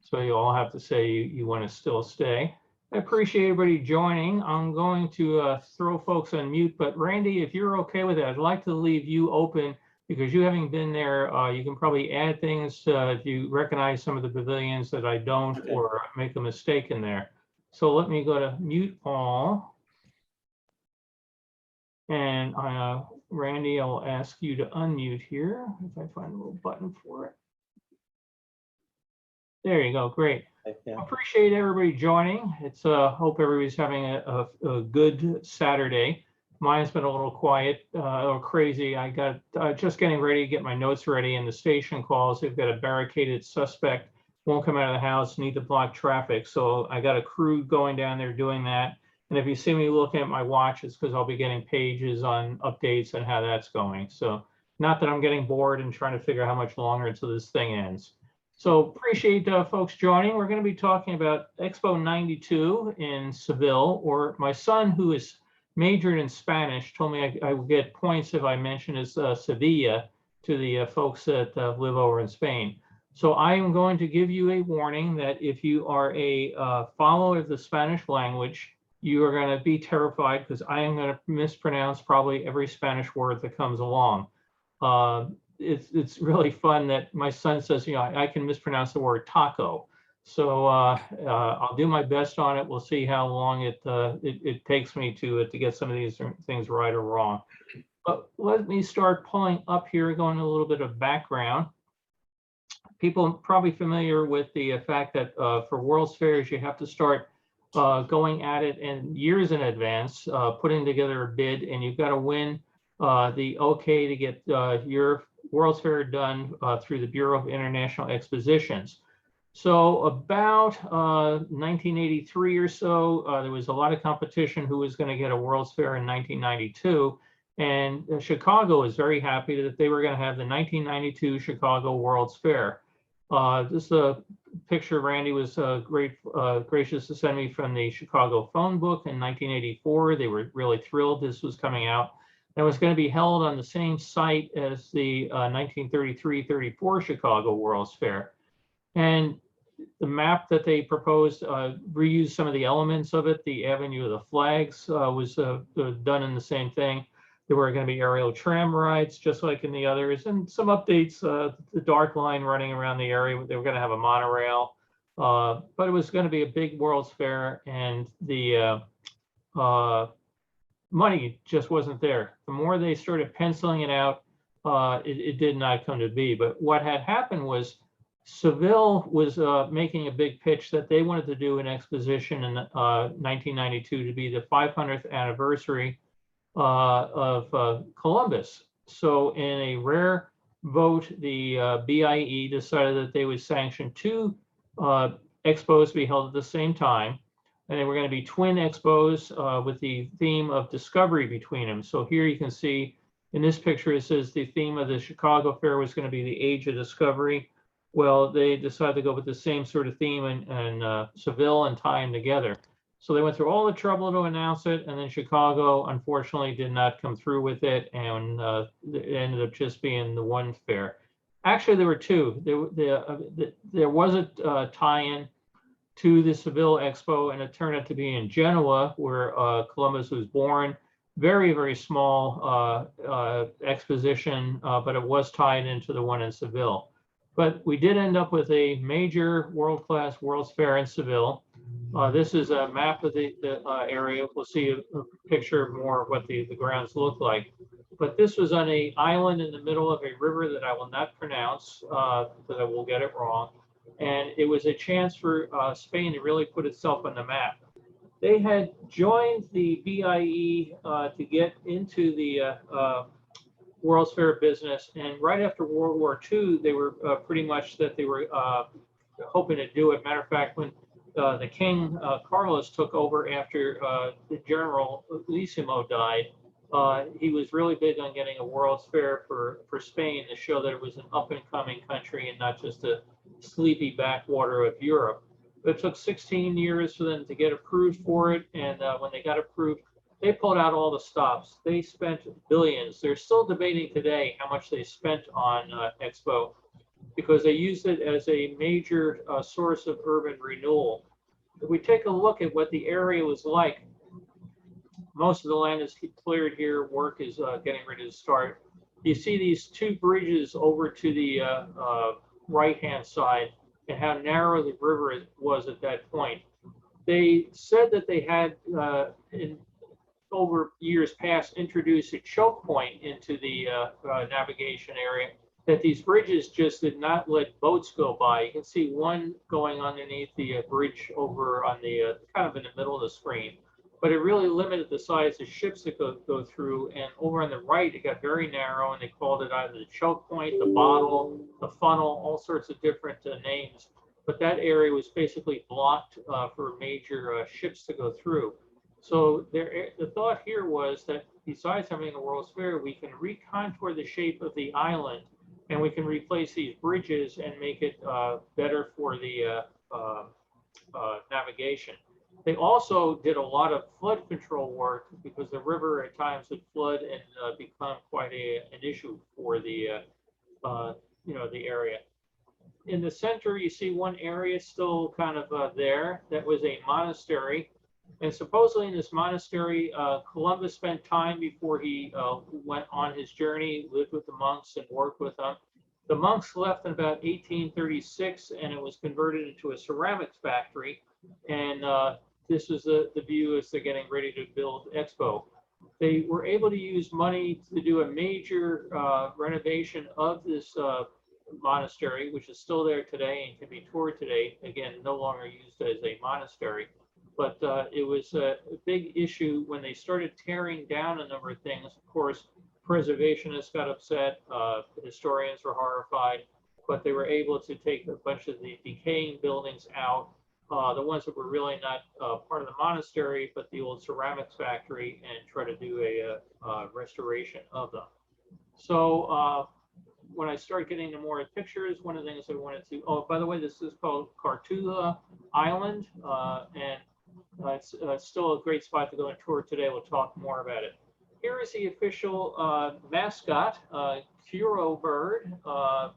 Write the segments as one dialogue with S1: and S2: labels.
S1: So you all have to say you want to still stay. I appreciate everybody joining. I'm going to throw folks on mute, but Randy, if you're okay with it, I'd like to leave you open because you having been there, you can probably add things if you recognize some of the pavilions that I don't, okay, or make a mistake in there. So let me go to mute all. And Randy, I'll ask you to unmute here if I find a little button for it. There you go. Great. Yeah. Appreciate everybody joining. It's hope everybody's having a good Saturday. Mine's been a little quiet, a little crazy. I got just getting ready to get my notes ready, and the station calls. They've got a barricaded suspect, won't come out of the house, need to block traffic. So I got a crew going down there doing that. And if you see me looking at my watch, it's because I'll be getting pages on updates and how that's going. So not that I'm getting bored and trying to figure out how much longer until this thing ends. So appreciate folks joining. We're going to be talking about Expo 92 in Seville, or my son, who is majored in Spanish, told me I would get points if I mention as Sevilla to the folks that live over in Spain. So I am going to give you a warning that if you are a follower of the Spanish language, you are going to be terrified because I am going to mispronounce probably every Spanish word that comes along. It's really fun that my son says, you know, I can mispronounce the word taco. So I'll do my best on it. We'll see how long it takes me to get some of these things right or wrong. But let me start pulling up here, going a little bit of background. People are probably familiar with the fact that for World's Fairs, you have to start going at it in years in advance, putting together a bid, and you've got to win the okay to get your World's Fair done through the Bureau of International Expositions. So about 1983 or so, there was a lot of competition who was going to get a World's Fair in 1992. And Chicago was very happy that they were going to have the 1992 Chicago World's Fair. This picture Randy was gracious to send me from the Chicago phone book in 1984. They were really thrilled this was coming out. It was going to be held on the same site as the 1933-34 Chicago World's Fair. And the map that they proposed reused some of the elements of it. The Avenue of the Flags was done in the same thing. There were going to be aerial tram rides, just like in the others, and some updates, the dark line running around the area. They were going to have a monorail, but it was going to be a big World's Fair, and the money just wasn't there. The more they started penciling it out, it did not come to be. But what had happened was Seville was making a big pitch that they wanted to do an exposition in 1992 to be the 500th anniversary of Columbus. So in a rare vote, the BIE decided that they would sanction two expos to be held at the same time. And they were going to be twin expos with the theme of discovery between them. So here you can see in this picture, it says the theme of the Chicago Fair was going to be the Age of Discovery. Well, they decided to go with the same sort of theme in Seville and tie them together. So they went through all the trouble to announce it, and then Chicago, unfortunately, did not come through with it, and it ended up just being the one fair. Actually, there were two. There was a tie-in to the Seville Expo, and it turned out to be in Genoa, where Columbus was born. Very, very small exposition, but it was tied into the one in Seville. But we did end up with a major world-class World's Fair in Seville. This is a map of the area. We'll see a picture more of what the grounds look like. But this was on an island in the middle of a river that I will not pronounce, because I will get it wrong. And it was a chance for Spain to really put itself on the map. They had joined the BIE to get into the World's Fair business, and right after World War II, they were pretty much that they were hoping to do it. Matter of fact, when the King Carlos took over after the General Lissimo died, he was really big on getting a World's Fair for Spain to show that it was an up-and-coming country and not just a sleepy backwater of Europe. But it took 16 years for them to get approved for it, and when they got approved, they pulled out all the stops. They spent billions. They're still debating today how much they spent on Expo. because they used it as a major source of urban renewal. If we take a look at what the area was like, most of the land is cleared here. Work is getting ready to start. You see these two bridges over to the right-hand side and how narrow the river was at that point. They said that they had, over years past, introduced a choke point into the navigation area, that these bridges just did not let boats go by. You can see one going underneath the bridge over on the kind of in the middle of the screen, but it really limited the size of ships that go through. And over on the right, it got very narrow, and they called it either the choke point, the bottle, the funnel, all sorts of different names. But that area was basically blocked for major ships to go through. So the thought here was that besides having a World's Fair, we can recontour the shape of the island, and we can replace these bridges and make it better for the navigation. They also did a lot of flood control work because the river at times would flood and become quite an issue for the the area. In the center, you see one area still kind of there. That was a monastery. And supposedly in this monastery, Columbus spent time before he went on his journey, lived with the monks and worked with them. The monks left in about 1836, and it was converted into a ceramics factory. And this is the view as they're getting ready to build Expo. They were able to use money to do a major renovation of this monastery, which is still there today and can be toured today. Again, no longer used as a monastery. But it was a big issue when they started tearing down a number of things. Of course, preservationists got upset, historians were horrified, but they were able to take a bunch of the decaying buildings out, the ones that were really not part of the monastery, but the old ceramics factory, and try to do a restoration of them. So when I started getting into more pictures, one of the things I wanted to, oh, by the way, this is called Cartula Island, and it's still a great spot to go and tour today. We'll talk more about it. Here is the official mascot, Curo Bird. I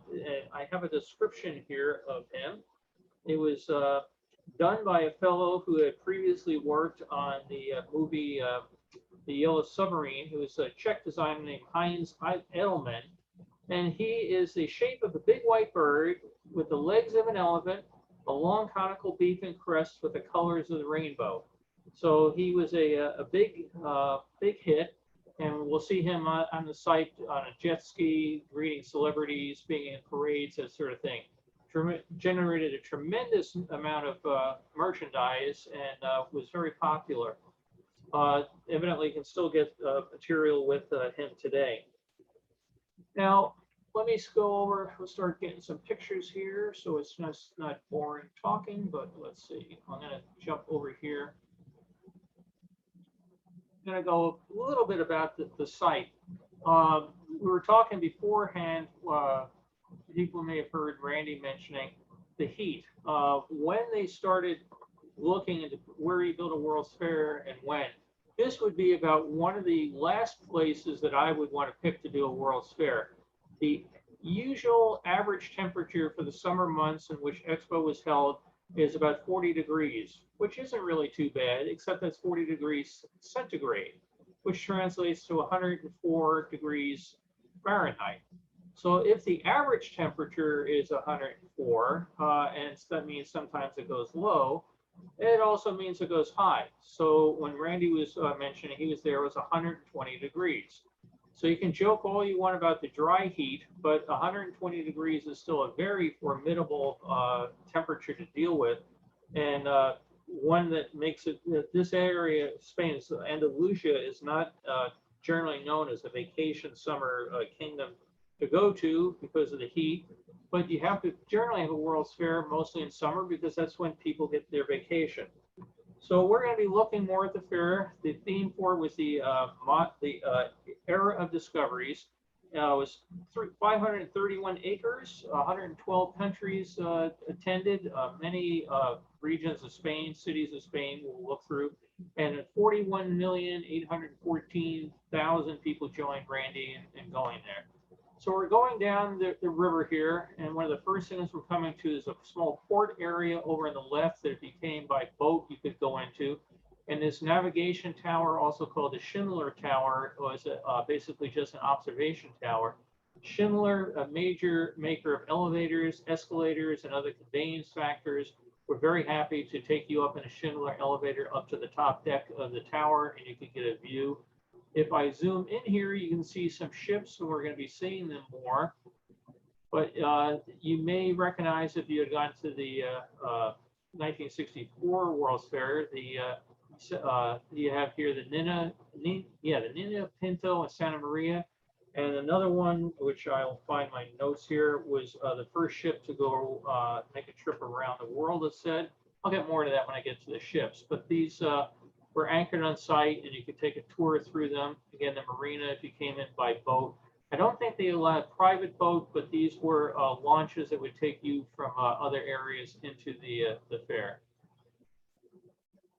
S1: have a description here of him. It was done by a fellow who had previously worked on the movie The Yellow Submarine, who was a Czech designer named Heinz Edelman. And he is the shape of a big white bird with the legs of an elephant, a long conical beak and crest with the colors of the rainbow. So he was a big hit, and we'll see him on the site on a jet ski, greeting celebrities, being in parades, that sort of thing. Generated a tremendous amount of merchandise and was very popular. Evidently can still get material with him today. Now, let me go over, we'll start getting some pictures here, so it's not boring talking, but let's see. I'm going to jump over here. I'm going to go a little bit about the site. We were talking beforehand, people may have heard Randy mentioning the heat. When they started looking into where you build a World's Fair and when, this would be about one of the last places that I would want to pick to do a World's Fair. The usual average temperature for the summer months in which Expo was held is about 40 degrees, which isn't really too bad, except that's 40 degrees centigrade, which translates to 104 degrees Fahrenheit. So if the average temperature is 104, and that means sometimes it goes low, it also means it goes high. So when Randy was mentioning he was there, it was 120 degrees. So you can joke all you want about the dry heat, but 120 degrees is still a very formidable temperature to deal with. And one that makes it, this area, Spain, Andalusia, is not generally known as a vacation summer kingdom to go to because of the heat. But you have to generally have a World's Fair mostly in summer because that's when people get their vacation. So we're going to be looking more at the fair. The theme for it was the era of discoveries. It was 531 acres, 112 countries attended, many regions of Spain, cities of Spain we'll look through, and 41,814,000 people joined Randy in going there. So we're going down the river here, and one of the first things we're coming to is a small port area over on the left that if you came by boat, you could go into. And this navigation tower, also called the Schindler Tower, was basically just an observation tower. Schindler, a major maker of elevators, escalators, and other conveyance factors, were very happy to take you up in a Schindler elevator up to the top deck of the tower, and you could get a view. If I zoom in here, you can see some ships, and we're going to be seeing them more. But you may recognize, if you had gone to the 1964 World's Fair, you have here the Nina Pinto and Santa Maria. And another one, which I'll find my notes here, was the first ship to go make a trip around the world, it said. I'll get more to that when I get to the ships. But these were anchored on site, and you could take a tour through them. Again, the marina, if you came in by boat. I don't think they allowed private boat, but these were launches that would take you from other areas into the fair.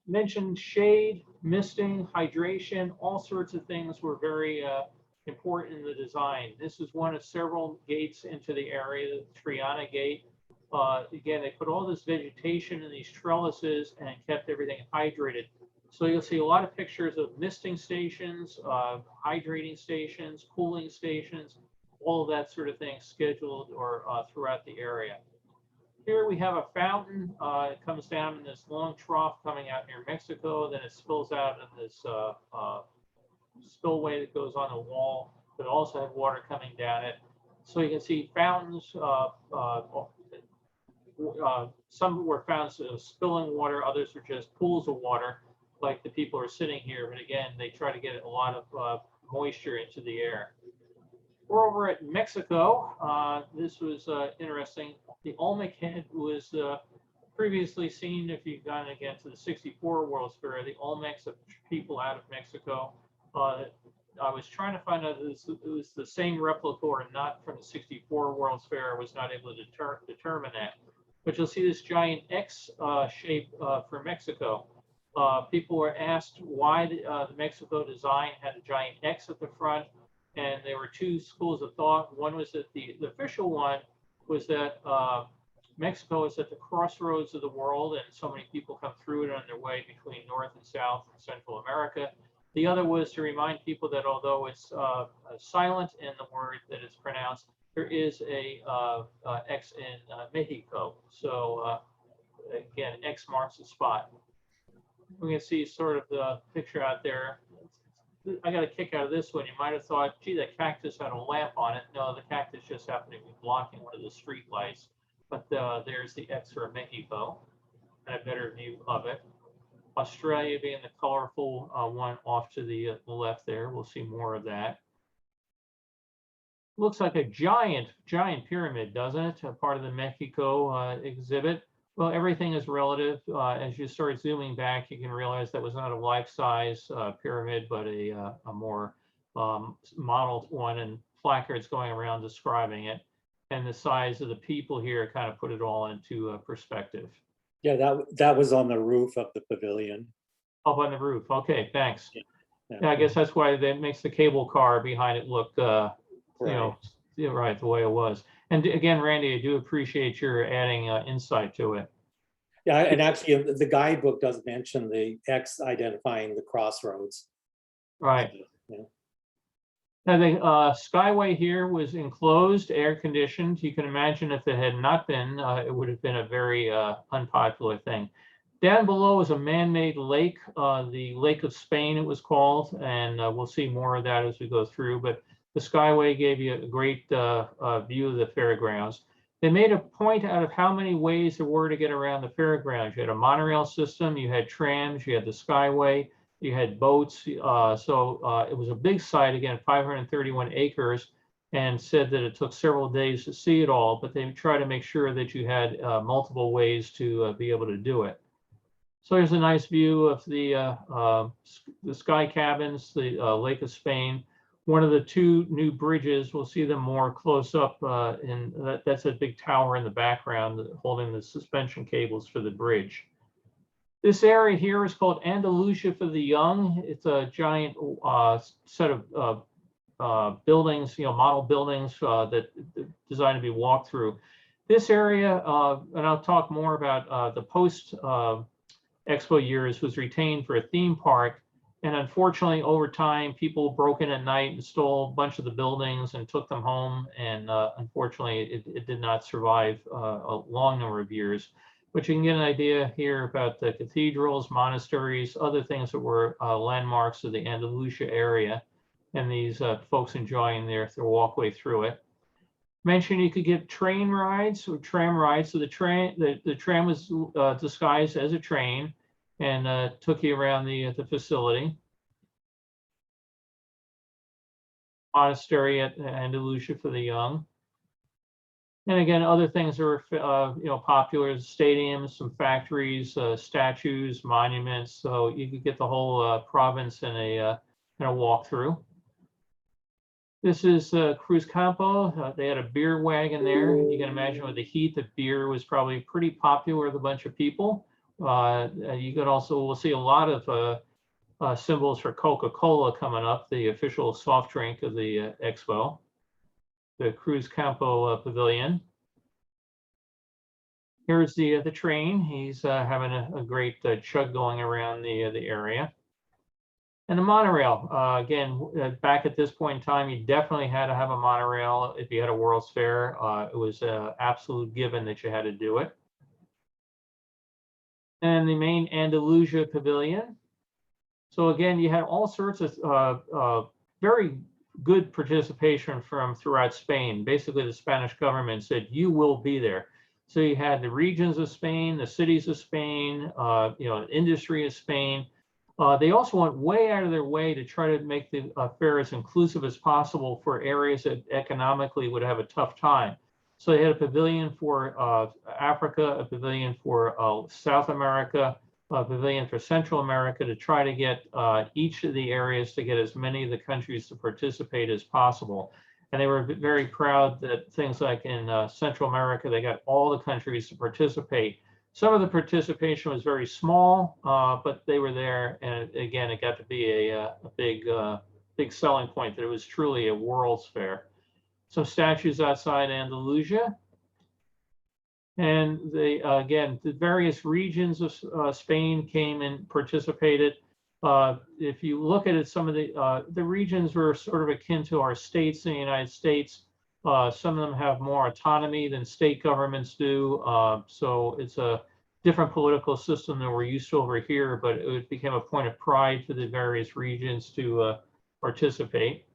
S1: Mentioned shade, misting, hydration, all sorts of things were very important in the design. This is one of several gates into the area, the Triana Gate. Again, they put all this vegetation in these trellises and kept everything hydrated. So you'll see a lot of pictures of misting stations, hydrating stations, cooling stations, all of that sort of thing scheduled or throughout the area. Here we have a fountain. It comes down in this long trough coming out near Mexico. Then it spills out in this spillway that goes on the wall, but also have water coming down it. So you can see fountains. Some were fountains of spilling water. Others are just pools of water, like the people are sitting here. But again, they try to get a lot of moisture into the air. We're over at Mexico. This was interesting. The Olmec head was previously seen, if you've gone again to the 64 World's Fair, the Olmecs of people out of Mexico. I was trying to find out if it was the same replica or not from the 64 World's Fair. I was not able to determine that. But you'll see this giant X shape for Mexico. People were asked why the Mexico design had a giant X at the front. And there were two schools of thought. One was that the official one was that Mexico is at the crossroads of the world, and so many people come through it on their way between North and South and Central America. The other was to remind people that although it's silent in the word that it's pronounced, there is a X in Mexico. So again, X marks the spot. We can see sort of the picture out there. I got a kick out of this one. You might have thought, gee, that cactus had a lamp on it. No, the cactus just happened to be blocking one of the street lights. But there's the X for Mexico, and a better view of it. Australia being the colorful one off to the left there. We'll see more of that. Looks like a giant pyramid, doesn't it? A part of the Mexico exhibit. Well, everything is relative. As you start zooming back, you can realize that was not a life-size pyramid, but a more modeled one, and placards going around describing it. And the size of the people here kind of put it all into perspective.
S2: Yeah, that was on the roof of the pavilion.
S1: Up on the roof. Okay, thanks. Yeah, I guess that's why that makes the cable car behind it look, right. Right, the way it was. And again, Randy, I do appreciate your adding insight to it.
S2: Yeah, and actually the guidebook does mention the X identifying the crossroads.
S1: Right.
S2: Yeah.
S1: Now the Skyway here was enclosed, air conditioned. You can imagine if it had not been, it would have been a very unpopular thing. Down below is a man-made lake, the Lake of Spain it was called, and we'll see more of that as we go through. But the Skyway gave you a great view of the fairgrounds. They made a point out of how many ways there were to get around the fairgrounds. You had a monorail system, you had trams, you had the Skyway, you had boats. So it was a big site, again, 531 acres, and said that it took several days to see it all, but they tried to make sure that you had multiple ways to be able to do it. So here's a nice view of the sky cabins, the Lake of Spain. One of the two new bridges, we'll see them more close up, and that's a big tower in the background holding the suspension cables for the bridge. This area here is called Andalusia for the Young. It's a giant set of buildings, model buildings that designed to be walked through. This area, and I'll talk more about the post Expo years, was retained for a theme park. And unfortunately, over time, people broke in at night and stole a bunch of the buildings and took them home. And unfortunately, it did not survive a long number of years. But you can get an idea here about the cathedrals, monasteries, other things that were landmarks of the Andalusia area, and these folks enjoying their walkway through it. Mentioned you could get train rides or tram rides. So the tram was disguised as a train and took you around the facility. Monastery at Andalusia for the young. And again, other things that were popular: stadiums, some factories, statues, monuments. So you could get the whole province in a walkthrough. This is Cruz Campo. They had a beer wagon there. You can imagine with the heat, the beer was probably pretty popular with a bunch of people. You could also, we'll see a lot of symbols for Coca-Cola coming up, the official soft drink of the Expo. The Cruz Campo Pavilion. Here's the train. He's having a great chug going around the area. And the monorail, again, back at this point in time, you definitely had to have a monorail if you had a World's Fair. It was an absolute given that you had to do it. And the main Andalusia Pavilion. So again, you had all sorts of very good participation from throughout Spain. Basically, the Spanish government said, you will be there. So you had the regions of Spain, the cities of Spain, industry of Spain. They also went way out of their way to try to make the fair as inclusive as possible for areas that economically would have a tough time. So they had a pavilion for Africa, a pavilion for South America, a pavilion for Central America, to try to get each of the areas to get as many of the countries to participate as possible. And they were very proud that things like in Central America, they got all the countries to participate. Some of the participation was very small, but they were there. And again, it got to be a big selling point that it was truly a World's Fair. Some statues outside Andalusia. And they, again, the various regions of Spain came and participated. If you look at it, some of the regions were sort of akin to our states in the United States. Some of them have more autonomy than state governments do. So it's a different political system than we're used to over here, but it became a point of pride for the various regions to participate.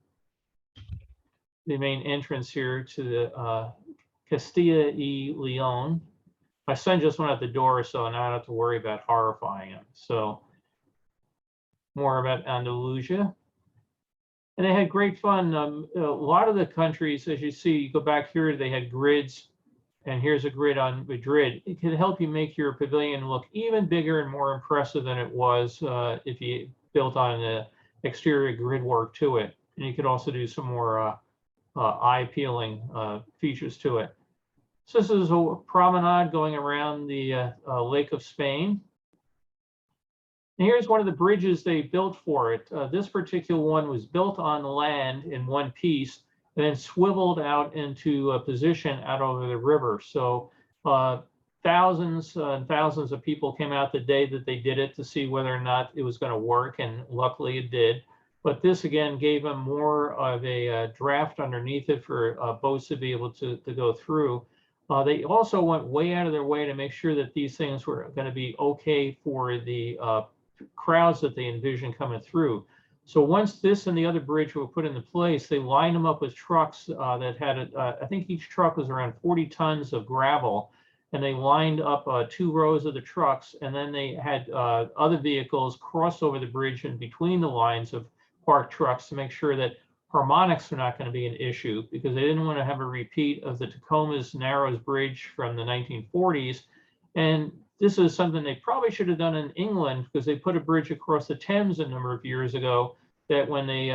S1: The main entrance here to the Castilla y León. My son just went out the door, so now I don't have to worry about horrifying him. So more about Andalusia. And they had great fun. A lot of the countries, as you see, you go back here, they had grids. And here's a grid on Madrid. It can help you make your pavilion look even bigger and more impressive than it was if you built on the exterior grid work to it. And you could also do some more eye-appealing features to it. So this is a promenade going around the Lake of Spain. And here's one of the bridges they built for it. This particular one was built on land in one piece and then swiveled out into a position out over the river. So thousands and thousands of people came out the day that they did it to see whether or not it was going to work, and luckily it did. But this again gave them more of a draft underneath it for boats to be able to go through. They also went way out of their way to make sure that these things were going to be okay for the crowds that they envisioned coming through. So once this and the other bridge were put into place, they lined them up with trucks that had, I think each truck was around 40 tons of gravel, and they lined up 2 rows of the trucks, and then they had other vehicles cross over the bridge in between the lines of parked trucks to make sure that harmonics were not going to be an issue, because they didn't want to have a repeat of the Tacoma's Narrows Bridge from the 1940s. And this is something they probably should have done in England, because they put a bridge across the Thames a number of years ago that when they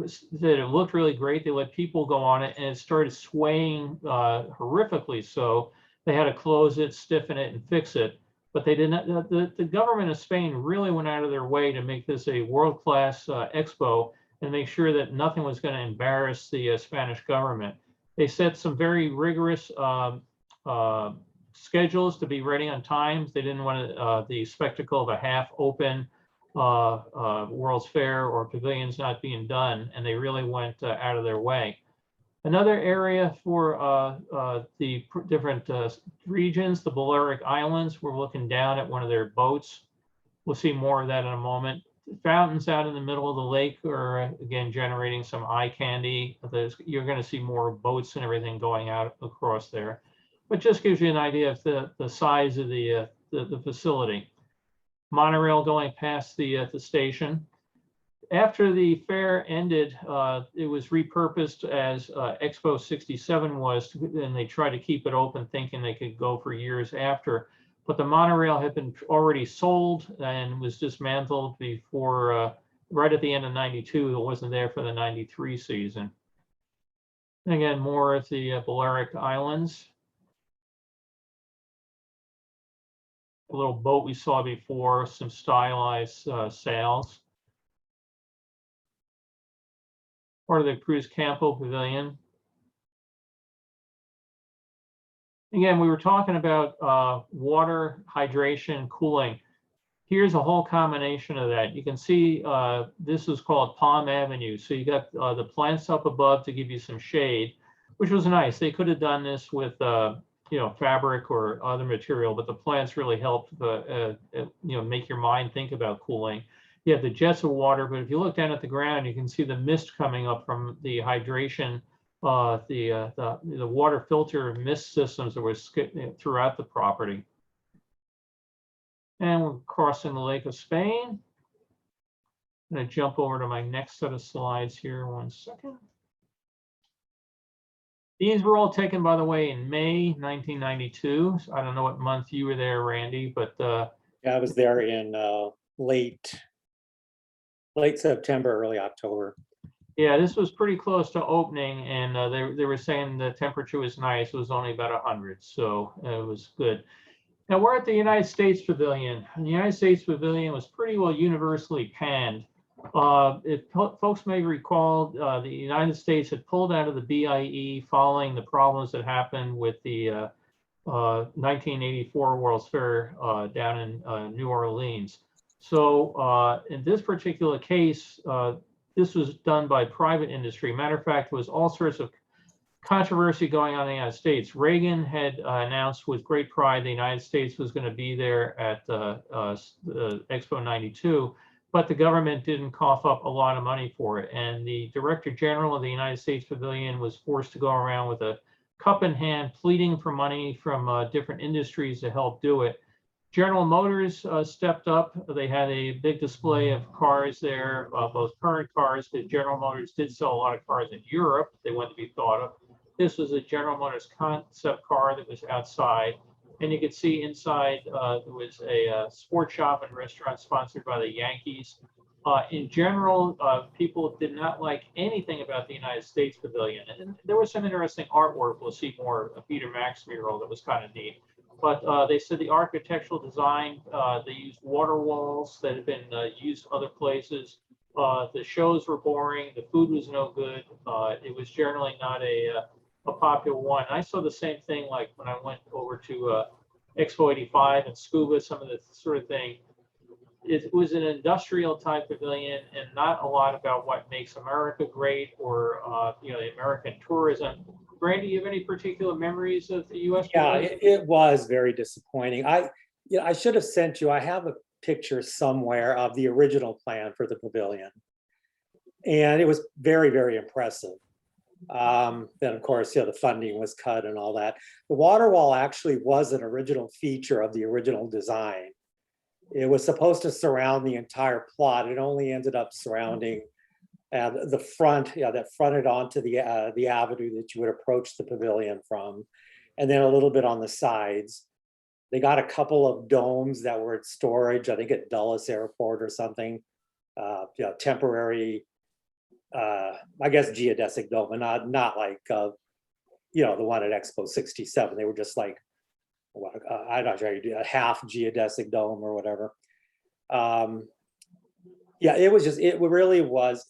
S1: said it looked really great, they let people go on it, and it started swaying horrifically. So they had to close it, stiffen it, and fix it. But they didn't. The government of Spain really went out of their way to make this a world-class expo. and make sure that nothing was going to embarrass the Spanish government. They set some very rigorous schedules to be ready on time. They didn't want the spectacle of a half-open World's Fair or pavilions not being done, and they really went out of their way. Another area for the different regions, the Balearic Islands, we're looking down at one of their boats. We'll see more of that in a moment. Fountains out in the middle of the lake are, again, generating some eye candy. You're going to see more boats and everything going out across there. But just gives you an idea of the size of the facility. Monorail going past the station. After the fair ended, it was repurposed as Expo 67 was, and they tried to keep it open, thinking they could go for years after. But the monorail had been already sold and was dismantled before, right at the end of '92. It wasn't there for the '93 season. And again, more of the Balearic Islands. A little boat we saw before, some stylized sails. Part of the Cruz Campo Pavilion. Again, we were talking about water, hydration, cooling. Here's a whole combination of that. You can see this is called Palm Avenue. So you got the plants up above to give you some shade, which was nice. They could have done this with fabric or other material, but the plants really helped make your mind think about cooling. You have the jets of water, but if you look down at the ground, you can see the mist coming up from the hydration, the water filter mist systems that were throughout the property. And we're crossing the Lake of Spain. I'm going to jump over to my next set of slides here. 1 second. These were all taken, by the way, in May 1992. So I don't know what month you were there, Randy, but
S2: yeah, I was there in late September, early October.
S1: Yeah, this was pretty close to opening, and they were saying the temperature was nice. It was only about 100, so it was good. Now we're at the United States Pavilion. And the United States Pavilion was pretty well universally panned. If folks may recall, the United States had pulled out of the BIE following the problems that happened with the 1984 World's Fair down in New Orleans. So in this particular case, this was done by private industry. Matter of fact, there was all sorts of controversy going on in the United States. Reagan had announced with great pride the United States was going to be there at Expo 92, but the government didn't cough up a lot of money for it. And the Director General of the United States Pavilion was forced to go around with a cup in hand, pleading for money from different industries to help do it. General Motors stepped up. They had a big display of cars there, both current cars, because General Motors did sell a lot of cars in Europe. They wanted to be thought of. This was a General Motors concept car that was outside. And you could see inside there was a sports shop and restaurant sponsored by the Yankees. In general, people did not like anything about the United States Pavilion. And there was some interesting artwork. We'll see more of Peter Max mural that was kind of neat. But they said the architectural design, they used water walls that had been used other places. The shows were boring. The food was no good. It was generally not a popular one. I saw the same thing like when I went over to Expo 85 and scuba, some of the sort of thing. It was an industrial type pavilion and not a lot about what makes America great or the American tourism. Randy, you have any particular memories of the U.S.
S2: Yeah,
S1: pavilion?
S2: it was very disappointing. I should have sent you. I have a picture somewhere of the original plan for the pavilion, and it was very, very impressive. Then, of course, the funding was cut and all that. The water wall actually was an original feature of the original design. It was supposed to surround the entire plot. It only ended up surrounding the front, that fronted onto the avenue that you would approach the pavilion from, and then a little bit on the sides. They got a couple of domes that were at storage, I think at Dulles Airport or something, temporary, I guess geodesic dome, but not like the one at Expo 67. They were just like, I'm not sure you do a half geodesic dome or whatever. It really was.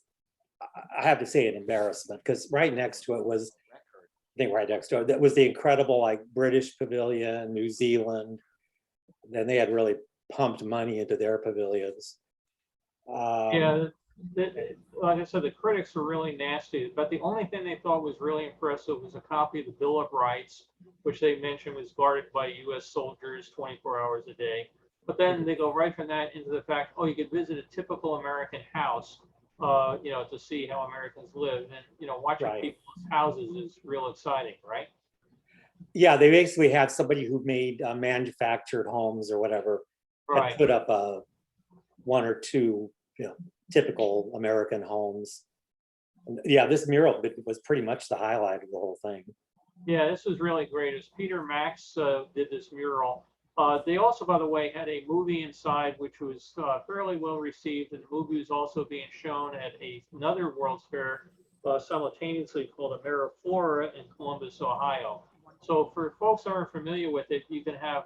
S2: I have to say an embarrassment, because right next to it was, I think right next to it, that was the incredible like British Pavilion, New Zealand. Then they had really pumped money into their pavilions.
S1: Yeah, like I said, the critics were really nasty, but the only thing they thought was really impressive was a copy of the Bill of Rights, which they mentioned was guarded by US soldiers 24 hours a day. But then they go right from that into the fact, oh, you could visit a typical American house, to see how Americans live. And, watching
S2: Right.
S1: people's houses is real exciting, right?
S2: Yeah, they basically had somebody who made manufactured homes or whatever, had
S1: Right.
S2: put up one or two, typical American homes. And yeah, this mural was pretty much the highlight of the whole thing.
S1: Yeah, this was really great. As Peter Max did this mural. They also, by the way, had a movie inside, which was fairly well received. And the movie was also being shown at another World's Fair simultaneously called AmeriFlora in Columbus, Ohio. So for folks who aren't familiar with it, you can have,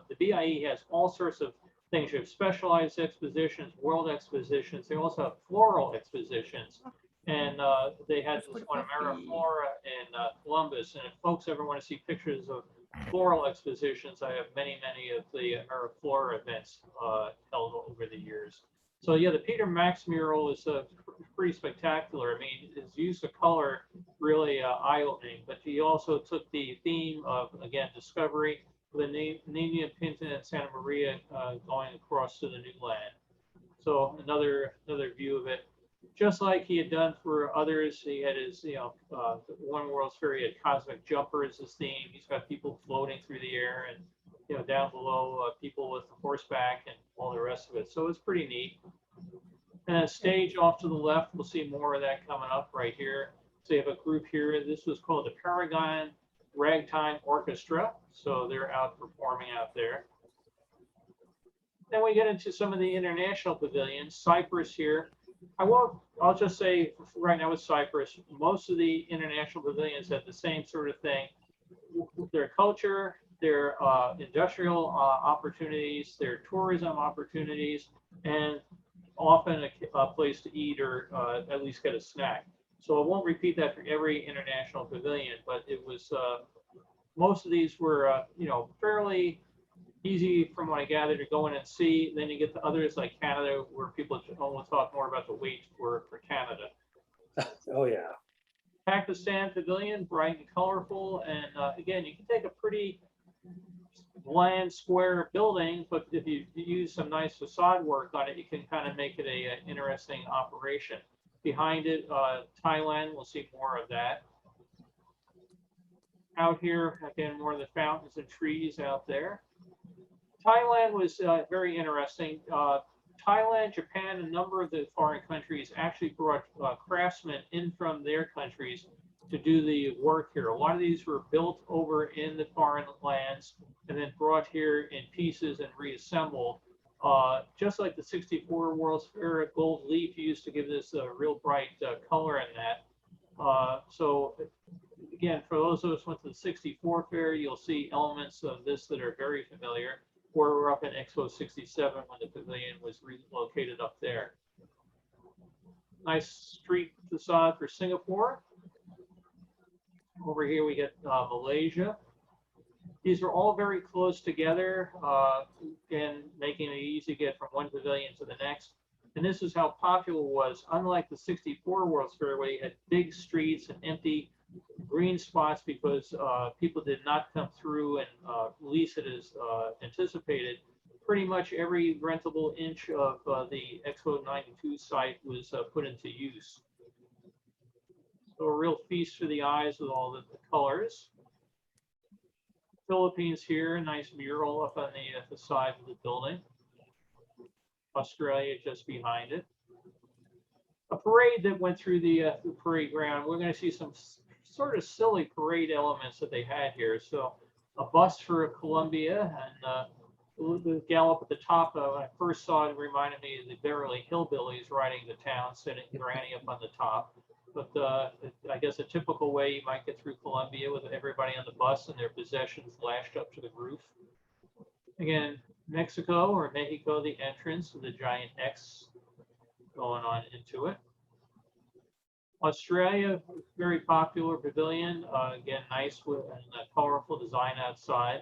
S1: the BIE has all sorts of things. You have specialized expositions, world expositions. They also have floral expositions. And they had this one, AmeriFlora in Columbus. And if folks ever want to see pictures of floral expositions, I have many of the AmeriFlora events held over the years. So yeah, the Peter Max mural is pretty spectacular. I mean, his use of color really eye-opening, but he also took the theme of, again, discovery, the Nina Pinta and Santa Maria going across to the new land. So another view of it. Just like he had done for others, he had his, one World's Fair, he had Cosmic Jumper as his theme. He's got people floating through the air, and down below people with horseback and all the rest of it. So it's pretty neat. And a stage off to the left, we'll see more of that coming up right here. So you have a group here. This was called the Paragon Ragtime Orchestra. So they're out performing out there. Then we get into some of the international pavilions. Cyprus here. I'll just say right now with Cyprus, most of the international pavilions have the same sort of thing. Their culture, their industrial opportunities, their tourism opportunities, and often a place to eat or at least get a snack. So I won't repeat that for every international pavilion, but it was, most of these were, fairly easy from what I gathered to go in and see. Then you get the others like Canada, where people will talk more about the wait for Canada.
S2: Oh yeah.
S1: Pakistan Pavilion, bright and colorful. And again, you can take a pretty bland square building, but if you use some nice facade work on it, you can kind of make it a interesting operation. Behind it, Thailand, we'll see more of that. Out here, again, more of the fountains and trees out there. Thailand was very interesting. Thailand, Japan, a number of the foreign countries actually brought craftsmen in from their countries to do the work here. A lot of these were built over in the foreign lands and then brought here in pieces and reassembled. Just like the 64 World's Fair, gold leaf used to give this a real bright color in that. So again, for those of us who went to the 64 Fair, you'll see elements of this that are very familiar. Or we're up in Expo 67 when the pavilion was relocated up there. Nice street facade for Singapore. Over here we get Malaysia. These are all very close together and making it easy to get from one pavilion to the next. And this is how popular it was. Unlike the 64 World's Fair, where you had big streets and empty green spots because people did not come through and lease it as anticipated. Pretty much every rentable inch of the Expo 92 site was put into use. So a real feast for the eyes with all the colors. Philippines here, nice mural up on the side of the building. Australia just behind it. A parade that went through the parade ground. We're going to see some sort of silly parade elements that they had here. So a bus for Columbia and the gallop at the top. When I first saw it, reminded me of the Beverly Hillbillies riding the town, sitting granny up on the top. But I guess a typical way you might get through Columbia with everybody on the bus and their possessions lashed up to the roof. Again, Mexico or Mexico, the entrance with the giant X going on into it. Australia, very popular pavilion. Again, nice with and a colorful design outside.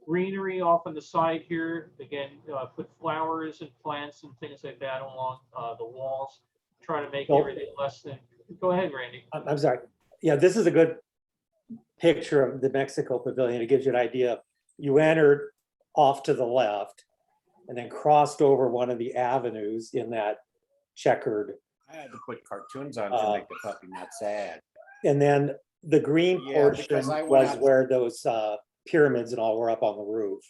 S1: Greenery off on the side here. Again, put flowers and plants and things like that along the walls. Try to make everything less than. Go ahead, Randy.
S2: I'm sorry. Yeah, this is a good picture of the Mexico Pavilion. It gives you an idea. You entered off to the left and then crossed over one of the avenues in that checkered.
S3: I had to put cartoons on to make the puppy not sad.
S2: And then the green portion was where those pyramids and all were up on the roof.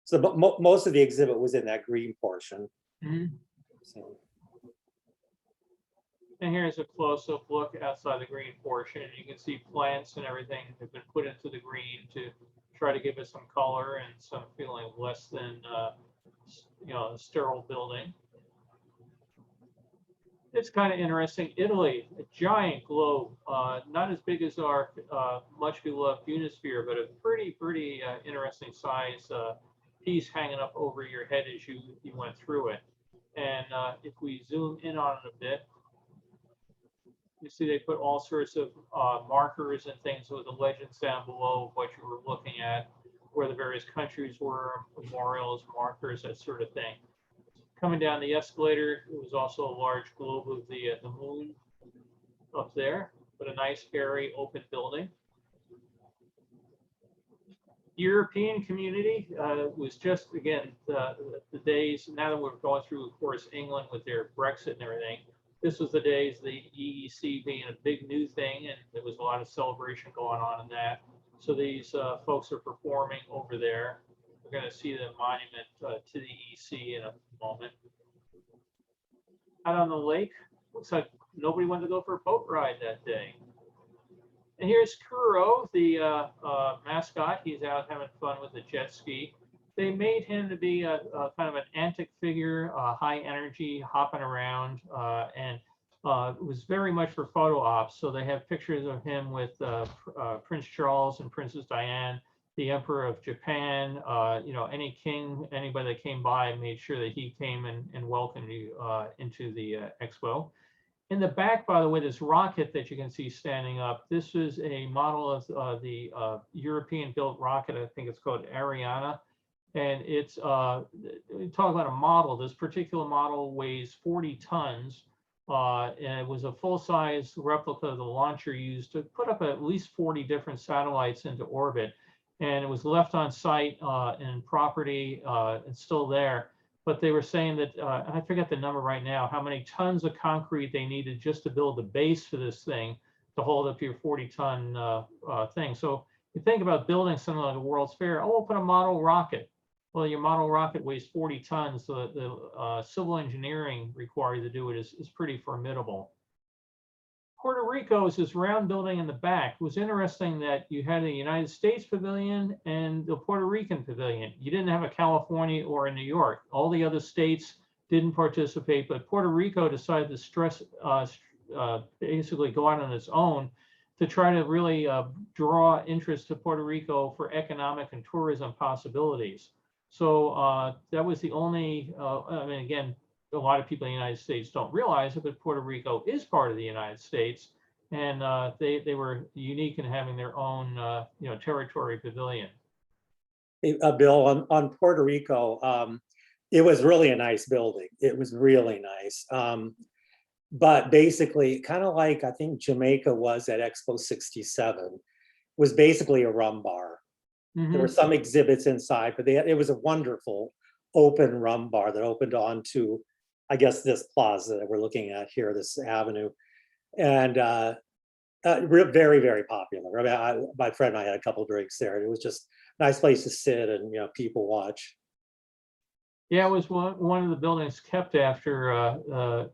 S2: So most of the exhibit was in that green portion.
S1: Mm-hmm.
S2: So.
S1: And here's a close-up look outside the green portion. You can see plants and everything have been put into the green to try to give it some color and some feeling less than, a sterile building. It's kind of interesting. Italy, a giant globe, not as big as our much beloved Unisphere, but a pretty interesting size piece hanging up over your head as you went through it. And if we zoom in on it a bit, you see they put all sorts of markers and things with the legends down below of what you were looking at, where the various countries were, memorials, markers, that sort of thing. Coming down the escalator, it was also a large globe of the moon up there, but a nice, airy, open building. European community was just, again, the days, now that we're going through, of course, England with their Brexit and everything, this was the days, the EEC being a big new thing, and there was a lot of celebration going on in that. So these folks are performing over there. We're going to see the monument to the EEC in a moment. Out on the lake, looks like nobody wanted to go for a boat ride that day. And here's Kuro, the mascot. He's out having fun with the jet ski. They made him to be a kind of an antic figure, high energy, hopping around, and it was very much for photo ops. So they have pictures of him with Prince Charles and Princess Diane, the Emperor of Japan, any king, anybody that came by made sure that he came and welcomed you into the Expo. In the back, by the way, this rocket that you can see standing up, this is a model of the European-built rocket. I think it's called Ariana. And it's, talk about a model, this particular model weighs 40 tons. And it was a full-size replica of the launcher used to put up at least 40 different satellites into orbit. And it was left on site in property, it's still there. But they were saying that, I forget the number right now, how many tons of concrete they needed just to build the base for this thing to hold up your 40-ton thing. So you think about building something like a World's Fair, oh, we'll put a model rocket. Well, your model rocket weighs 40 tons, so the civil engineering required to do it is pretty formidable. Puerto Rico is this round building in the back. It was interesting that you had a United States pavilion and the Puerto Rican pavilion. You didn't have a California or a New York. All the other states didn't participate, but Puerto Rico decided to basically go out on its own to try to really draw interest to Puerto Rico for economic and tourism possibilities. So that was the only, again, a lot of people in the United States don't realize it, but Puerto Rico is part of the United States, and they were unique in having their own, territory pavilion.
S2: Bill, on Puerto Rico, it was really a nice building. It was really nice. But basically, kind of like I think Jamaica was at Expo 67, was basically a rum bar. Mm-hmm. There were some exhibits inside, but it was a wonderful open rum bar that opened onto, I guess, this plaza that we're looking at here, this avenue, and very, very popular. I mean, my friend and I had a couple drinks there, and it was just a nice place to sit and people watch.
S1: Yeah, it was one of the buildings kept after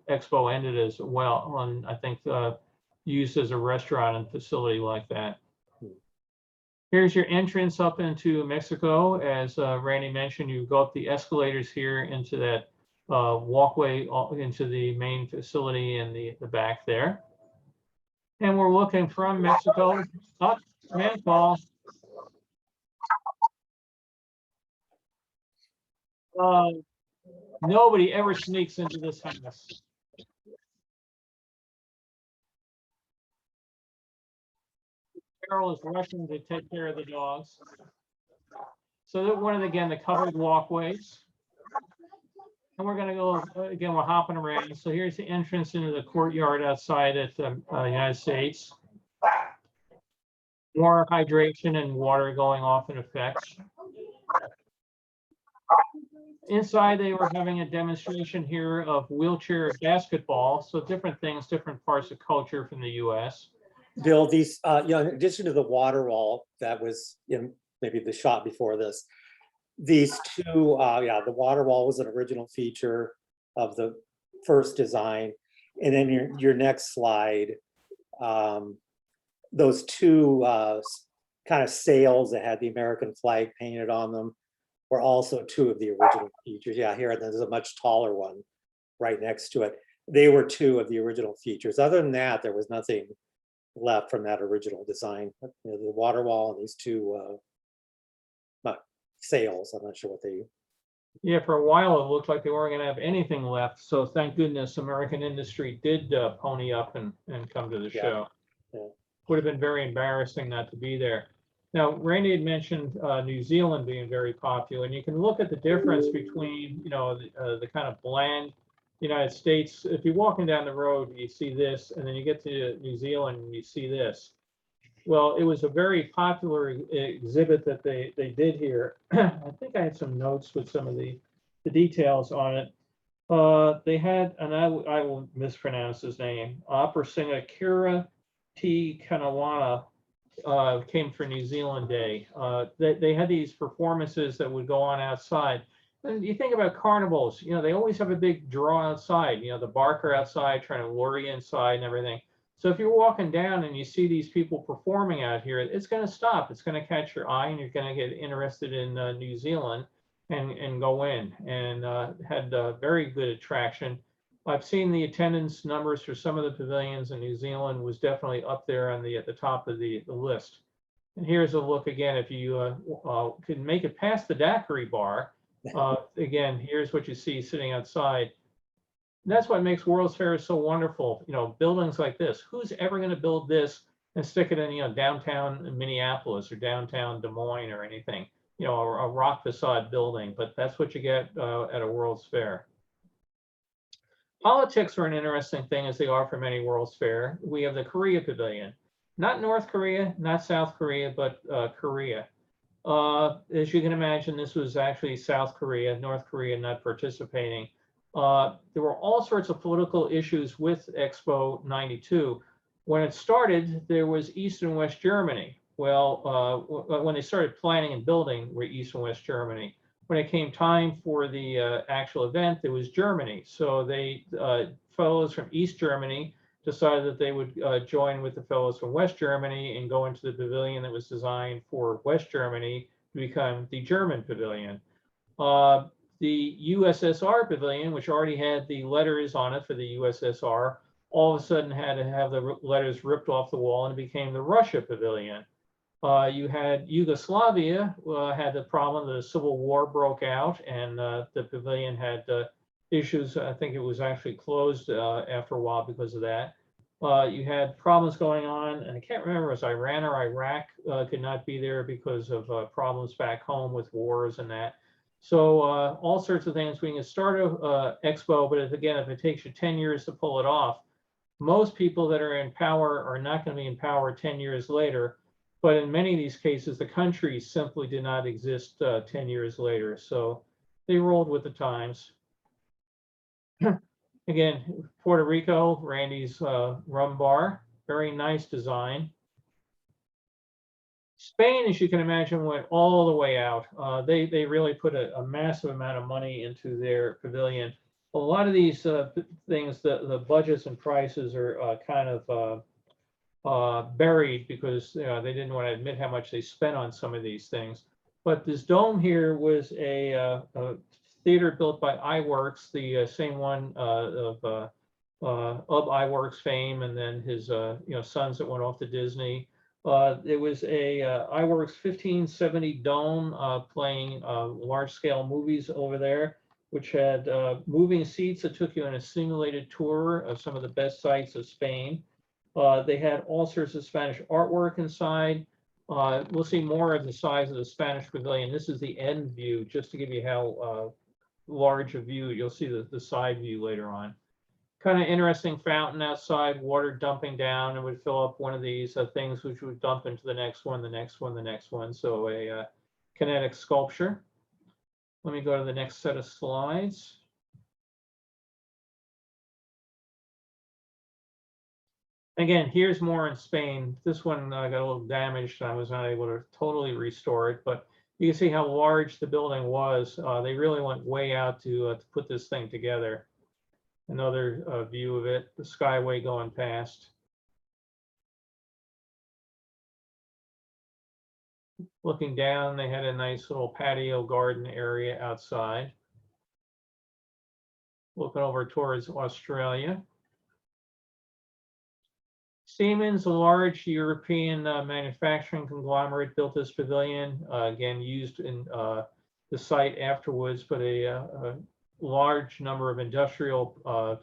S1: Expo ended as well, and I think used as a restaurant and facility like that. Here's your entrance up into Mexico. As Randy mentioned, you go up the escalators here into that walkway into the main facility in the back there. And we're looking from Mexico up Manfall. Nobody ever sneaks into this house. Carol is rushing to take care of the dogs. So that one of, again, the covered walkways. And we're gonna go, again, we're hopping around. So here's the entrance into the courtyard outside at the United States. More hydration and water going off in effect. Inside, they were having a demonstration here of wheelchair basketball. So different things, different parts of culture from the US.
S2: Bill, these, in addition to the water wall that was in maybe the shot before this, these two, the water wall was an original feature of the first design. And then your next slide, those two kind of sails that had the American flag painted on them were also two of the original features. Yeah, here, and there's a much taller one right next to it. They were two of the original features. Other than that, there was nothing left from that original design. The water wall and these two sails. I'm not sure what they.
S1: Yeah, for a while it looked like they weren't going to have anything left. So thank goodness American industry did pony up and come to the show.
S2: Yeah.
S1: Would have been very embarrassing not to be there. Now, Randy had mentioned New Zealand being very popular, and you can look at the difference between, the kind of bland United States. If you're walking down the road, you see this, and then you get to New Zealand and you see this. Well, it was a very popular exhibit that they did here. I think I had some notes with some of the details on it. They had, and I will mispronounce his name, opera singer Kira T. Kanawana came for New Zealand Day. They had these performances that would go on outside. And you think about carnivals, they always have a big draw outside, the barker outside trying to lure you inside and everything. So if you're walking down and you see these people performing out here, it's going to stop. It's going to catch your eye, and you're going to get interested in New Zealand and go in. And had very good attraction. I've seen the attendance numbers for some of the pavilions in New Zealand was definitely up there on at the top of the list. And here's a look again. If you can make it past the daiquiri bar, again, here's what you see sitting outside. And that's what makes World's Fair so wonderful. Buildings like this. Who's ever going to build this and stick it in, downtown Minneapolis or downtown Des Moines or anything? A rock facade building. But that's what you get at a World's Fair. Politics are an interesting thing, as they are for many World's Fair. We have the Korea Pavilion. Not North Korea, not South Korea, but Korea. As you can imagine, this was actually South Korea, North Korea not participating. There were all sorts of political issues with Expo 92. When it started, there was East and West Germany. Well, when they started planning and building, were East and West Germany. When it came time for the actual event, there was Germany. So they fellows from East Germany decided that they would join with the fellows from West Germany and go into the pavilion that was designed for West Germany to become the German Pavilion. The USSR Pavilion, which already had the letters on it for the USSR, all of a sudden had to have the letters ripped off the wall and it became the Russia Pavilion. You had Yugoslavia had the problem that the Civil War broke out, and the pavilion had issues. I think it was actually closed after a while because of that. You had problems going on, and I can't remember, it was Iran or Iraq could not be there because of problems back home with wars and that. So all sorts of things. We can start a Expo, but if it takes you 10 years to pull it off, most people that are in power are not going to be in power 10 years later. But in many of these cases, the countries simply did not exist 10 years later. So they rolled with the times. Again, Puerto Rico, Randy's rum bar, very nice design. Spain, as you can imagine, went all the way out. They really put a massive amount of money into their pavilion. A lot of these things, the budgets and prices are kind of buried because they didn't want to admit how much they spent on some of these things. But this dome here was a theater built by iWorks, the same one of iWorks fame, and then his sons that went off to Disney. It was a iWorks 1570 dome playing large-scale movies over there. which had moving seats that took you on a simulated tour of some of the best sites of Spain. They had all sorts of Spanish artwork inside. We'll see more of the size of the Spanish pavilion. This is the end view, just to give you how large a view. You'll see the side view later on. Kind of interesting fountain outside, water dumping down, and would fill up one of these things, which would dump into the next one, the next one, the next one. So a kinetic sculpture. Let me go to the next set of slides. Again, here's more in Spain. This one got a little damaged. I was not able to totally restore it, but you can see how large the building was. They really went way out to put this thing together. Another view of it, the Skyway going past. Looking down, they had a nice little patio garden area outside. Looking over towards Australia. Siemens, a large European manufacturing conglomerate, built this pavilion, again, used in the site afterwards, but a large number of industrial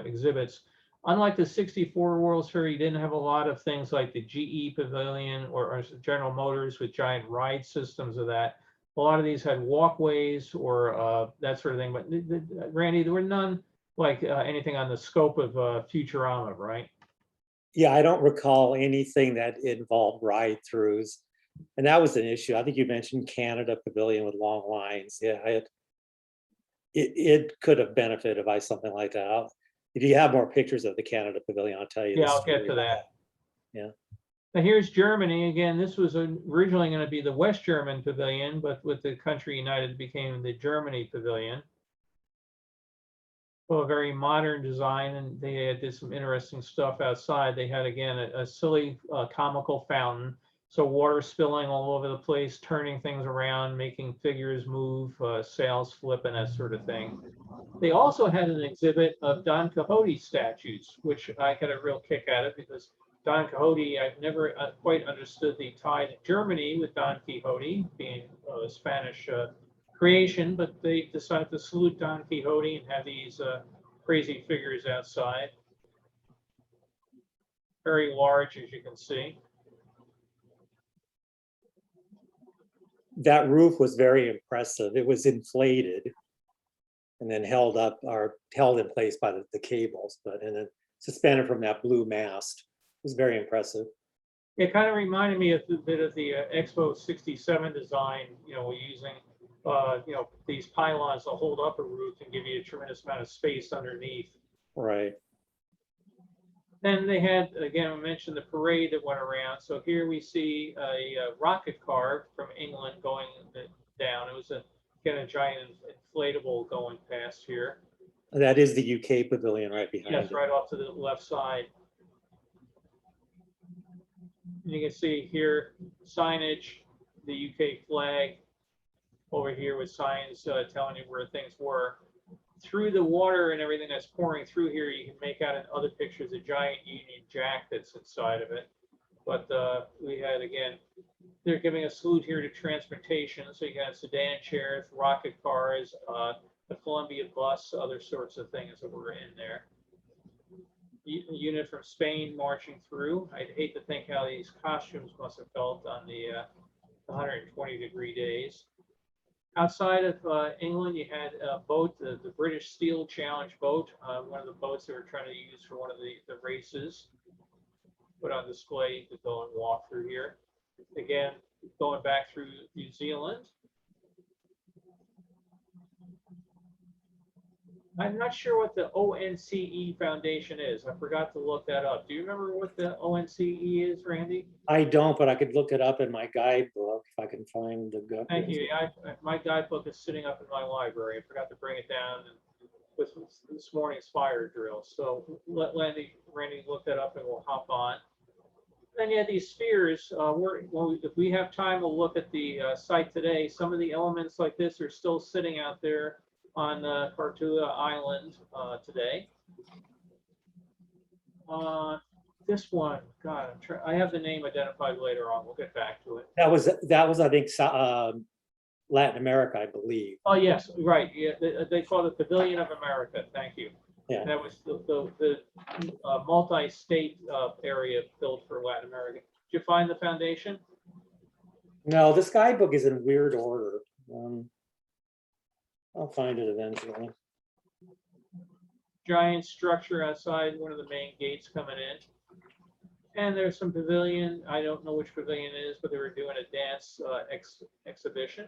S1: exhibits. Unlike the 64 World's Fair, you didn't have a lot of things like the GE Pavilion or General Motors with giant ride systems of that. A lot of these had walkways or that sort of thing, but Randy, there were none like anything on the scope of Futurama, right?
S2: Yeah, I don't recall anything that involved ride-throughs, and that was an issue. I think you mentioned Canada Pavilion with long lines. Yeah, it could have benefited by something like that. If you have more pictures of the Canada Pavilion, I'll tell you.
S1: Yeah, I'll get to that.
S2: Yeah.
S1: Now here's Germany. Again, this was originally going to be the West German Pavilion, but with the country united, it became the Germany Pavilion. Well, a very modern design, and they did some interesting stuff outside. They had, again, a silly comical fountain. So water spilling all over the place, turning things around, making figures move, sails flip, and that sort of thing. They also had an exhibit of Don Quixote statues, which I had a real kick out of because Don Quixote, I've never quite understood the tie to Germany with Don Quixote being a Spanish creation, but they decided to salute Don Quixote and have these crazy figures outside. Very large, as you can see.
S2: That roof was very impressive. It was inflated and then held up or held in place by the cables, and then suspended from that blue mast. It was very impressive.
S1: It kind of reminded me a bit of the Expo 67 design, using these pylons to hold up a roof and give you a tremendous amount of space underneath.
S2: Right.
S1: Then they had, again, I mentioned the parade that went around. So here we see a rocket car from England going down. It was again a giant inflatable going past here.
S2: That is the UK Pavilion right behind it.
S1: Yes, right off to the left side. You can see here signage, the UK flag. Over here with signs telling you where things were. Through the water and everything that's pouring through here, you can make out in other pictures a giant Union Jack that's inside of it. But we had, again, they're giving a salute here to transportation. So you got sedan chairs, rocket cars, the Columbia bus, other sorts of things that were in there. Unit from Spain marching through. I'd hate to think how these costumes must have felt on the 120-degree days. Outside of England, you had a boat, the British Steel Challenge boat, one of the boats they were trying to use for one of the races. Put on display to go and walk through here. Again, going back through New Zealand. I'm not sure what the ONCE Foundation is. I forgot to look that up. Do you remember what the ONCE is, Randy?
S2: I don't, but I could look it up in my guidebook if I can find the guidebook.
S1: Thank you. My guidebook is sitting up in my library. I forgot to bring it down with this morning's fire drill. So let Randy look that up and we'll hop on. Then you had these spheres. If we have time, we'll look at the site today. Some of the elements like this are still sitting out there on Cartula Island today. This one, God, I have the name identified later on. We'll get back to it.
S2: That was I think Latin America, I believe.
S1: Oh, yes, right. Yeah, they call it the Pavilion of America. Thank you.
S2: Yeah.
S1: That was the multi-state area built for Latin America. Did you find the foundation?
S2: No, this guidebook is in weird order. I'll find it eventually.
S1: Giant structure outside one of the main gates coming in. And there's some pavilion. I don't know which pavilion it is, but they were doing a dance exhibition.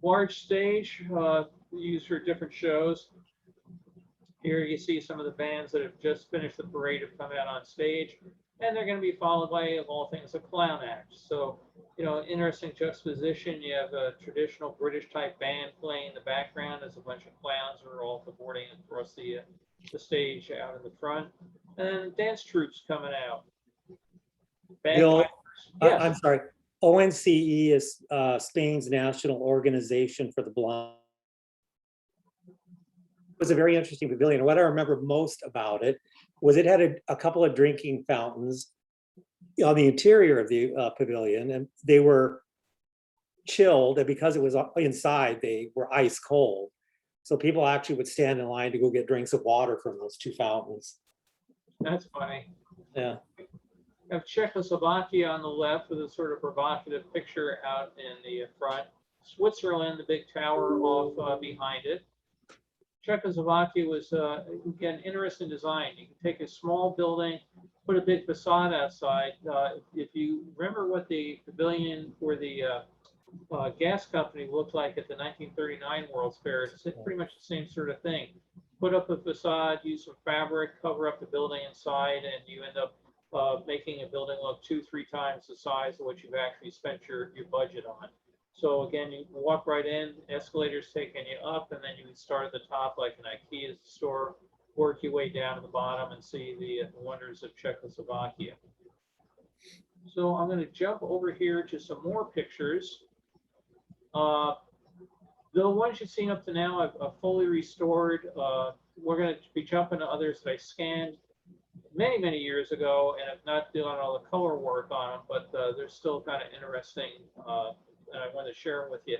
S1: Large stage used for different shows. Here you see some of the bands that have just finished the parade have come out on stage, and they're going to be followed by, of all things, a clown act. So, you know, interesting juxtaposition. You have a traditional British type band playing in the background as a bunch of clowns who are all cavorting across the stage out in the front, and then dance troops coming out.
S2: Bill,
S1: Yes.
S2: I'm sorry. ONCE is Spain's national organization for the blind. It was a very interesting pavilion. What I remember most about it was it had a couple of drinking fountains on the interior of the pavilion, and they were chilled, and because it was inside, they were ice cold. So people actually would stand in line to go get drinks of water from those two fountains.
S1: That's funny.
S2: Yeah.
S1: We have Czechoslovakia on the left with a sort of provocative picture out in the front. Switzerland, the big tower off behind it. Czechoslovakia was, again, interesting design. You can take a small building, put a big facade outside. If you remember what the pavilion for the gas company looked like at the 1939 World's Fair, it's pretty much the same sort of thing. Put up a facade, use some fabric, cover up the building inside, and you end up making a building look 2-3 times the size of what you've actually spent your budget on. So again, you walk right in, escalators taking you up, and then you would start at the top like an IKEA store, work your way down to the bottom and see the wonders of Czechoslovakia. So I'm going to jump over here to some more pictures. The ones you've seen up to now, I've fully restored. We're going to be jumping to others that I scanned many, many years ago, and I'm not doing all the color work on them, but they're still kind of interesting, and I want to share them with you.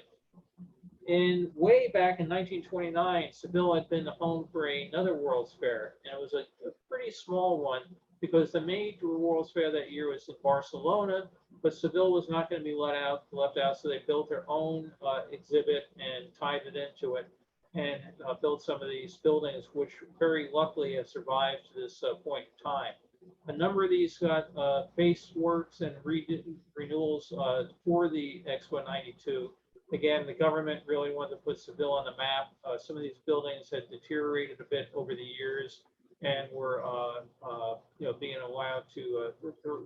S1: Way back in 1929, Seville had been the home for another World's Fair, and it was a pretty small one because the major World's Fair that year was in Barcelona, but Seville was not going to be left out, so they built their own exhibit and tied it into it, and built some of these buildings, which very luckily have survived to this point in time. A number of these got face works and renewals for the Expo 92. Again, the government really wanted to put Seville on the map. Some of these buildings had deteriorated a bit over the years and were being allowed to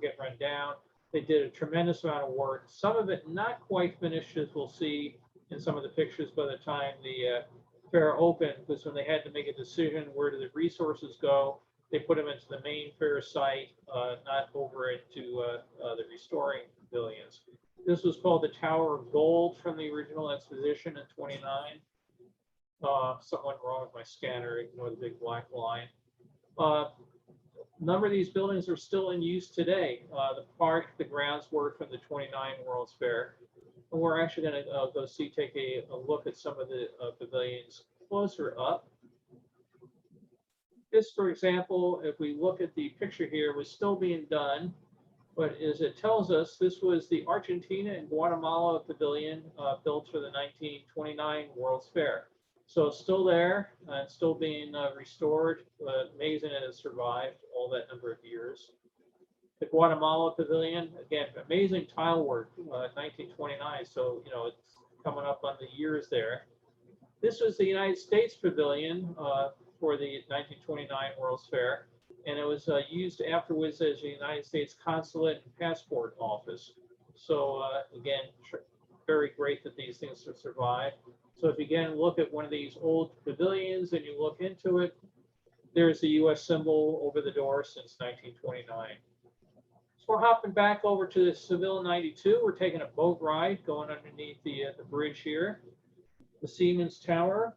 S1: get run down. They did a tremendous amount of work. Some of it not quite finished, as we'll see in some of the pictures by the time the fair opened, because when they had to make a decision where do the resources go, they put them into the main fair site, not over into the restoring pavilions. This was called the Tower of Gold from the original exposition in 29. Something went wrong with my scanner, ignore the big black line. A number of these buildings are still in use today. The park, the grounds were from the 29 World's Fair. And we're actually going to take a look at some of the pavilions closer up. This, for example, if we look at the picture here, was still being done, but as it tells us, this was the Argentina and Guatemala Pavilion built for the 1929 World's Fair. So it's still there and still being restored. Amazing it has survived all that number of years. The Guatemala Pavilion, again, amazing tile work, 1929. So, you know, it's coming up on the years there. This was the United States Pavilion for the 1929 World's Fair, and it was used afterwards as the United States Consulate and Passport Office. So again, very great that these things have survived. So if you again look at one of these old pavilions and you look into it, there's the U.S. symbol over the door since 1929. we're hopping back over to Seville 92. We're taking a boat ride going underneath the bridge here, the Siemens Tower.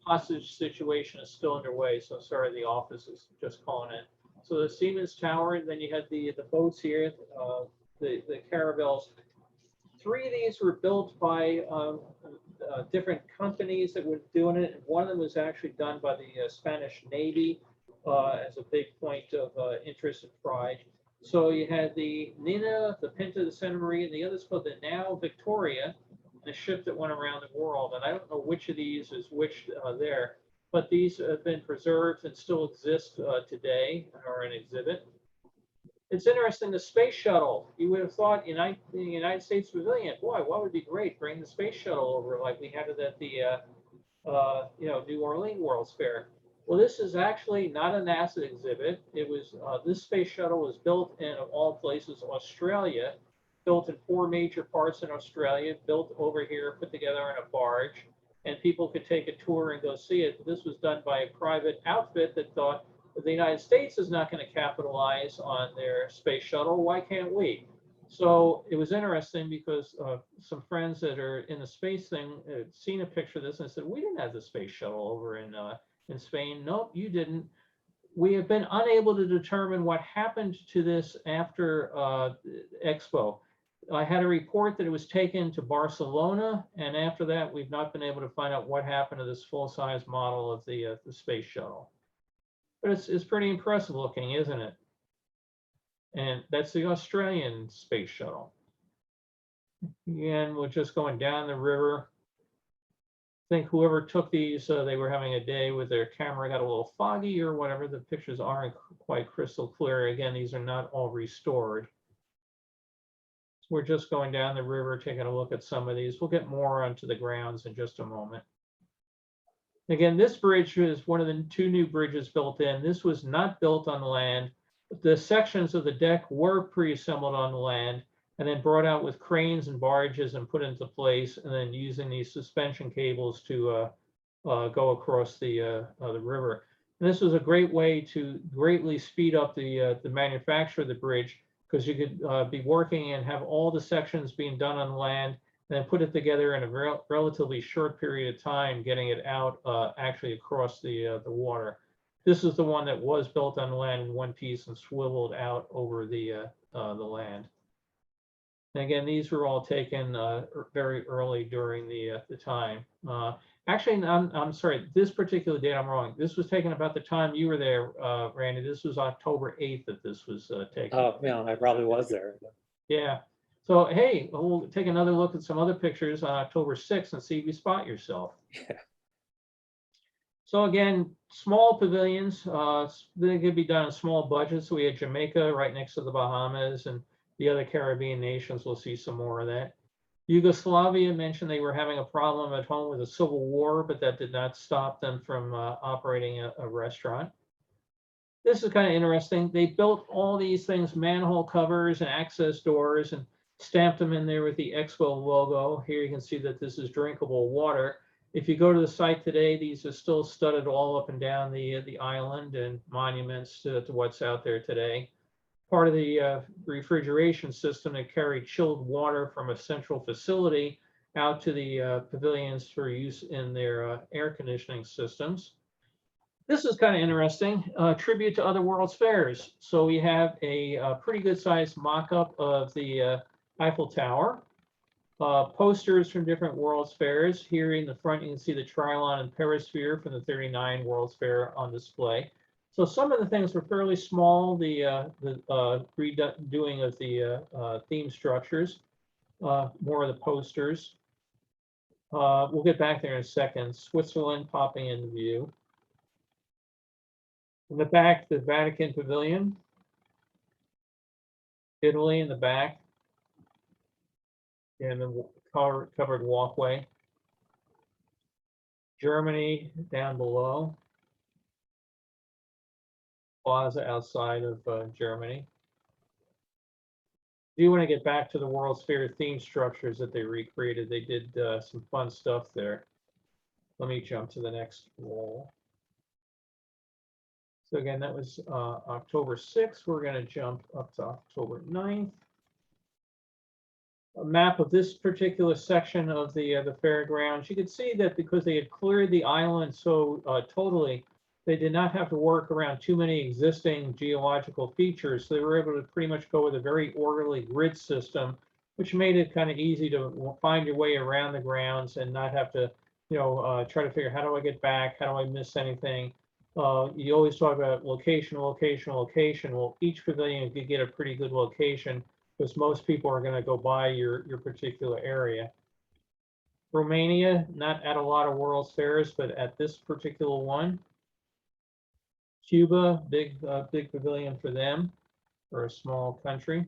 S1: Hostage situation is still underway, so sorry, the office is just calling in. So the Siemens Tower, and then you had the boats here, the caravels. 3 of these were built by different companies that were doing it. One of them was actually done by the Spanish Navy as a big point of interest and pride. So you had the Nina, the Pinta, the Santa Maria, and the other's called the Now Victoria, the ship that went around the world. And I don't know which of these is which there, but these have been preserved and still exist today and are an exhibit. It's interesting, the space shuttle. You would have thought the United States Pavilion, boy, what would be great? Bring the space shuttle over like we had it at the New Orleans World's Fair. Well, this is actually not a NASA exhibit. It was this space shuttle was built in, of all places, Australia, built in 4 major parts in Australia, built over here, put together on a barge, and people could take a tour and go see it. This was done by a private outfit that thought, if the United States is not going to capitalize on their space shuttle, why can't we? So it was interesting because some friends that are in the space thing had seen a picture of this and said, we didn't have the space shuttle over in Spain. Nope, you didn't. We have been unable to determine what happened to this after Expo. I had a report that it was taken to Barcelona, and after that, we've not been able to find out what happened to this full-size model of the space shuttle. But it's pretty impressive looking, isn't it? And that's the Australian space shuttle. Again, we're just going down the river. I think whoever took these, they were having a day with their camera, got a little foggy or whatever. The pictures aren't quite crystal clear. Again, these are not all restored. So we're just going down the river, taking a look at some of these. We'll get more onto the grounds in just a moment. Again, this bridge is one of the 2 new bridges built in. This was not built on the land. The sections of the deck were pre-assembled on the land and then brought out with cranes and barges and put into place, and then using these suspension cables to go across the river. And this was a great way to greatly speed up the manufacture of the bridge, because you could be working and have all the sections being done on land, and then put it together in a relatively short period of time, getting it out actually across the water. This is the one that was built on land in one piece and swiveled out over the land. And again, these were all taken very early during the time. Actually, I'm sorry, this particular date I'm wrong. This was taken about the time you were there, Randy. This was October 8th that this was taken.
S2: Oh, yeah, I probably was there.
S1: Yeah. So, hey, we'll take another look at some other pictures on October 6th and see if you spot yourself.
S2: Yeah.
S1: So again, small pavilions, they could be done in small budgets. So we had Jamaica right next to the Bahamas, and the other Caribbean nations. We'll see some more of that. Yugoslavia mentioned they were having a problem at home with a civil war, but that did not stop them from operating a restaurant. This is kind of interesting. They built all these things, manhole covers and access doors, and stamped them in there with the Expo logo. Here you can see that this is drinkable water. If you go to the site today, these are still studded all up and down the island and monuments to what's out there today. Part of the refrigeration system that carried chilled water from a central facility out to the pavilions for use in their air conditioning systems. This is kind of interesting, tribute to other World's Fairs. So we have a pretty good sized mock-up of the Eiffel Tower. Posters from different World's Fairs. Here in the front, you can see the Trilon and Perisphere from the 39 World's Fair on display. So some of the things were fairly small, the redoing of the theme structures, more of the posters. We'll get back there in a second. Switzerland popping into view. In the back, the Vatican Pavilion. Italy in the back. And the covered walkway. Germany down below. Plaza outside of Germany. Do you want to get back to the World's Fair theme structures that they recreated? They did some fun stuff there. Let me jump to the next wall. So again, that was October 6th. We're going to jump up to October 9th. A map of this particular section of the fairgrounds. You can see that because they had cleared the island so totally, they did not have to work around too many existing geological features. So they were able to pretty much go with a very orderly grid system, which made it kind of easy to find your way around the grounds and not have to, try to figure, how do I get back? How do I miss anything? You always talk about location, location, location. Well, each pavilion could get a pretty good location because most people are going to go by your particular area. Romania, not at a lot of World's Fairs, but at this particular one. Cuba, big pavilion for them, for a small country.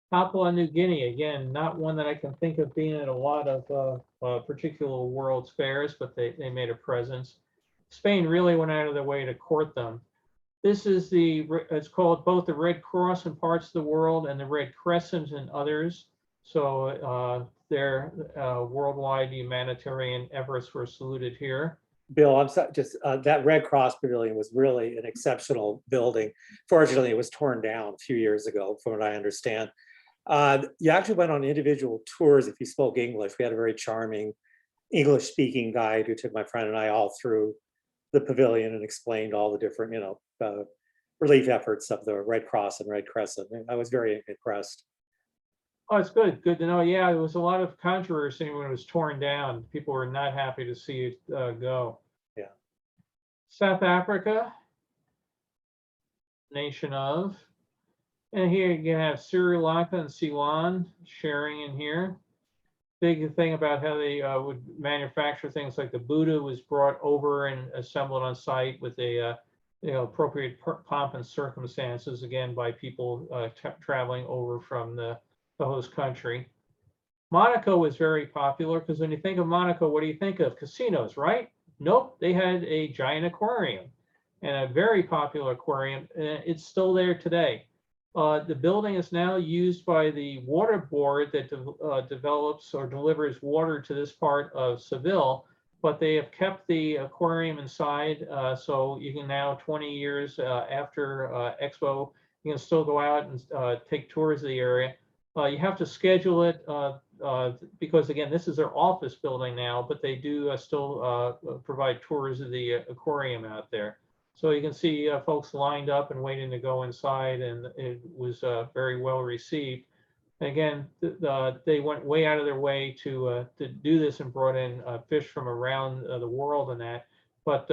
S1: Papua New Guinea, again, not one that I can think of being at a lot of particular World's Fairs, but they made a presence. Spain really went out of their way to court them. This is it's called both the Red Cross in parts of the world and the Red Crescent in others. So their worldwide humanitarian efforts were saluted here.
S2: Bill, I'm sorry, just that Red Cross Pavilion was really an exceptional building. Fortunately, it was torn down a few years ago, from what I understand. You actually went on individual tours if you spoke English. We had a very charming English-speaking guide who took my friend and I all through the pavilion and explained all the different, relief efforts of the Red Cross and Red Crescent. I was very impressed.
S1: Oh, it's good. Good to know. Yeah, there was a lot of controversy when it was torn down. People were not happy to see it go.
S2: Yeah.
S1: South Africa, nation of. And here you have Sri Lanka and Ceylon sharing in here. Big thing about how they would manufacture things like the Buddha was brought over and assembled on site with a appropriate pomp and circumstances, again, by people traveling over from the host country. Monaco was very popular because when you think of Monaco, what do you think of? Casinos, right? Nope, they had a giant aquarium and a very popular aquarium. It's still there today. The building is now used by the water board that develops or delivers water to this part of Seville, but they have kept the aquarium inside. So you can now, 20 years after Expo, you can still go out and take tours of the area. You have to schedule it because, again, this is their office building now, but they do still provide tours of the aquarium out there. So you can see folks lined up and waiting to go inside, and it was very well received. Again, they went way out of their way to do this and brought in fish from around the world and that. But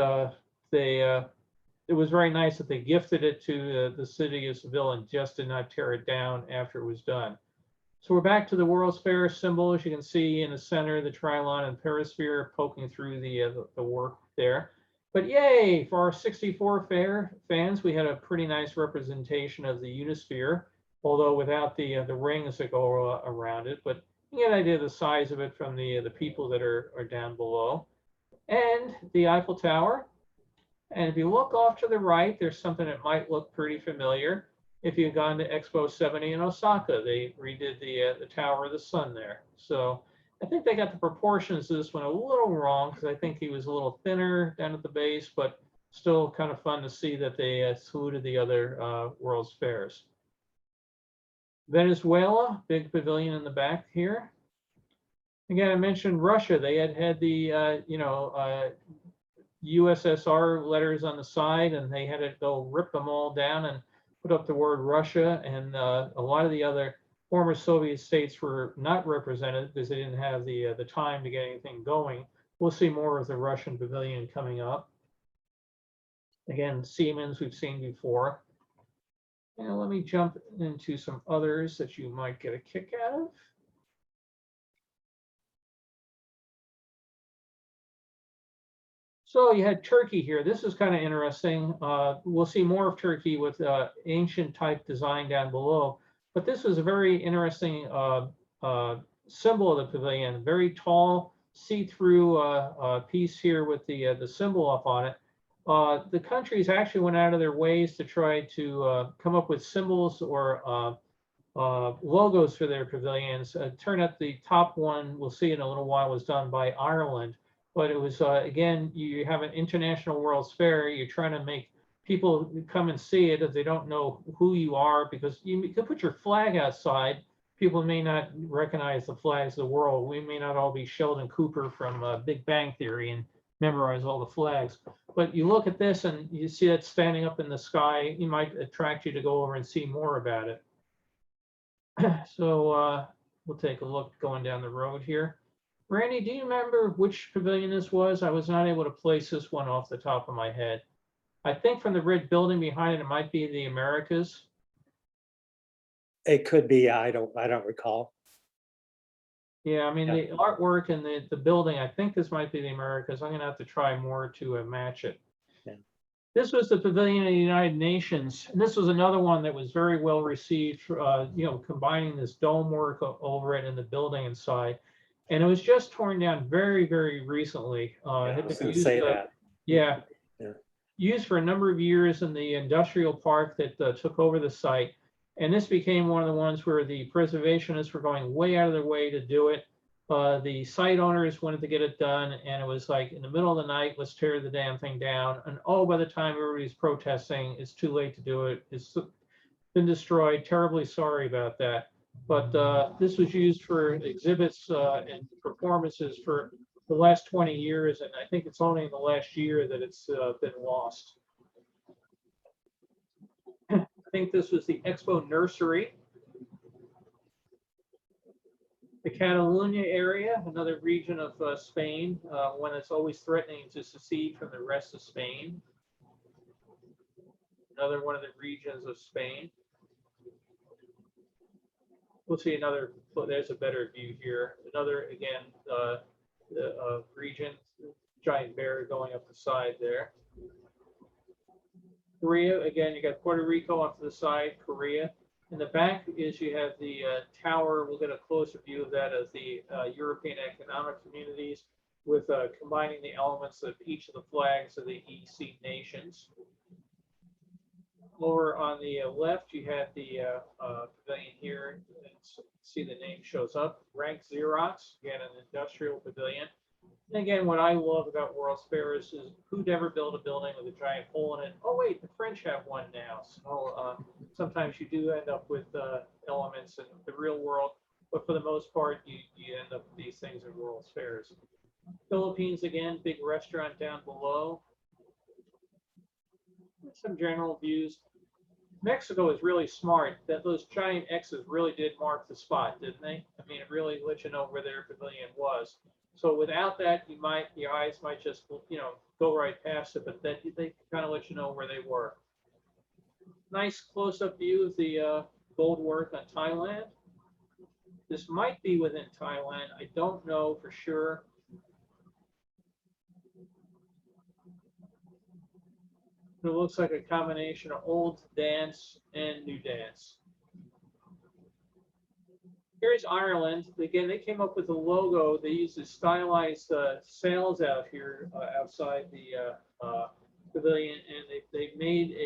S1: it was very nice that they gifted it to the city of Seville and just did not tear it down after it was done. So we're back to the World's Fair symbols. You can see in the center the Trilon and Perisphere poking through the work there. But yay, for our 64 fair fans, we had a pretty nice representation of the Unisphere, although without the rings that go around it. But you get an idea of the size of it from the people that are down below. And the Eiffel Tower. And if you look off to the right, there's something that might look pretty familiar. If you've gone to Expo 70 in Osaka, they redid the Tower of the Sun there. So I think they got the proportions of this one a little wrong because I think he was a little thinner down at the base, but still kind of fun to see that they saluted the other World's Fairs. Venezuela, big pavilion in the back here. Again, I mentioned Russia. They had the, USSR letters on the side, and they had to go rip them all down and put up the word Russia. And a lot of the other former Soviet states were not represented because they didn't have the time to get anything going. We'll see more of the Russian pavilion coming up. Again, Siemens we've seen before. And let me jump into some others that you might get a kick out of. So you had Turkey here. This is kind of interesting. We'll see more of Turkey with ancient type design down below. But this was a very interesting symbol of the pavilion. Very tall, see-through piece here with the symbol up on it. The countries actually went out of their ways to try to come up with symbols or logos for their pavilions. Turn out the top one, we'll see in a little while, was done by Ireland. But it was, again, you have an international World's Fair. You're trying to make people come and see it if they don't know who you are, because you could put your flag outside. People may not recognize the flags of the world. We may not all be Sheldon Cooper from Big Bang Theory and memorize all the flags. But you look at this and you see it standing up in the sky, it might attract you to go over and see more about it. So we'll take a look going down the road here. Randy, do you remember which pavilion this was? I was not able to place this one off the top of my head. I think from the red building behind it, it might be the Americas.
S2: It could be, I don't recall.
S1: Yeah, I mean,
S2: Yeah.
S1: the artwork and the building, I think this might be the Americas. I'm gonna have to try more to match it.
S2: Yeah.
S1: This was the Pavilion of the United Nations, and this was another one that was very well received, you know, combining this dome work over it and the building inside. And it was just torn down very, very recently.
S2: I
S1: Had
S2: was
S1: been
S2: gonna
S1: used,
S2: say that.
S1: yeah,
S2: Yeah.
S1: used for a number of years in the industrial park that took over the site. And this became one of the ones where the preservationists were going way out of their way to do it. The site owners wanted to get it done, and it was like in the middle of the night, let's tear the damn thing down. And oh, by the time everybody's protesting, it's too late to do it. It's been destroyed. Terribly sorry about that. But this was used for exhibits and performances for the last 20 years, and I think it's only in the last year that it's been lost. I think this was the Expo nursery. The Catalonia area, another region of Spain, one that's always threatening to secede from the rest of Spain. Another one of the regions of Spain. We'll see another, there's a better view here. Another, again, the region, giant bear going up the side there. Korea, again, you got Puerto Rico off to the side, Korea. In the back is you have the tower. We'll get a closer view of that as the European economic communities with combining the elements of each of the flags of the EC nations. Over on the left, you have the pavilion here. See the name shows up, Rank Xerox, again, an industrial pavilion. And again, what I love about World's Fairs is who'd ever build a building with a giant hole in it? Oh, wait, the French have one now. So sometimes you do end up with elements in the real world, but for the most part, you end up with these things at World's Fairs. Philippines, again, big restaurant down below. Some general views. Mexico is really smart that those giant X's really did mark the spot, didn't they? I mean, it really let you know where their pavilion was. So without that, your eyes might just, you know, go right past it, but then they kind of let you know where they were. Nice close-up view of the gold work on Thailand. This might be within Thailand. I don't know for sure. It looks like a combination of old dance and new dance. Here's Ireland. Again, they came up with a logo. They used the stylized sails out here outside the pavilion, and they made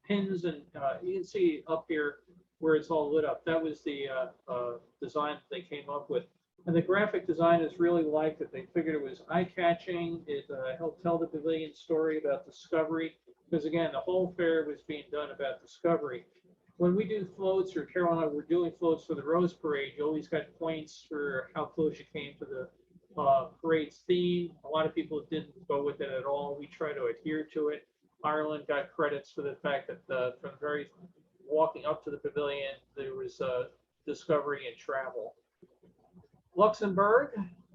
S1: pins, and you can see up here where it's all lit up. That was the design that they came up with. And the graphic designers really liked it. They figured it was eye-catching. It helped tell the pavilion story about discovery, because again, the whole fair was being done about discovery. When we do floats, or Carol and I were doing floats for the Rose Parade, you always got points for how close you came to the parade's theme. A lot of people didn't go with it at all. We try to adhere to it. Ireland got credits for the fact that from very walking up to the pavilion, there was discovery and travel. Luxembourg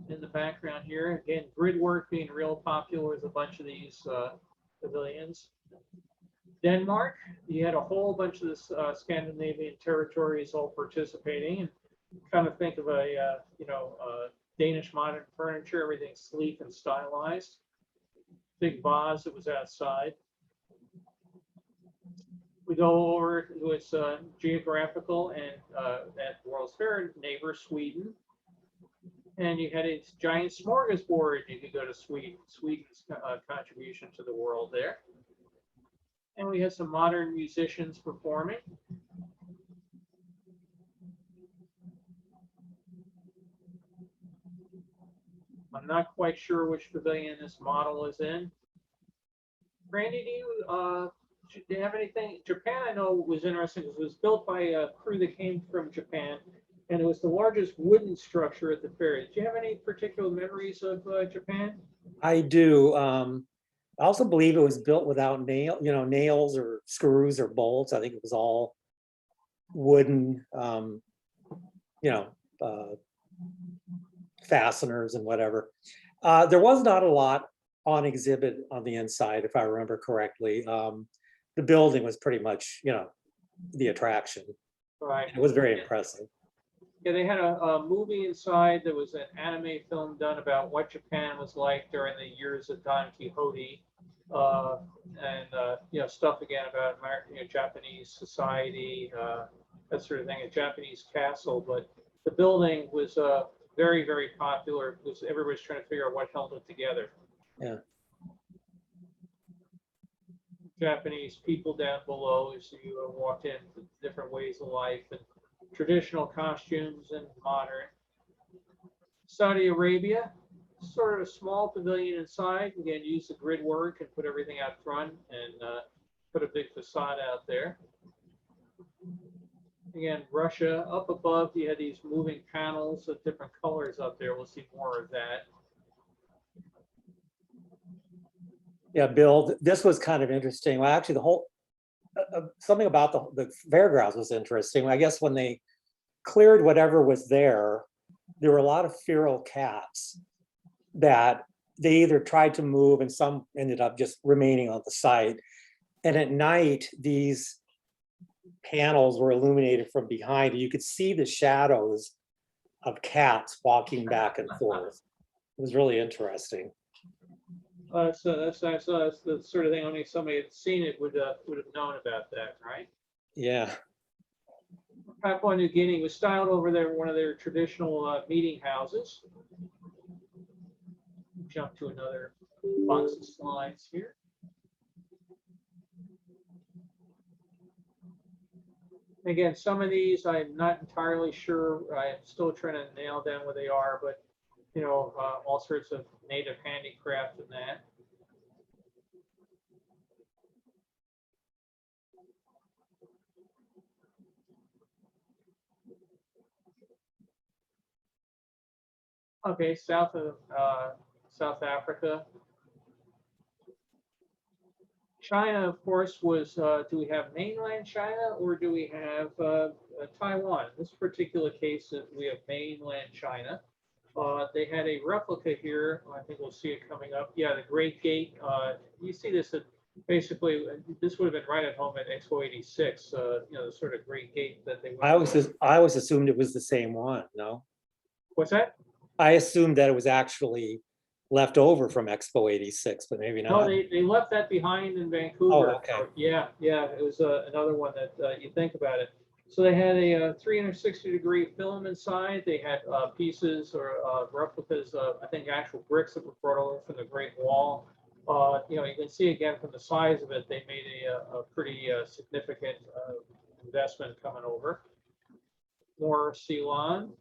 S1: in the background here. Again, grid work being real popular with a bunch of these pavilions. Denmark, you had a whole bunch of the Scandinavian territories all participating, and kind of think of a Danish modern furniture, everything sleek and stylized. Big vase that was outside. We go over to its geographical and at World's Fair neighbor, Sweden. And you had a giant smorgasbord. You could go to Sweden's contribution to the world there. And we had some modern musicians performing. I'm not quite sure which pavilion this model is in. Randy, do you have anything? Japan, I know was interesting because it was built by a crew that came from Japan, and it was the largest wooden structure at the fair. Do you have any particular memories of Japan?
S2: I do. I also believe it was built without nails or screws or bolts. I think it was all wooden, you know, fasteners and whatever. There was not a lot on exhibit on the inside, if I remember correctly. The building was pretty much, the attraction.
S1: Right.
S2: It was very impressive.
S1: Yeah, they had a movie inside. There was an anime film done about what Japan was like during the years of Don Quixote, and stuff again about American, Japanese society, that sort of thing. A Japanese castle, but the building was very, very popular because everybody's trying to figure out what held it together.
S2: Yeah.
S1: Japanese people down below as you walked in, different ways of life and traditional costumes and modern. Saudi Arabia, sort of a small pavilion inside. Again, use the grid work and put everything out front and put a big facade out there. Again, Russia, up above, you had these moving panels of different colors up there. We'll see more of that.
S2: Yeah, Bill, this was kind of interesting. Well, actually, the whole something about the fairgrounds was interesting. I guess when they cleared whatever was there were a lot of feral cats that they either tried to move and some ended up just remaining on the site. And at night, these panels were illuminated from behind, and you could see the shadows of cats walking back and forth. It was really interesting.
S1: That's the sort of thing only somebody had seen it would have known about that, right?
S2: Yeah.
S1: Papua New Guinea was styled over there one of their traditional meeting houses. Jump to another box of slides here. Again, some of these I'm not entirely sure. I'm still trying to nail down where they are, but all sorts of native handicraft and that. Okay, South Africa. China, of course, was, do we have mainland China or do we have Taiwan? In this particular case, we have mainland China. They had a replica here. I think we'll see it coming up. Yeah, the Great Gate. You see this at basically, this would have been right at home at Expo 86, the sort of Great Gate that they
S2: I always assumed it was the same one, no?
S1: What's that?
S2: I assumed that it was actually left over from Expo 86, but maybe
S1: No,
S2: not.
S1: they left that behind in Vancouver.
S2: Oh, okay.
S1: So, yeah, it was another one that you think about it. So they had a 360-degree film inside. They had pieces or replicas of, I think, actual bricks that were brought over from the Great Wall. You can see again from the size of it, they made a pretty significant investment coming over. More Ceylon,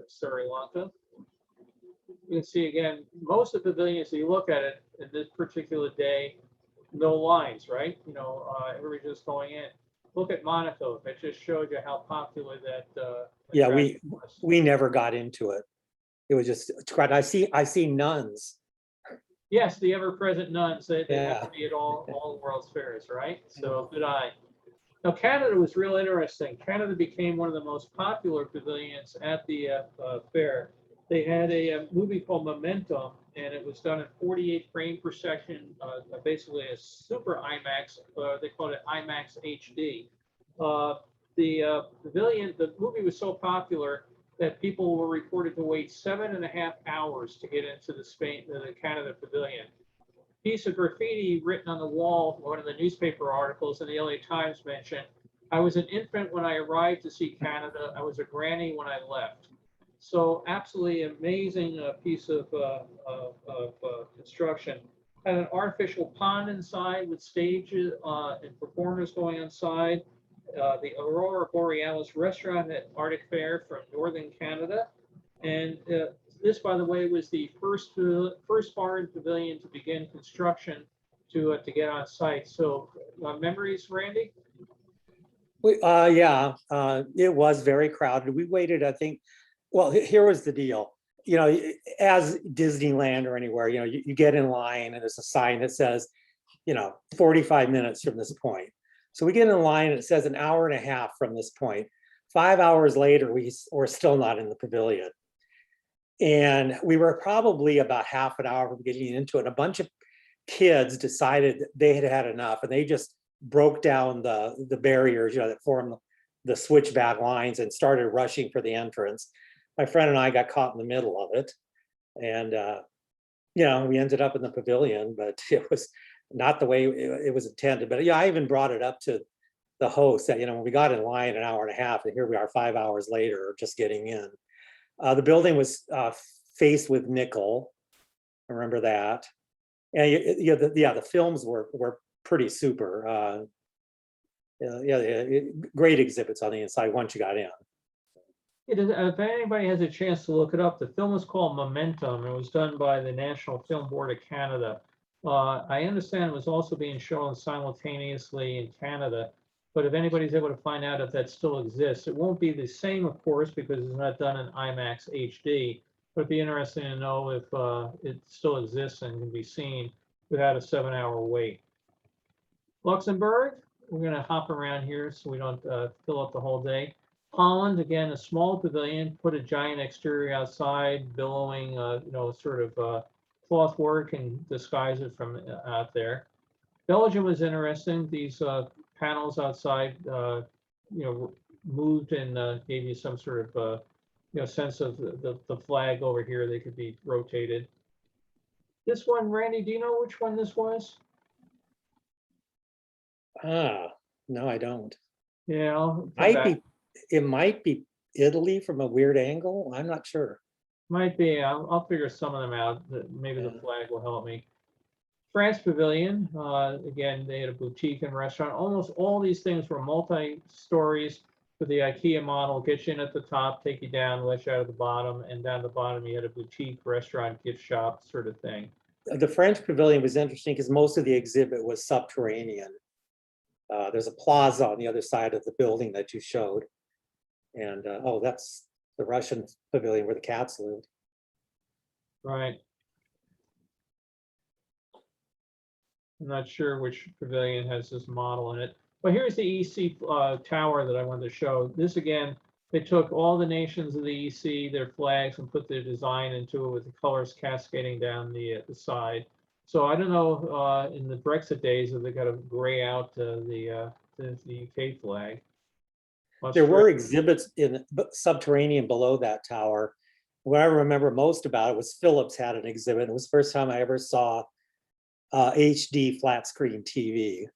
S1: Sri Lanka. You can see again, most of the pavilions, you look at it in this particular day, no lines, right? Everybody's just going in. Look at Monaco. That just showed you how popular that.
S2: Yeah, we never got into it. It was just, I see nuns.
S1: Yes, the ever-present nuns. They
S2: Yeah.
S1: have to be at all the world's fairs, right? So good eye. Now Canada was real interesting. Canada became one of the most popular pavilions at the fair. They had a movie called Momentum, and it was done in 48 frames per second, basically a super IMAX. They called it IMAX HD. The pavilion, the movie was so popular that people were reported to wait 7.5 hours to get into the Canada Pavilion. Piece of graffiti written on the wall, one of the newspaper articles in the LA Times mentioned, "I was an infant when I arrived to see Canada. I was a granny when I left." So absolutely amazing piece of construction. Had an artificial pond inside with stages and performers going inside. The Aurora Borealis restaurant at Arctic Fair from Northern Canada. And This, by the way, was the first foreign pavilion to begin construction to get on site. So memories, Randy?
S2: Yeah, it was very crowded. We waited, I think, well, here was the deal. You know, as Disneyland or anywhere, you know, you get in line and there's a sign that says, you know, 45 minutes from this point. So we get in line and it says an hour and a half from this point. 5 hours later, we're still not in the pavilion. And we were probably about half an hour from getting into it. And a bunch of kids decided they had had enough and they just broke down the barriers, you know, that form the switchback lines and started rushing for the entrance. My friend and I got caught in the middle of it. And, you know, we ended up in the pavilion, but it was not the way it was intended. But yeah, I even brought it up to the host that, you know, when we got in line an hour and a half and here we are 5 hours later, just getting in. The building was faced with nickel. I remember that. And the films were pretty super. Great exhibits on the inside once you got in.
S1: If anybody has a chance to look it up, the film is called Momentum. It was done by the National Film Board of Canada. I understand it was also being shown simultaneously in Canada, but if anybody's able to find out if that still exists, it won't be the same, of course, because it's not done in IMAX HD, but it'd be interesting to know if it still exists and can be seen without a 7-hour wait. Luxembourg, we're going to hop around here so we don't fill up the whole day. Holland, again, a small pavilion, put a giant exterior outside, billowing, sort of cloth work and disguise it from out there. Belgium was interesting. These panels outside, moved and gave you some sort of, sense of the flag over here. They could be rotated. This one, Randy, do you know which one this was?
S2: No, I don't.
S1: Yeah,
S2: It might be Italy from a weird angle. I'm not sure.
S1: Might be. I'll figure some of them out. Maybe the flag will help me. France Pavilion, again, they had a boutique and restaurant. Almost all these things were multi-stories with the IKEA model. Get you in at the top, take you down, let you out at the bottom, and down the bottom you had a boutique, restaurant, gift shop sort of thing.
S2: The French Pavilion was interesting because most of the exhibit was subterranean. There's a plaza on the other side of the building that you showed. And, that's the Russian pavilion where the cats lived.
S1: Right. I'm not sure which pavilion has this model in it, but here's the EC tower that I wanted to show. This again, they took all the nations of the EC, their flags, and put their design into it with the colors cascading down the side. So I don't know in the Brexit days if they got to gray out the UK flag.
S2: There were exhibits in subterranean below that tower. What I remember most about it was Philips had an exhibit. It was the first time I ever saw HD flat screen TV.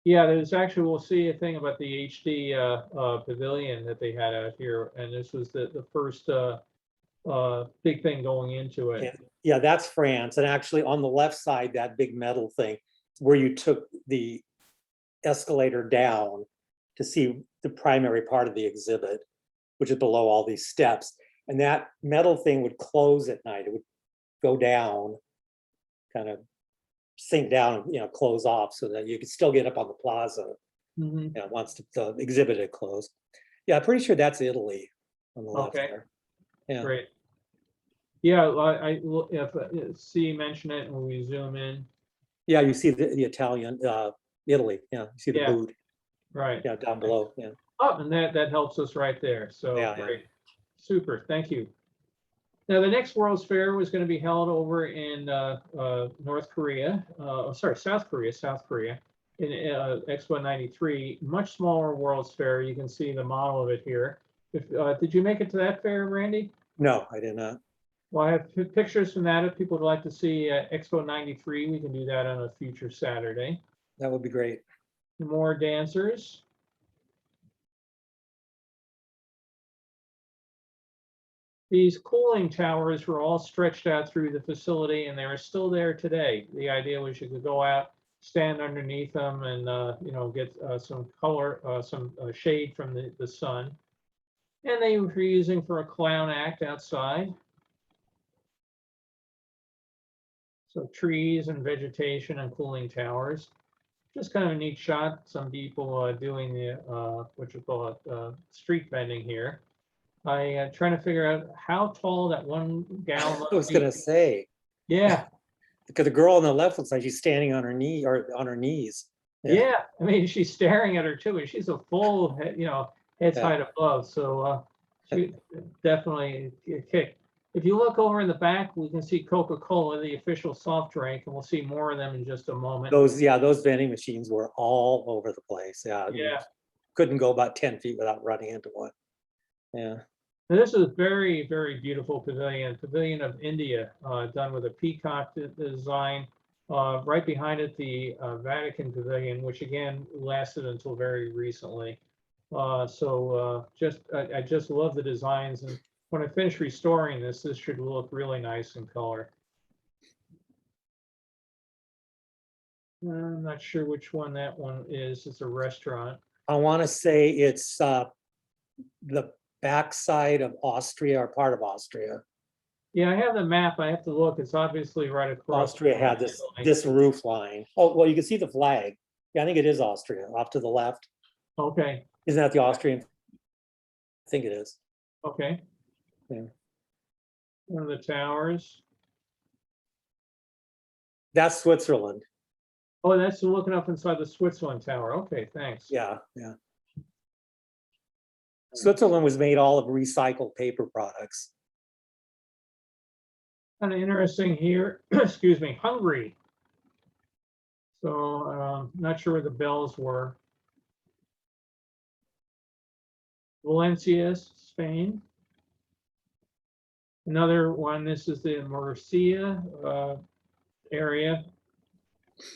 S1: Yeah, there's actually, we'll see a thing about the HD pavilion that they had out here, and this was the first big thing going into it.
S2: Yeah, that's France. And actually on the left side, that big metal thing where you took the escalator down to see the primary part of the exhibit, which is below all these steps. And that metal thing would close at night. It would go down, kind of sink down, close off so that you could still get up on the plaza once the exhibit had closed. Yeah, I'm pretty sure that's Italy on the left there. Yeah.
S1: Great. Yeah, I see you mention it when we zoom in.
S2: Yeah, you see the Italian, Italy. Yeah, you see the boot.
S1: Right.
S2: Yeah, down below. Yeah.
S1: Oh, and that helps us right there. So great. Yeah. Super. Thank you. Now, the next World's Fair was going to be held over in South Korea, in Expo 93. Much smaller World's Fair. You can see the model of it here. Did you make it to that fair, Randy?
S2: No, I did not.
S1: Well, I have pictures from that. If people would like to see Expo 93, we can do that on a future Saturday.
S2: That would be great.
S1: More dancers. These cooling towers were all stretched out through the facility, and they are still there today. The idea was you could go out, stand underneath them, and get some color, some shade from the sun. And they were using for a clown act outside. So trees and vegetation and cooling towers. Just kind of a neat shot. Some people doing the, what you call it, street vending here. I trying to figure out how tall that one gal must
S2: I was
S1: be.
S2: gonna say,
S1: Yeah,
S2: because the girl on the left looks like she's standing on her knee or on her knees.
S1: yeah. I mean, she's staring at her too, and she's a full, head
S2: Yeah.
S1: height above. So she definitely a kick. If you look over in the back, we can see Coca-Cola, the official soft drink, and we'll see more of them in just a moment.
S2: Those vending machines were all over the place. Yeah.
S1: Yeah.
S2: Couldn't go about 10 feet without running into one. Yeah.
S1: Now, this is a very, very beautiful pavilion of India, done with a peacock design. Right behind it, the Vatican Pavilion, which again lasted until very recently. I just love the designs, and when I finish restoring this should look really nice in color. I'm not sure which one that one is. It's a restaurant.
S2: I want to say it's the backside of Austria or part of Austria.
S1: Yeah, I have the map. I have to look. It's obviously right across.
S2: Austria had this roof line. Oh, well, you can see the flag. Yeah, I think it is Austria off to the left.
S1: Okay,
S2: Isn't that the Austrian? I think it is.
S1: okay.
S2: Yeah.
S1: One of the towers.
S2: That's Switzerland.
S1: Oh, that's looking up inside the Switzerland Tower. Okay, thanks.
S2: Yeah, yeah. Switzerland was made all of recycled paper products.
S1: Kind of interesting here. Excuse me, Hungary. So not sure where the bells were. Valencia, Spain. Another one. This is the Murcia area.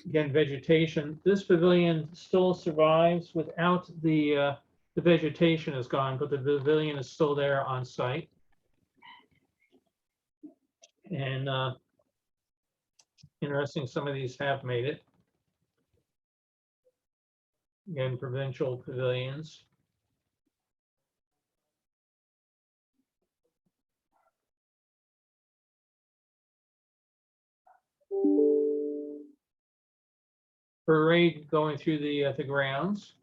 S1: Again, vegetation. This pavilion still survives without the vegetation is gone, but the pavilion is still there on site. And interesting, some of these have made it. Again, provincial pavilions. Parade going through the grounds.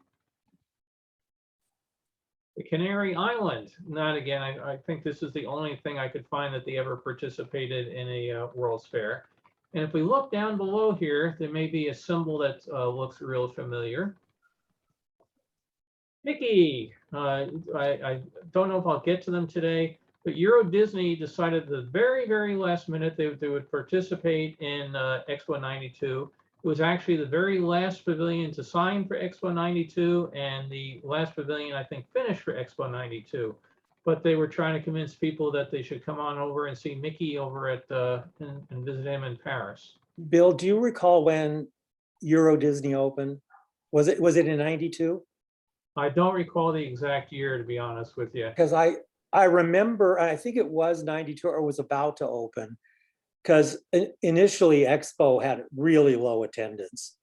S1: The Canary Island, not again, I think this is the only thing I could find that they ever participated in a World's Fair. And if we look down below here, there may be a symbol that looks real familiar. Mickey, I don't know if I'll get to them today, but Euro Disney decided the very, very last minute they would participate in Expo 92. It was actually the very last pavilion to sign for Expo 92 and the last pavilion, I think, finished for Expo 92. But they were trying to convince people that they should come on over and see Mickey over at and visit him in Paris.
S2: Bill, do you recall when Euro Disney opened? Was it in 92?
S1: I don't recall the exact year, to be honest with you.
S2: Because I remember, I think it was 92 or was about to open. Because initially Expo had really low attendance.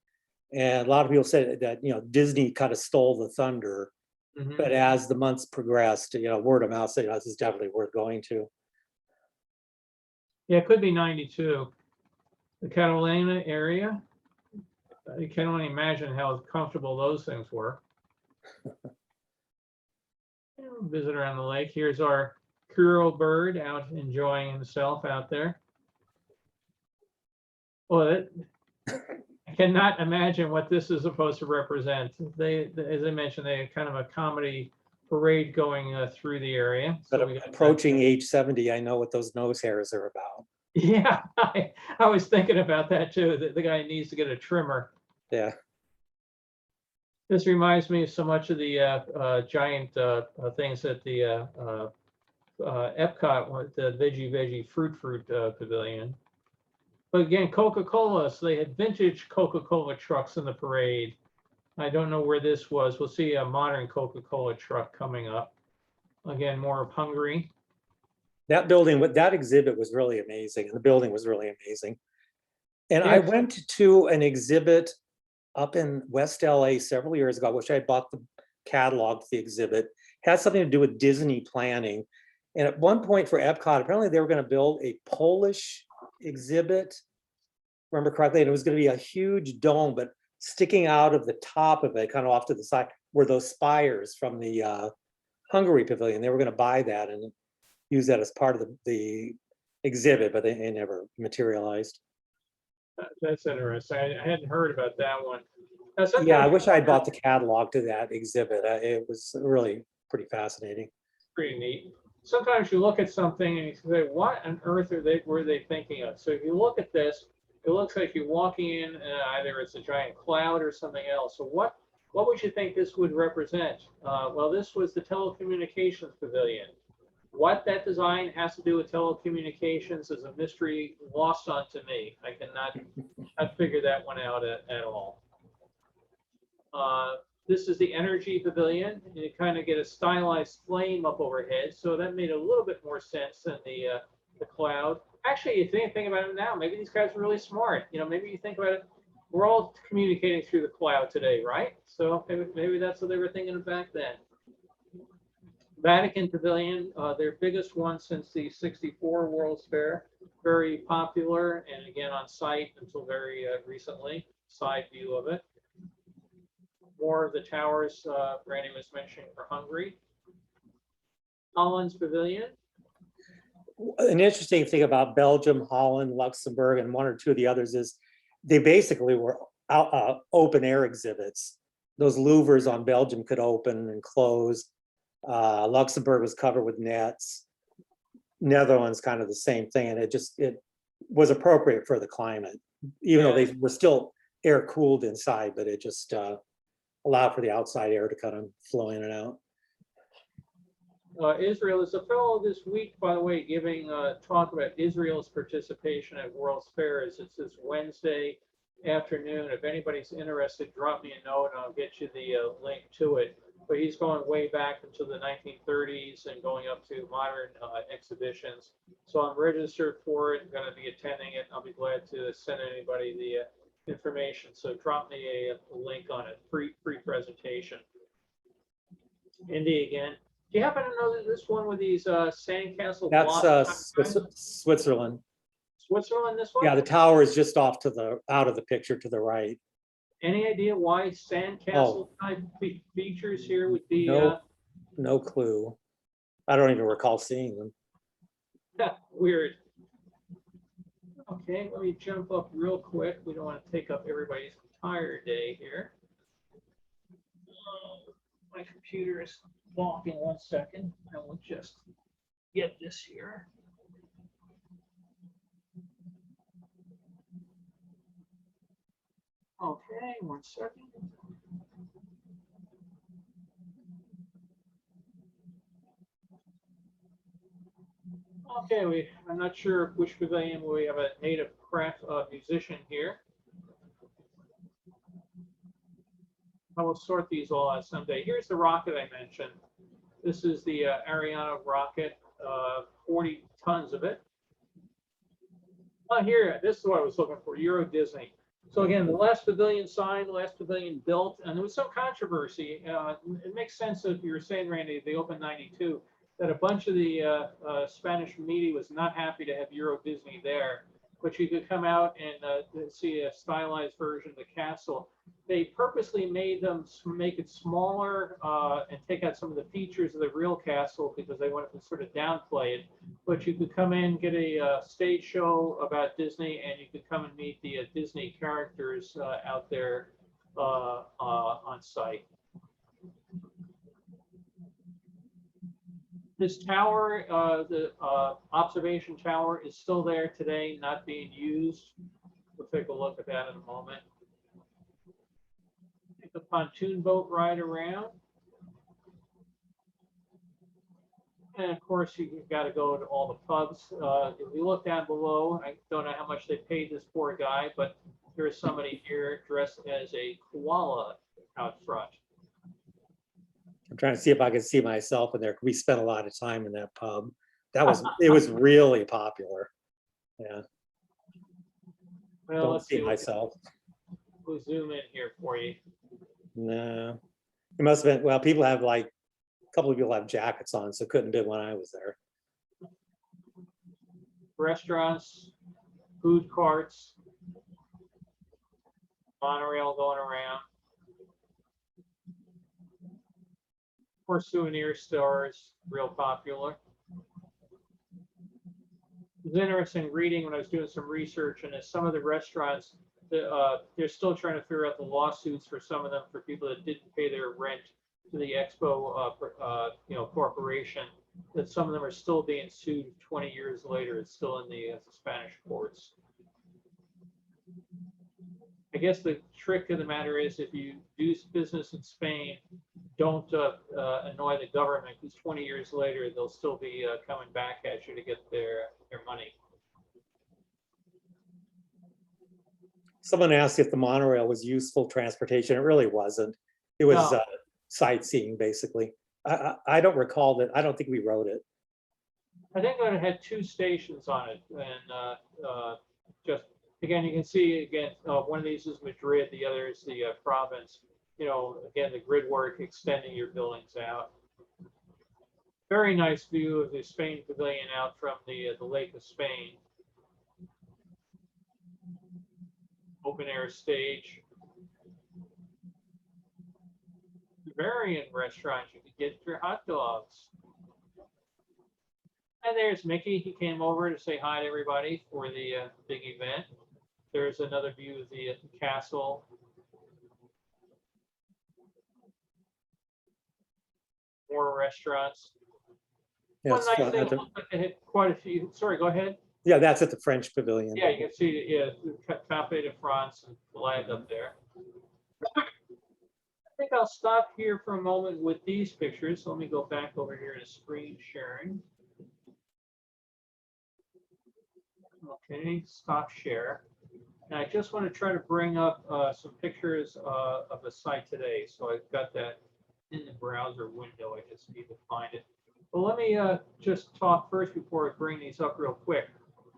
S2: And a lot of people said that, Disney kind of stole the thunder.
S1: Mhm.
S2: But as the months progressed, word of mouth said, this is definitely worth going to.
S1: Yeah, it could be 92. The Catalina area. You can only imagine how comfortable those things were. Visit around the lake. Here's our Kuro bird out enjoying himself out there. Well, I cannot imagine what this is supposed to represent. As I mentioned, they had kind of a comedy parade going through the area.
S2: But
S1: So
S2: approaching age 70, I know what those nose hairs are about.
S1: Yeah, I was thinking about that too. The guy needs to get a trimmer.
S2: Yeah.
S1: This reminds me of so much of the giant things at the Epcot with the veggie fruit pavilion. But again, Coca-Cola, so they had vintage Coca-Cola trucks in the parade. I don't know where this was. We'll see a modern Coca-Cola truck coming up. Again, more of Hungary.
S2: That building, that exhibit was really amazing. The building was really amazing. And
S1: Yeah.
S2: I went to an exhibit up in West LA several years ago. I wish I had bought the catalog for the exhibit. has something to do with Disney planning. And at one point for Epcot, apparently they were going to build a Polish exhibit, remember correctly, and it was going to be a huge dome, but sticking out of the top of it, kind of off to the side, were those spires from the Hungary Pavilion. They were going to buy that and use that as part of the exhibit, but they never materialized.
S1: That's interesting. I hadn't heard about that one. Now,
S2: Yeah, I
S1: sometimes
S2: wish I had bought the catalog to that exhibit. It was really pretty fascinating.
S1: pretty neat. Sometimes you look at something and you say, what on earth were they thinking of? So if you look at this, it looks like you're walking in, either it's a giant cloud or something else. So what would you think this would represent? Well, this was the Telecommunications Pavilion. What that design has to do with telecommunications is a mystery lost onto me. I cannot figure that one out at all. This is the Energy Pavilion, and you kind of get a stylized flame up overhead, so that made a little bit more sense than the cloud. Actually, you think about it now, maybe these guys are really smart. You know, maybe you think about it, we're all communicating through the cloud today, right? So maybe that's what they were thinking of back then. Vatican Pavilion, their biggest one since the '64 World's Fair, very popular, and again on site until very recently, side view of it. More of the towers Randy was mentioning for Hungary. Holland's Pavilion.
S2: An interesting thing about Belgium, Holland, Luxembourg, and one or two of the others is they basically were open air exhibits. Those louvers on Belgium could open and close. Luxembourg was covered with nets. Netherlands kind of the same thing, and it was appropriate for the climate, even though they were still air cooled inside, but it just allowed for the outside air to kind of flow in and out.
S1: Israel is a fellow this week, by the way, giving talk about Israel's participation at World's Fairs. It's this Wednesday afternoon. If anybody's interested, drop me a note and I'll get you the link to it. But he's going way back into the 1930s and going up to modern exhibitions. So I'm registered for it. I'm going to be attending it. I'll be glad to send anybody the information. So drop me a link on it, free presentation. Indy again. Do you happen to know that this one with these sandcastle blocks?
S2: That's Switzerland.
S1: Switzerland, this one?
S2: Yeah, the tower is just off to out of the picture to the right.
S1: Any idea why sandcastle type features here would be?
S2: No clue. I don't even recall seeing them.
S1: Weird. Okay, let me jump up real quick. We don't want to take up everybody's entire day here. My computer is blocking 1 second. I will just get this here. Okay, 1 second. Okay, I'm not sure which pavilion. We have a native craft musician here. I will sort these all out someday. Here's the rocket I mentioned. This is the Ariana Rocket, 40 tons of it. Oh, here, this is what I was looking for, Euro Disney. So again, the last pavilion signed, the last pavilion built, and there was some controversy. It makes sense if you were saying, Randy, they opened '92, that a bunch of the Spanish media was not happy to have Euro Disney there. But you could come out and see a stylized version of the castle. They purposely made them make it smaller and take out some of the features of the real castle because they wanted to sort of downplay it. But you could come in, get a stage show about Disney, and you could come and meet the Disney characters out there on site. This tower, the observation tower, is still there today, not being used. We'll take a look at that in a moment. Take the pontoon boat ride around. And of course, you've got to go to all the pubs. If you look down below, I don't know how much they paid this poor guy, but there's somebody here dressed as a koala out front.
S2: I'm trying to see if I can see myself in there. We spent a lot of time in that pub. It was really popular. Yeah.
S1: Well,
S2: Don't
S1: let's
S2: see
S1: see
S2: myself.
S1: We'll zoom in here for you.
S2: No. It must have been, well, people have like couple of people have jackets on, so it couldn't have been when I was there.
S1: Restaurants, food carts, monorail going around. Or souvenir stores, real popular. It was interesting reading when I was doing some research, and as some of the restaurants, they're still trying to figure out the lawsuits for some of them for people that didn't pay their rent to the Expo, corporation. That some of them are still being sued 20 years later. It's still in the Spanish courts. I guess the trick of the matter is if you do business in Spain, don't annoy the government, because 20 years later they'll still be coming back at you to get their money.
S2: Someone asked if the monorail was useful transportation. It really wasn't. It was
S1: No.
S2: Sightseeing, basically. I don't recall that. I don't think we rode it.
S1: I think that it had 2 stations on it, and just again, you can see again, one of these is Madrid, the other is the province. Again, the grid work extending your buildings out. Very nice view of the Spain Pavilion out from the Lake of Spain. Open air stage. Bavarian restaurant, you could get your hot dogs. And there's Mickey. He came over to say hi to everybody for the big event. There's another view of the castle. More restaurants.
S2: Yeah,
S1: One nice thing, it had quite a few. Sorry, go ahead.
S2: yeah, that's at the French Pavilion.
S1: Yeah, you can see Cafe de France and flag up there. I think I'll stop here for a moment with these pictures. So let me go back over here to screen sharing. Okay, stop share. And I just want to try to bring up some pictures of the site today. So I've got that in the browser window. I just need to find it. Well, let me just talk first before I bring these up real quick.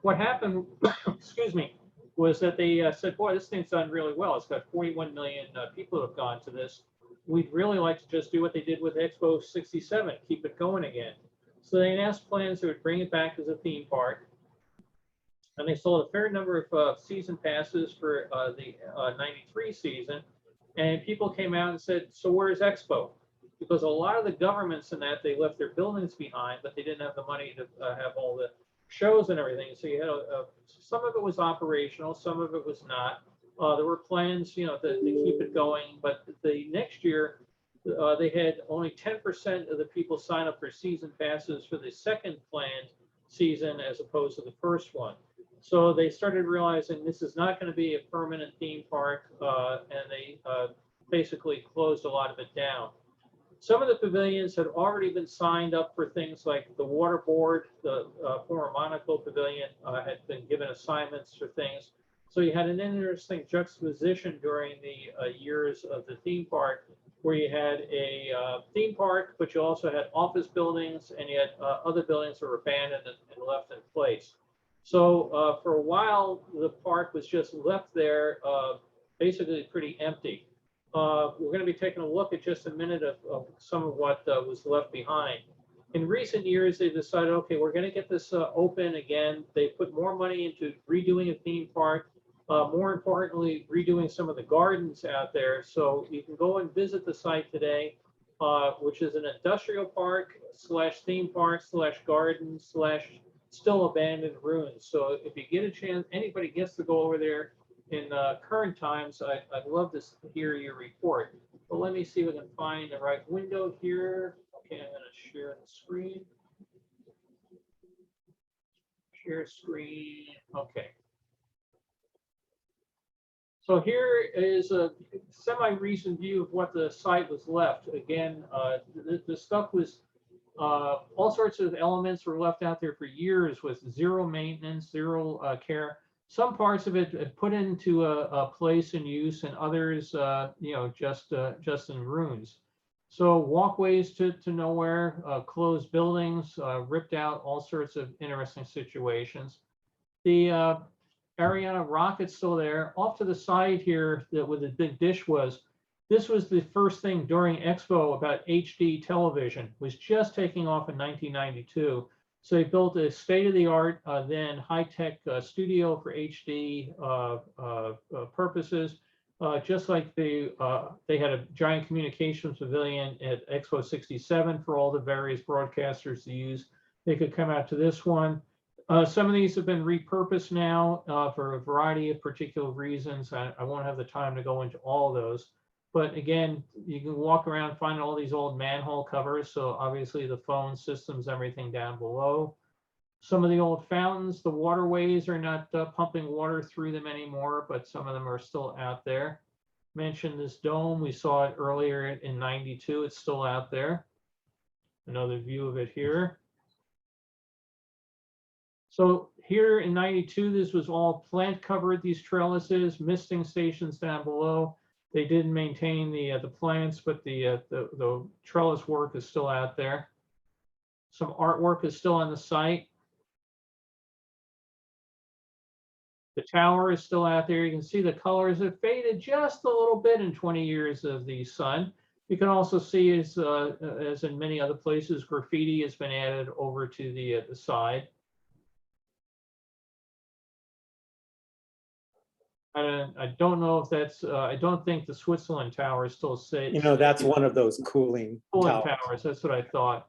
S1: What happened, excuse me, was that they said, boy, this thing's done really well. It's got 41 million people who have gone to this. We'd really like to just do what they did with Expo 67, keep it going again. So they announced plans that would bring it back as a theme park. And they sold a fair number of season passes for the 93 season. And people came out and said, so where's Expo? Because a lot of the governments in that, they left their buildings behind, but they didn't have the money to have all the shows and everything. So you had some of it was operational, some of it was not. There were plans, to keep it going, but the next year they had only 10% of the people sign up for season passes for the second planned season as opposed to the first one. So they started realizing this is not going to be a permanent theme park, and they basically closed a lot of it down. Some of the pavilions had already been signed up for things like the water board. The former Monaco Pavilion had been given assignments for things. So you had an interesting juxtaposition during the years of the theme park, where you had a theme park, but you also had office buildings, and you had other buildings that were abandoned and left in place. So for a while, the park was just left there, basically pretty empty. We're going to be taking a look at just a minute of some of what was left behind. In recent years, they decided, okay, we're going to get this open again. They put more money into redoing a theme park, more importantly, redoing some of the gardens out there. So you can go and visit the site today, which is an industrial park / theme park / garden / still abandoned ruins. So if you get a chance, anybody gets to go over there in current times, I'd love to hear your report. But let me see if I can find the right window here. Okay, I'm going to share the screen. Share screen. Okay. So here is a semi-recent view of what the site was left. Again, the stuff was, all sorts of elements were left out there for years with zero maintenance, zero care. Some parts of it put into a place in use, and others, just in ruins. So walkways to nowhere, closed buildings, ripped out, all sorts of interesting situations. The Ariana Rocket's still there. Off to the side here, where the big dish was, This was the first thing during Expo about HD television, was just taking off in 1992. So they built a state-of-the-art, then high-tech studio for HD purposes. Just like they had a giant communications pavilion at Expo 67 for all the various broadcasters to use. They could come out to this one. Some of these have been repurposed now for a variety of particular reasons. I won't have the time to go into all of those. But again, you can walk around, find all these old manhole covers. So obviously the phone systems, everything down below. Some of the old fountains, the waterways are not pumping water through them anymore, but some of them are still out there. Mentioned this dome, we saw it earlier in 92, it's still out there. Another view of it here. So here in 92, this was all plant covered, these trellises, misting stations down below. They didn't maintain the plants, but the trellis work is still out there. Some artwork is still on the site. The tower is still out there. You can see the colors have faded just a little bit in 20 years of the sun. You can also see, as in many other places, graffiti has been added over to the side. I don't know if that's, I don't think the Switzerland Tower is still safe.
S2: You know, that's one of those cooling
S1: towers. That's what I thought.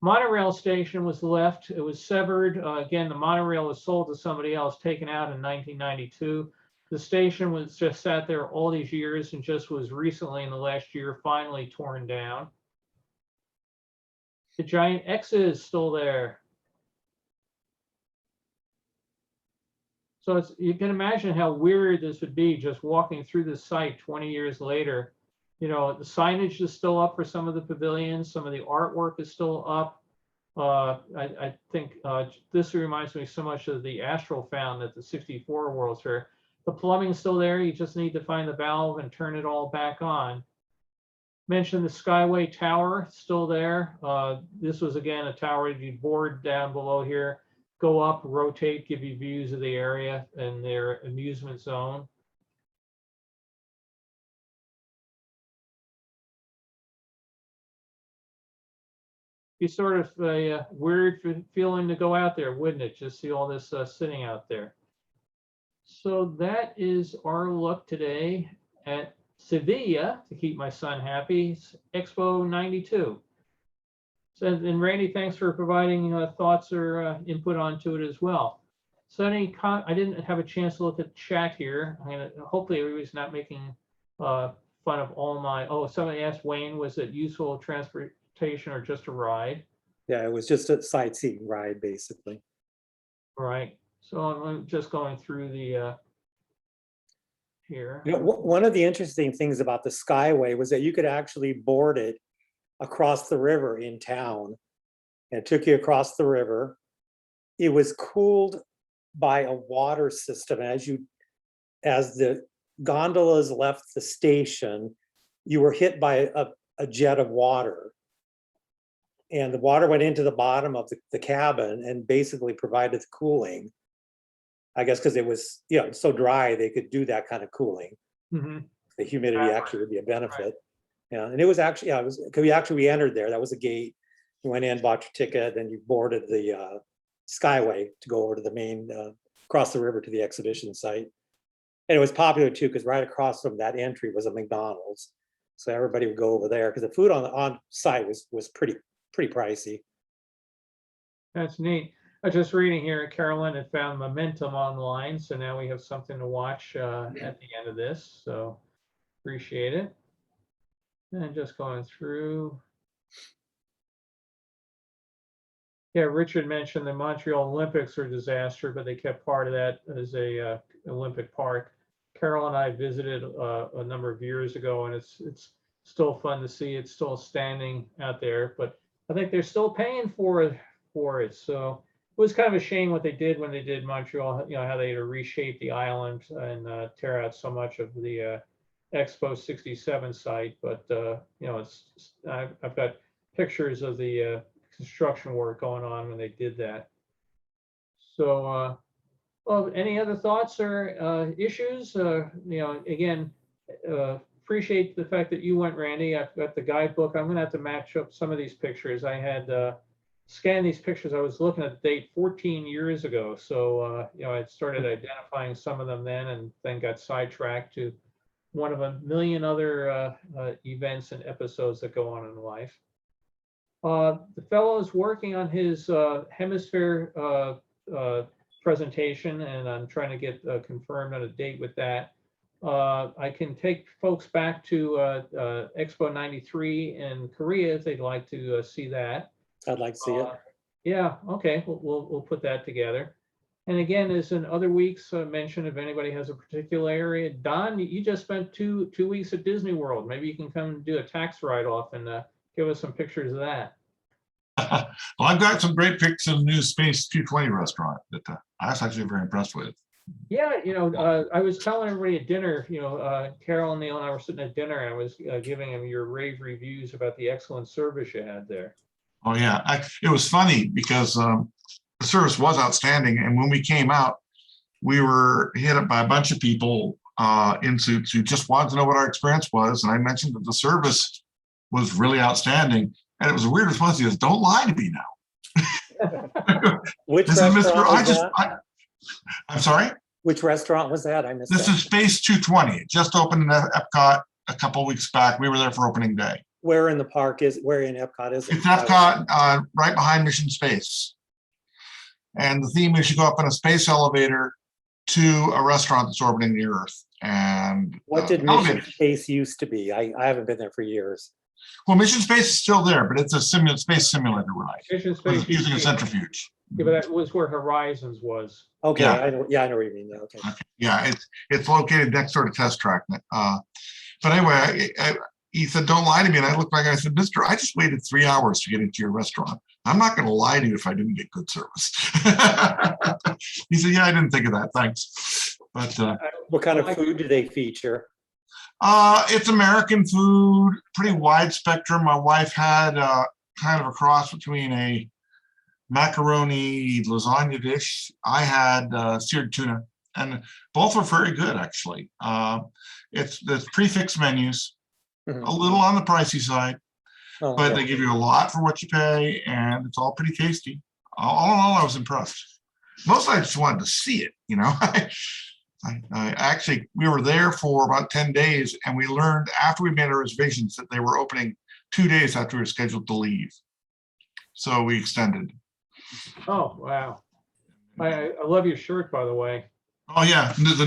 S1: Monorail station was left. It was severed. Again, the monorail was sold to somebody else, taken out in 1992. The station was just sat there all these years and just was recently in the last year finally torn down. The giant X is still there. So you can imagine how weird this would be just walking through the site 20 years later. You know, the signage is still up for some of the pavilions. Some of the artwork is still up. I think this reminds me so much of the Astral Fountain at the 64 World's Fair. The plumbing's still there. You just need to find the valve and turn it all back on. Mentioned the Skyway Tower, still there. This was, again, a tower you'd board down below here, go up, rotate, give you views of the area and their amusement zone. Be sort of a weird feeling to go out there, wouldn't it? Just see all this sitting out there. So that is our look today at Seville, to keep my son happy, Expo 92. So, and Randy, thanks for providing thoughts or input onto it as well. So I didn't have a chance to look at chat here. Hopefully everybody's not making fun of all my, somebody asked Wayne, was it useful transportation or just a ride?
S2: Yeah, it was just a sightseeing ride, basically.
S1: Right. So I'm just going through the here.
S2: You know, one of the interesting things about the Skyway was that you could actually board it across the river in town, and it took you across the river. It was cooled by a water system. As the gondolas left the station, you were hit by a jet of water, and the water went into the bottom of the cabin and basically provided the cooling. I guess because it was, so dry they could do that kind of cooling.
S1: Mm-hmm.
S2: The humidity actually would be a benefit. Right. Yeah, and it was actually, it was, because we entered there. That was a gate. You went in, bought your ticket, then you boarded the Skyway to go over to the main, across the river to the exhibition site. And it was popular too, because right across from that entry was a McDonald's. So everybody would go over there because the food on site was pretty pricey.
S1: That's neat. I was just reading here, Carolyn had found momentum online, so now we have something to watch at the end of this. So appreciate it. And just going through. Yeah, Richard mentioned the Montreal Olympics are a disaster, but they kept part of that as a Olympic park. Carol and I visited a number of years ago, and it's still fun to see. It's still standing out there, but I think they're still paying for it. So it was kind of a shame what they did when they did Montreal. How they had to reshape the island and tear out so much of the Expo 67 site. But I've got pictures of the construction work going on when they did that. So, well, any other thoughts or issues? Again, appreciate the fact that you went, Randy. I've got the guidebook. I'm gonna have to match up some of these pictures. I had scanned these pictures. I was looking at the date 14 years ago. So, you know, I started identifying some of them then and then got sidetracked to one of a million other events and episodes that go on in life. The fellow is working on his hemisphere presentation, and I'm trying to get confirmed on a date with that. I can take folks back to Expo 93 in Korea if they'd like to see that.
S2: I'd like to see it.
S1: Yeah, okay, we'll put that together. And again, as in other weeks mentioned, if anybody has a particular area, Don, you just spent two weeks at Disney World. Maybe you can come and do a tax write-off and give us some pictures of that.
S4: Well, I've got some great pictures of the new Space 220 restaurant that I was actually very impressed with.
S1: Yeah, you know, I was telling everybody at dinner, you know, Carol and Neil and I were sitting at dinner, and I was giving them your rave reviews about the excellent service you had there.
S4: Oh yeah, it was funny because the service was outstanding, and when we came out, we were hit up by a bunch of people in suits who just wanted to know what our experience was, and I mentioned that the service was really outstanding, and it was a weird response. He goes, "Don't lie to me now."
S2: Which
S4: This is
S2: restaurant
S4: Mr.
S2: was that?
S4: I'm sorry?
S2: Which restaurant was that? I missed
S4: This
S2: that.
S4: is Space 220. It just opened in Epcot a couple of weeks back. We were there for opening day.
S2: Where in the park where in Epcot is it?
S4: It's Epcot, right behind Mission Space. And the theme is you go up in a space elevator to a restaurant that's orbiting the Earth. And
S2: What did Mission Space used to be? I haven't been there for years.
S4: Well, Mission Space is still there, but it's a space simulator ride.
S1: Mission Space
S4: Using a centrifuge.
S1: Yeah, but that was where Horizons was.
S2: Okay,
S4: Yeah.
S2: I know what you mean. Yeah, okay.
S4: Yeah, it's located next door to Test Track. But anyway, he said, "Don't lie to me." And I looked back and I said, "Mister, I just waited 3 hours to get into your restaurant. I'm not going to lie to you if I didn't get good service." He said, "Yeah, I didn't think of that. Thanks." But
S2: What kind of food do they feature?
S4: it's American food, pretty wide spectrum. My wife had kind of a cross between a macaroni lasagna dish. I had seared tuna, and both were very good, actually. It's prefix menus, a little on the pricey side, but they give you a lot for what you pay, and it's all pretty tasty. All in all, I was impressed. Mostly I just wanted to see it, you know. I actually, we were there for about 10 days, and we learned after we made our reservations that they were opening 2 days after we were scheduled to leave. So we extended.
S1: Oh, wow. I love your shirt, by the way.
S4: Oh yeah, the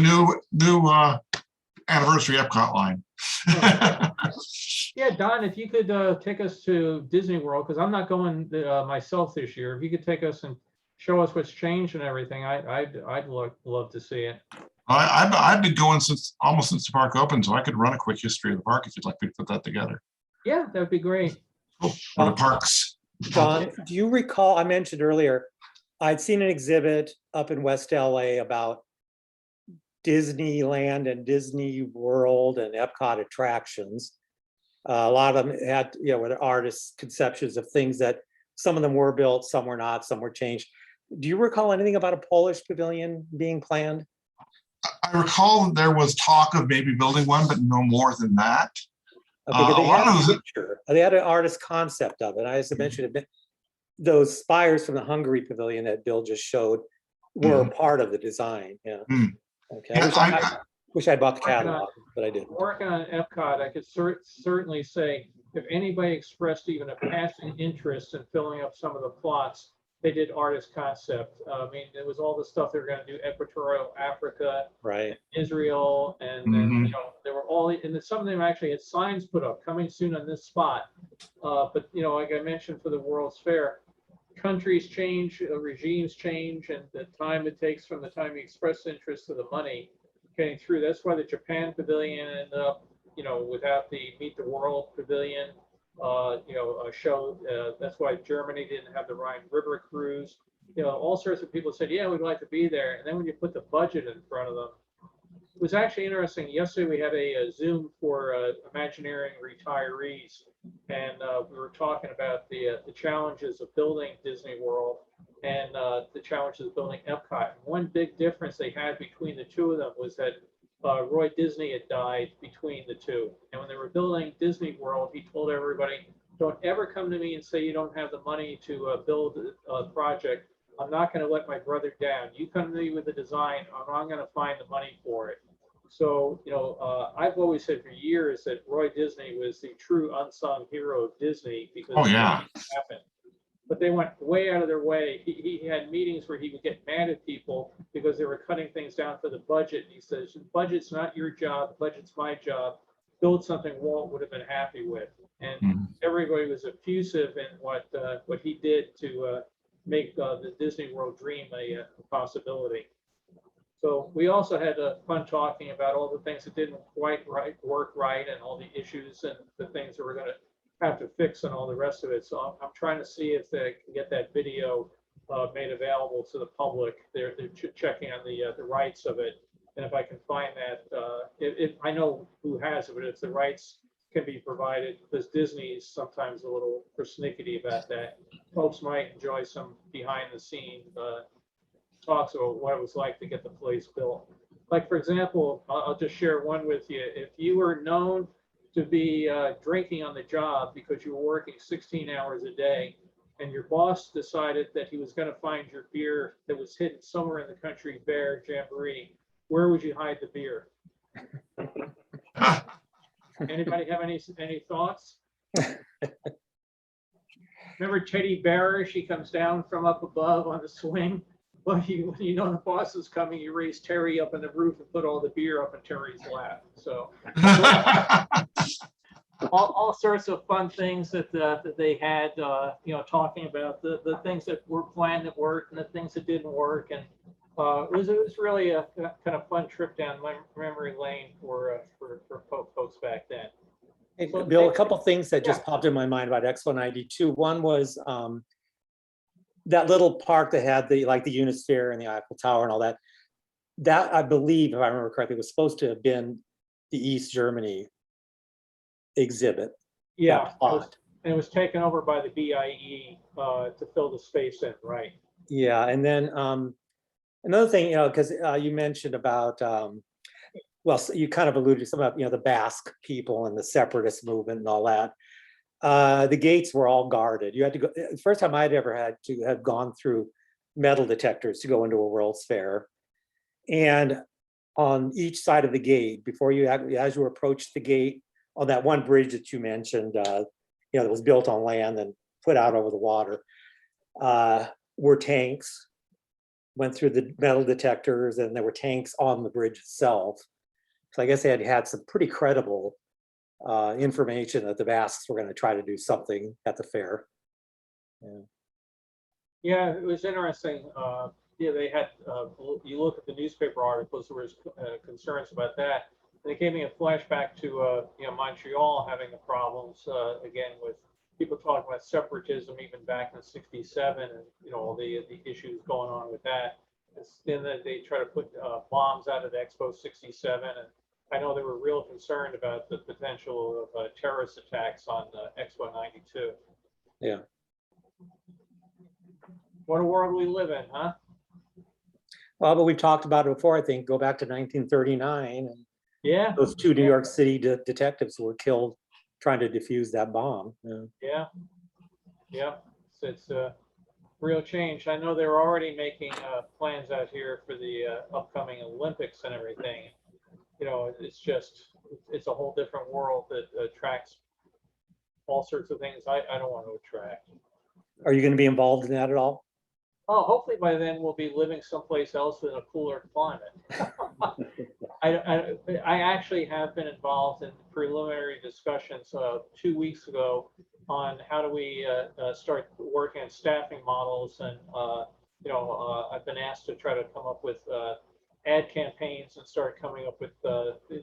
S4: new anniversary Epcot line.
S1: Yeah, Don, if you could take us to Disney World, because I'm not going myself this year. If you could take us and show us what's changed and everything, I'd love to see it.
S4: I've been going almost since the park opened, so I could run a quick history of the park if you'd like me to put that together.
S1: Yeah, that'd be great.
S4: Or the parks.
S2: Don, do you recall, I mentioned earlier, I'd seen an exhibit up in West LA about Disneyland and Disney World and Epcot attractions. A lot of them had, with artists' conceptions of things that some of them were built, some were not, some were changed. Do you recall anything about a Polish pavilion being planned?
S4: I recall that there was talk of maybe building one, but no more than that.
S2: They had an artist concept of it. I as I mentioned, those spires from the Hungary pavilion that Bill just showed were part of the design. Yeah. Okay.
S4: Yeah,
S2: I wish I'd bought the catalog, but I didn't.
S1: Working on Epcot, I could certainly say if anybody expressed even a passing interest in filling up some of the plots, they did artist concept. I mean, it was all the stuff they were going to do Equatorial Africa,
S2: right?
S1: Israel, and then they were all, and some of them actually had signs put up coming soon on this spot. But like I mentioned for the World's Fair, countries change, regimes change, and the time it takes from the time you express interest to the money getting through. That's why the Japan Pavilion ended up, without the Meet the World Pavilion. Show. That's why Germany didn't have the Rhine River cruise. All sorts of people said, "Yeah, we'd like to be there." And then when you put the budget in front of them, it was actually interesting. Yesterday we had a Zoom for Imagineering retirees, and we were talking about the challenges of building Disney World and the challenges of building Epcot. And one big difference they had between the two of them was that Roy Disney had died between the two. And when they were building Disney World, he told everybody, don't ever come to me and say you don't have the money to build a project. I'm not going to let my brother down. You come to me with a design, and I'm going to find the money for it. So, I've always said for years that Roy Disney was the true unsung hero of Disney because
S4: Oh, yeah.
S1: it happened. But they went way out of their way. He had meetings where he would get mad at people because they were cutting things down for the budget. And he says, the budget's not your job, the budget's my job. Build something Walt would have been happy with. And everybody was effusive in what he did to make the Disney World dream a possibility. So we also had fun talking about all the things that didn't quite work right and all the issues and the things that we're going to have to fix and all the rest of it. So I'm trying to see if they can get that video made available to the public. They're checking on the rights of it. And if I can find that, if I know who has it, but if the rights can be provided, because Disney is sometimes a little persnickety about that, folks might enjoy some behind the scene talks about what it was like to get the place built. Like, for example, I'll just share one with you. If you were known to be drinking on the job because you were working 16 hours a day, and your boss decided that he was going to find your beer that was hidden somewhere in the country, Bear Jamboree, where would you hide the beer? Anybody have any thoughts? Remember Teddy Bear? She comes down from up above on the swing. Well, when you know the boss is coming, you raise Terry up on the roof and put all the beer up in Terry's lap. So all sorts of fun things that they had, talking about the things that were planned that worked and the things that didn't work. And it was really a kind of fun trip down memory lane for folks back then.
S2: Hey, Bill, a couple things that just popped in my mind about Expo 92. One was that little park that had the Unisphere and the Eiffel Tower and all that. That, I believe, if I remember correctly, was supposed to have been the East Germany exhibit.
S1: Yeah, and it was taken over by the BIE to fill the space in, right?
S2: Yeah, and then another thing, because you mentioned about, well, you kind of alluded to some of, the Basque people and the separatist movement and all that. The gates were all guarded. You had to go. The first time I'd ever had to have gone through metal detectors to go into a World's Fair, and on each side of the gate, before you, as you approached the gate, on that one bridge that you mentioned, that was built on land and put out over the water, were tanks. Went through the metal detectors, and there were tanks on the bridge itself. So I guess they had some pretty credible information that the Basques were going to try to do something at the fair.
S1: Yeah, it was interesting. They had, you look at the newspaper articles, there was concerns about that. And it gave me a flashback to, Montreal having the problems, again, with people talking about separatism even back in '67 and, all the issues going on with that. Then they try to put bombs out of Expo 67. And I know they were real concerned about the potential of terrorist attacks on Expo 92.
S2: Yeah.
S1: What a world we live in, huh?
S2: Well, but we've talked about it before, I think. Go back to 1939. And
S1: yeah.
S2: Those two New York City detectives were killed trying to defuse that bomb.
S1: Yeah. It's a real change. I know they're already making plans out here for the upcoming Olympics and everything. It's a whole different world that attracts all sorts of things I don't want to attract.
S2: Are you going to be involved in that at all?
S1: Oh, hopefully by then we'll be living someplace else in a cooler climate. I actually have been involved in preliminary discussions 2 weeks ago on how do we start working on staffing models, and I've been asked to try to come up with ad campaigns and start coming up with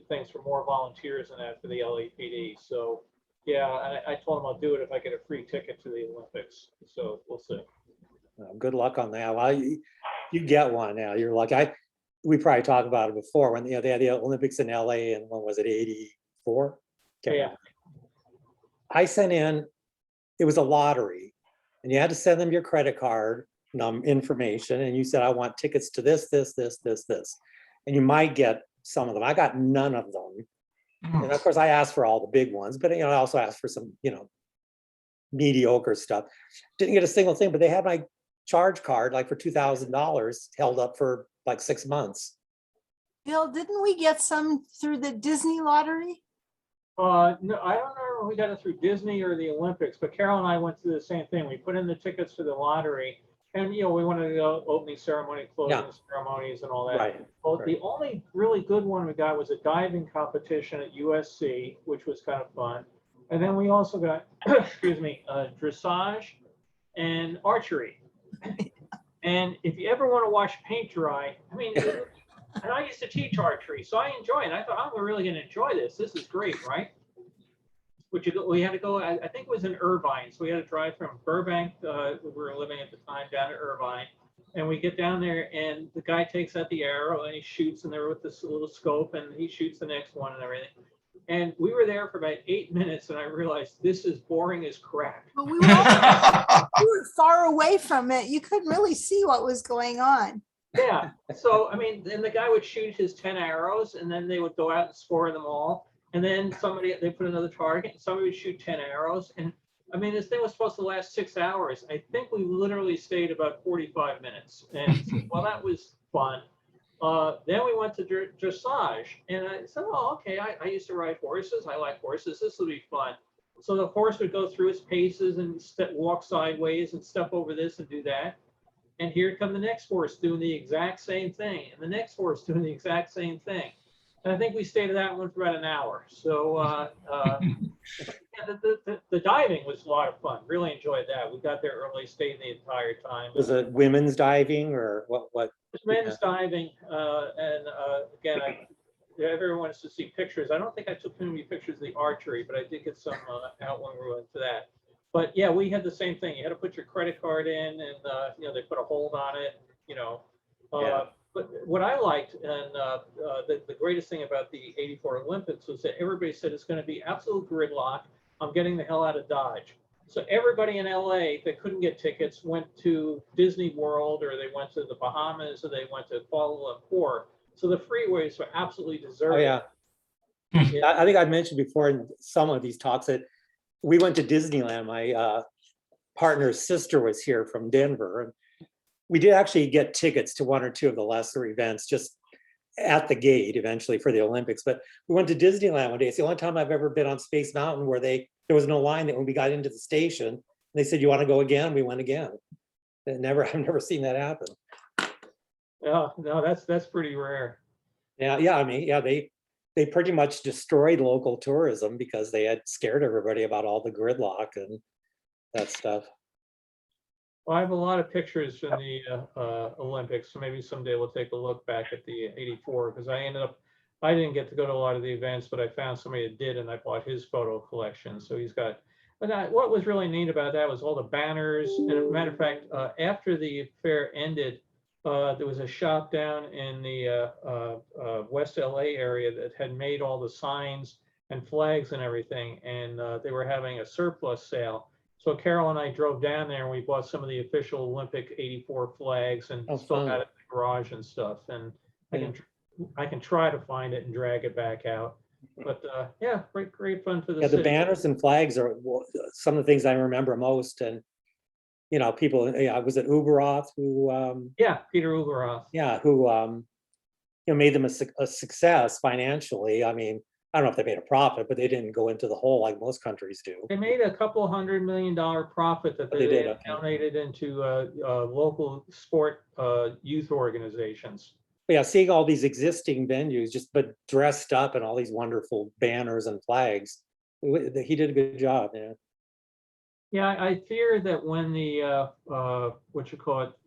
S1: things for more volunteers and that for the LAPD. So yeah, I told them I'll do it if I get a free ticket to the Olympics. So we'll see.
S2: Good luck on that. Well, you get one now. You're lucky. We probably talked about it before when they had the Olympics in LA, and when was it, 84?
S1: Yeah.
S2: I sent in, it was a lottery, and you had to send them your credit card information, and you said, I want tickets to this, and you might get some of them. I got none of them.
S4: Hmm.
S2: And of course, I asked for all the big ones, but I also asked for some, mediocre stuff. Didn't get a single thing, but they had my charge card like for $2,000 held up for like 6 months.
S5: Bill, didn't we get some through the Disney lottery?
S1: No, I don't know if we got it through Disney or the Olympics, but Carol and I went through the same thing. We put in the tickets for the lottery, and we wanted to go opening ceremony, closing ceremonies, and all that.
S2: Right.
S1: Well,
S2: right.
S1: the only really good one we got was a diving competition at USC, which was kind of fun. And then we also got, excuse me, dressage and archery. And if you ever want to watch paint dry, I mean, and I used to teach archery, so I enjoy it. I thought, I'm really going to enjoy this. This is great, right? We had to go, I think it was in Irvine. So we had to drive from Burbank, we were living at the time, down to Irvine. And we get down there and the guy takes out the arrow and he shoots in there with this little scope and he shoots the next one and everything. And we were there for about 8 minutes and I realized this is boring as crap.
S5: But we were far away from it. You couldn't really see what was going on.
S1: Yeah. So, I mean, then the guy would shoot his 10 arrows and then they would go out and score them all. And then they put another target and somebody would shoot 10 arrows. And I mean, this thing was supposed to last 6 hours. I think we literally stayed about 45 minutes. And well, that was fun. Then we went to dressage and I said, oh, okay, I used to ride horses. I like horses. This will be fun. So the horse would go through its paces and walk sideways and step over this and do that. And here come the next horse doing the exact same thing. And the next horse doing the exact same thing. And I think we stayed at that one for about an hour. So yeah, the diving was a lot of fun. Really enjoyed that. We got there early, stayed the entire time.
S2: Was it women's diving or what?
S1: It was men's diving. And again, everyone wants to see pictures. I don't think I took too many pictures of the archery, but I did get some out when we went to that. But yeah, we had the same thing. You had to put your credit card in and, they put a hold on it,
S2: Yeah.
S1: But what I liked and the greatest thing about the '84 Olympics was that everybody said it's going to be absolute gridlock. I'm getting the hell out of Dodge. So everybody in LA that couldn't get tickets went to Disney World or they went to the Bahamas or they went to Kuala Lumpur. So the freeways were absolutely deserted.
S2: Oh, yeah. I think I've mentioned before in some of these talks that we went to Disneyland. My partner's sister was here from Denver. And we did actually get tickets to one or two of the lesser events just at the gate eventually for the Olympics. But we went to Disneyland one day. It's the only time I've ever been on Space Mountain where there was no line that when we got into the station, they said, you want to go again? We went again. I've never seen that happen.
S1: Yeah, no, that's pretty rare.
S2: Yeah. I mean, yeah, they pretty much destroyed local tourism because they had scared everybody about all the gridlock and that stuff.
S1: Well, I have a lot of pictures in the Olympics, so maybe someday we'll take a look back at the '84 because I didn't get to go to a lot of the events, but I found somebody that did, and I bought his photo collection. So he's got. But what was really neat about that was all the banners. And as a matter of fact, after the fair ended, there was a shop down in the West LA area that had made all the signs and flags and everything, and they were having a surplus sale. So Carol and I drove down there and we bought some of the official Olympic '84 flags and still
S2: fun.
S1: had it in the garage and stuff. And I can try to find it and drag it back out. But yeah, great fun for the
S2: Yeah, the
S1: city.
S2: banners and flags are some of the things I remember most. And people. Yeah, was it Uberoth who?
S1: Yeah, Peter Uberoth.
S2: Yeah, who made them a success financially. I mean, I don't know if they made a profit, but they didn't go into the hole like most countries do.
S1: They made a couple $100 million profit that
S2: They did, okay.
S1: donated into local sport youth organizations.
S2: But yeah, seeing all these existing venues but dressed up in all these wonderful banners and flags, he did a good job. Yeah.
S1: Yeah, I fear that when the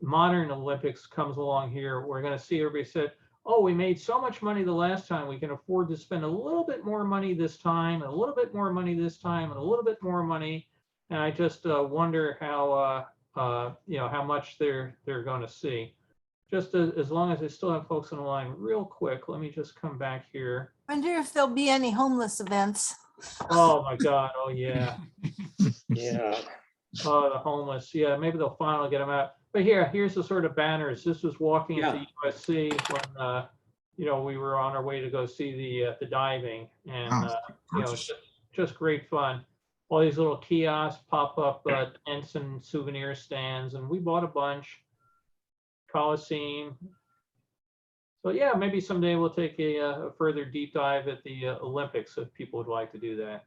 S1: modern Olympics comes along here, we're going to see everybody say, oh, we made so much money the last time, we can afford to spend a little bit more money this time, and a little bit more money this time, and a little bit more money. And I just wonder how much they're going to see. Just as long as I still have folks on the line, real quick, let me just come back here.
S5: Wonder if there'll be any homeless events.
S1: Oh my God! Oh yeah.
S2: Yeah.
S1: Oh, the homeless. Yeah, maybe they'll finally get them out. But here's the sort of banners. This was walking into USC when you know, we were on our way to go see the diving, and
S4: Oh,
S1: you know,
S4: gorgeous.
S1: just great fun. All these little kiosks, pop up tents and souvenir stands, and we bought a bunch. Coliseum. So yeah, maybe someday we'll take a further deep dive at the Olympics if people would like to do that.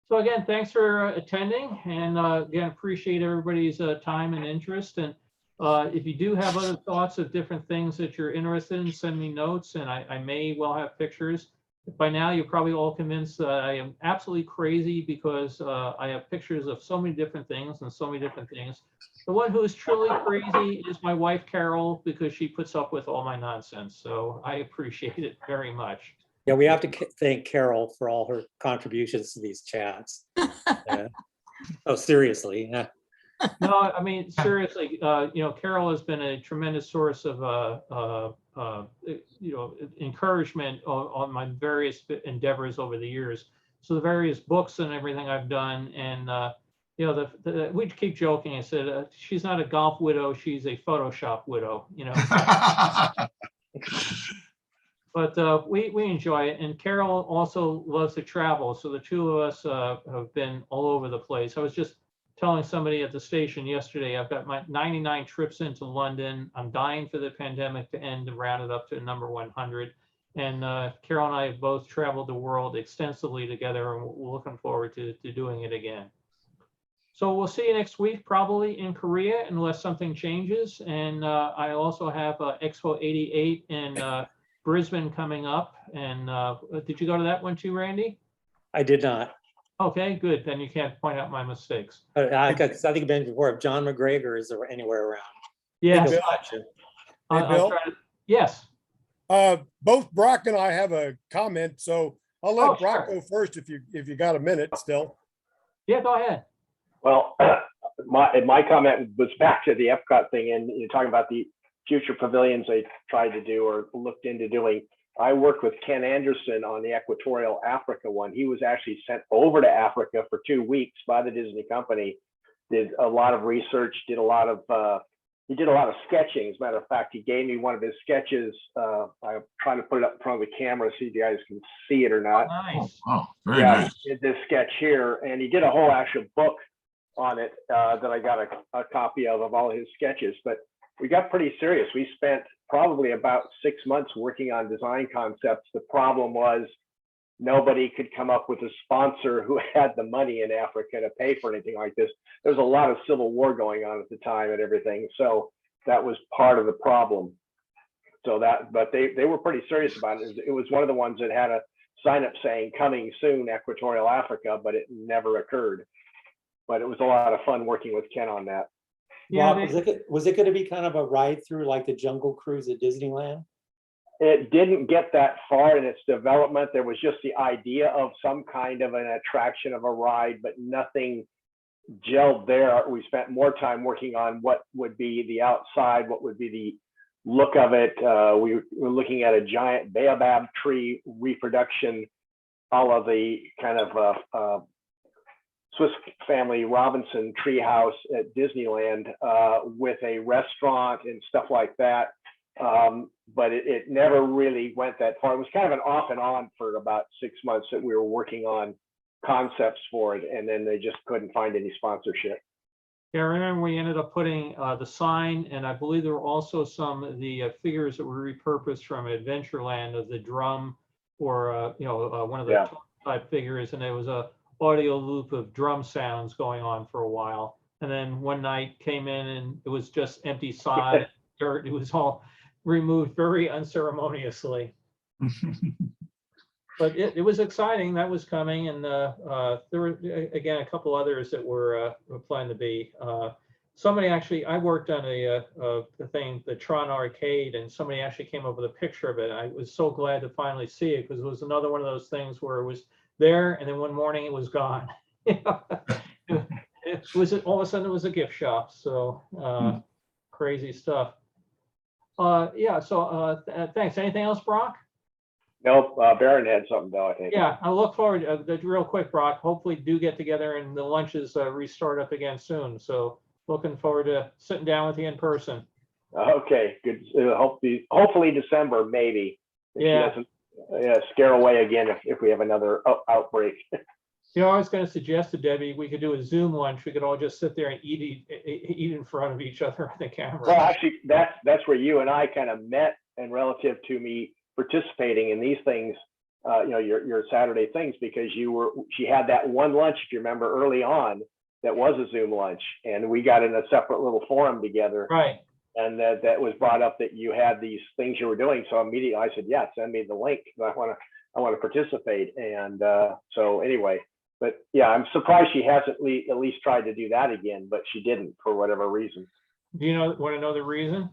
S1: So again, thanks for attending, and again, appreciate everybody's time and interest. And if you do have other thoughts of different things that you're interested in, send me notes, and I may well have pictures. By now, you're probably all convinced that I am absolutely crazy because I have pictures of so many different things and so many different things. The one who is truly crazy is my wife, Carol, because she puts up with all my nonsense. So I appreciate it very much.
S2: Yeah, we have to thank Carol for all her contributions to these chats. Oh, seriously, yeah.
S1: No, I mean, seriously, you know, Carol has been a tremendous source of, you know, encouragement on my various endeavors over the years. So the various books and everything I've done, and you know, we keep joking. I said she's not a golf widow; she's a Photoshop widow. You know. But we enjoy it, and Carol also loves to travel. So the two of us have been all over the place. I was just telling somebody at the station yesterday, I've got my 99 trips into London. I'm dying for the pandemic to end and round it up to number 100. And Carol and I have both traveled the world extensively together, and we're looking forward to doing it again. So we'll see you next week, probably in Korea, unless something changes. And I also have Expo 88 in Brisbane coming up. And did you go to that one too, Randy?
S2: I did not.
S1: Okay, good. Then you can't point out my mistakes.
S2: I think I've been before. If John McGregor is anywhere around.
S1: Yes.
S6: Bill? Hey, Bill?
S1: Yes.
S6: Both Brock and I have a comment, so I'll let
S1: Oh,
S6: Brock
S1: sure.
S6: go first if you got a minute still.
S1: Yeah, go ahead.
S7: Well, my comment was back to the Epcot thing, and you're talking about the future pavilions they tried to do or looked into doing. I worked with Ken Anderson on the Equatorial Africa one. He was actually sent over to Africa for 2 weeks by the Disney company, did a lot of research, did a lot of sketching. As a matter of fact, he gave me one of his sketches. I'm trying to put it up in front of the camera, see if you guys can see it or not.
S1: Nice.
S4: Oh, very
S7: Yeah,
S4: nice.
S7: he did this sketch here, and he did a whole actual book on it that I got a copy of all his sketches. But we got pretty serious. We spent probably about 6 months working on design concepts. The problem was nobody could come up with a sponsor who had the money in Africa to pay for anything like this. There was a lot of civil war going on at the time and everything. So that was part of the problem. So but they were pretty serious about it. It was one of the ones that had a sign up saying coming soon, Equatorial Africa, but it never occurred. But it was a lot of fun working with Ken on that.
S1: Yeah,
S2: Rob, was it going to be kind of a ride through like the Jungle Cruise at Disneyland?
S7: It didn't get that far in its development. There was just the idea of some kind of an attraction of a ride, but nothing gelled there. We spent more time working on what would be the outside, what would be the look of it. We were looking at a giant baobab tree reproduction, all of the kind of Swiss Family Robinson treehouse at Disneyland with a restaurant and stuff like that. But it never really went that far. It was kind of an off and on for about 6 months that we were working on concepts for it, and then they just couldn't find any sponsorship.
S1: Yeah, I remember we ended up putting the sign, and I believe there were also some of the figures that were repurposed from Adventureland of the drum, or one of the type figures, and there was a audio loop of drum sounds going on for a while. And then one night came in and it was just empty sod, dirt. It was all removed very unceremoniously. But it was exciting. That was coming. And there were, again, a couple others that were planning to be. Somebody actually, I worked on the thing, the Tron Arcade, and somebody actually came up with a picture of it. I was so glad to finally see it because it was another one of those things where it was there, and then one morning it was gone. It was all of a sudden it was a gift shop. So crazy stuff. Yeah. So thanks. Anything else, Brock?
S7: Nope. Baron had something though, I think.
S1: Yeah, I look forward to real quick, Brock. Hopefully, do get together and the lunches restart up again soon. So looking forward to sitting down with you in person.
S7: Okay, good. Hopefully December, maybe. If she
S1: Yeah.
S7: doesn't scare away again if we have another outbreak.
S1: You know, I was going to suggest to Debbie, we could do a Zoom lunch. We could all just sit there and eat in front of each other on the camera.
S7: Well, actually, that's where you and I kind of met, and relative to me participating in these things, your Saturday things, because she had that one lunch, if you remember, early on, that was a Zoom lunch, and we got in a separate little forum together.
S1: Right.
S7: And that was brought up that you had these things you were doing. So immediately I said, yeah, send me the link. I want to participate. And so anyway, but yeah, I'm surprised she hasn't at least tried to do that again, but she didn't for whatever reason.
S1: Do you want to know the reason?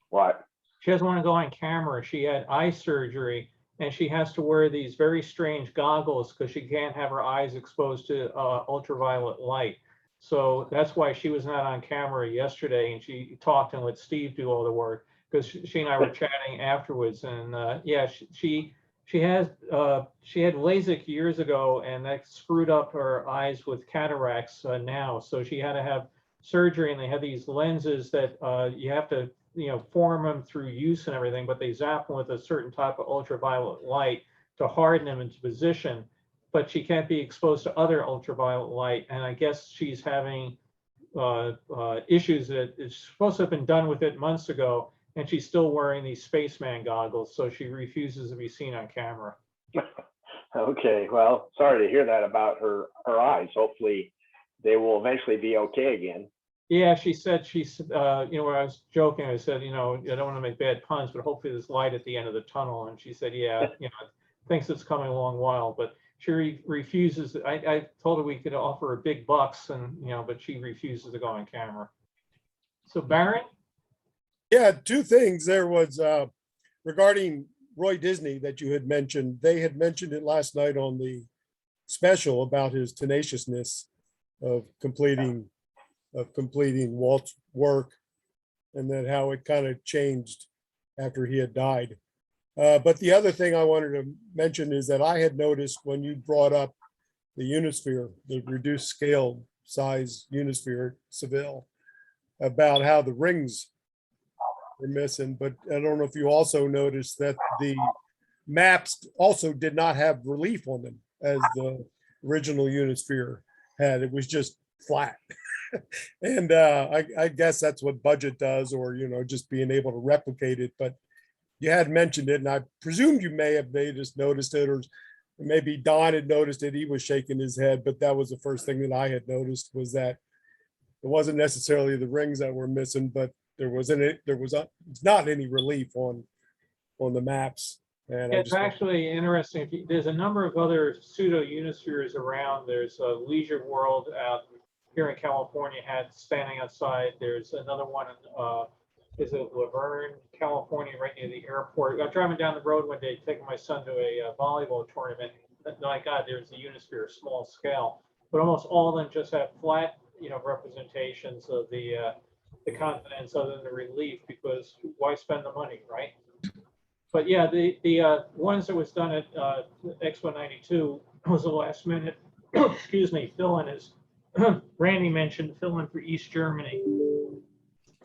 S7: What?
S1: She doesn't want to go on camera. She had eye surgery and she has to wear these very strange goggles because she can't have her eyes exposed to ultraviolet light. So that's why she was not on camera yesterday, and she talked and let Steve do all the work, because she and I were chatting afterwards. And yeah, she had LASIK years ago, and that screwed up her eyes with cataracts now. So she had to have surgery, and they have these lenses that you have to form them through use and everything, but they zap them with a certain type of ultraviolet light to harden them into position. But she can't be exposed to other ultraviolet light. And I guess she's having issues that is supposed to have been done with it months ago, and she's still wearing these spaceman goggles. So she refuses to be seen on camera.
S7: Okay, well, sorry to hear that about her eyes. Hopefully they will eventually be okay again.
S1: Yeah, she said, where I was joking, I said, I don't want to make bad puns, but hopefully there's light at the end of the tunnel. And she said, yeah, thinks it's coming a long while, but she refuses. I told her we could offer her big bucks, and but she refuses to go on camera. So Barron?
S6: Yeah, two things. There was regarding Roy Disney that you had mentioned. They had mentioned it last night on the special about his tenaciousness of completing Walt's work, and then how it kind of changed after he had died. But the other thing I wanted to mention is that I had noticed when you brought up the Unisphere, the reduced scale size Unisphere at Seville, about how the rings were missing. But I don't know if you also noticed that the maps also did not have relief on them as the original Unisphere had. It was just flat. And I guess that's what budget does, or just being able to replicate it. But you had mentioned it, and I presumed you may have just noticed it, or maybe Don had noticed it. He was shaking his head, but that was the first thing that I had noticed, was that it wasn't necessarily the rings that were missing, but there was not any relief on the maps. And
S1: it's actually interesting. There's a number of other pseudo Unispheres around. There's a Leisure World out here in California standing outside. There's another one in is it Laverne, California, right near the airport. I'm driving down the road one day, taking my son to a volleyball tournament. My God, there's the Unisphere, small scale, but almost all of them just have flat, representations of the continents, other than the relief, because why spend the money, right? But yeah, the ones that was done at Expo 92 was the last minute, excuse me, fill-in, as Randy mentioned, fill-in for East Germany.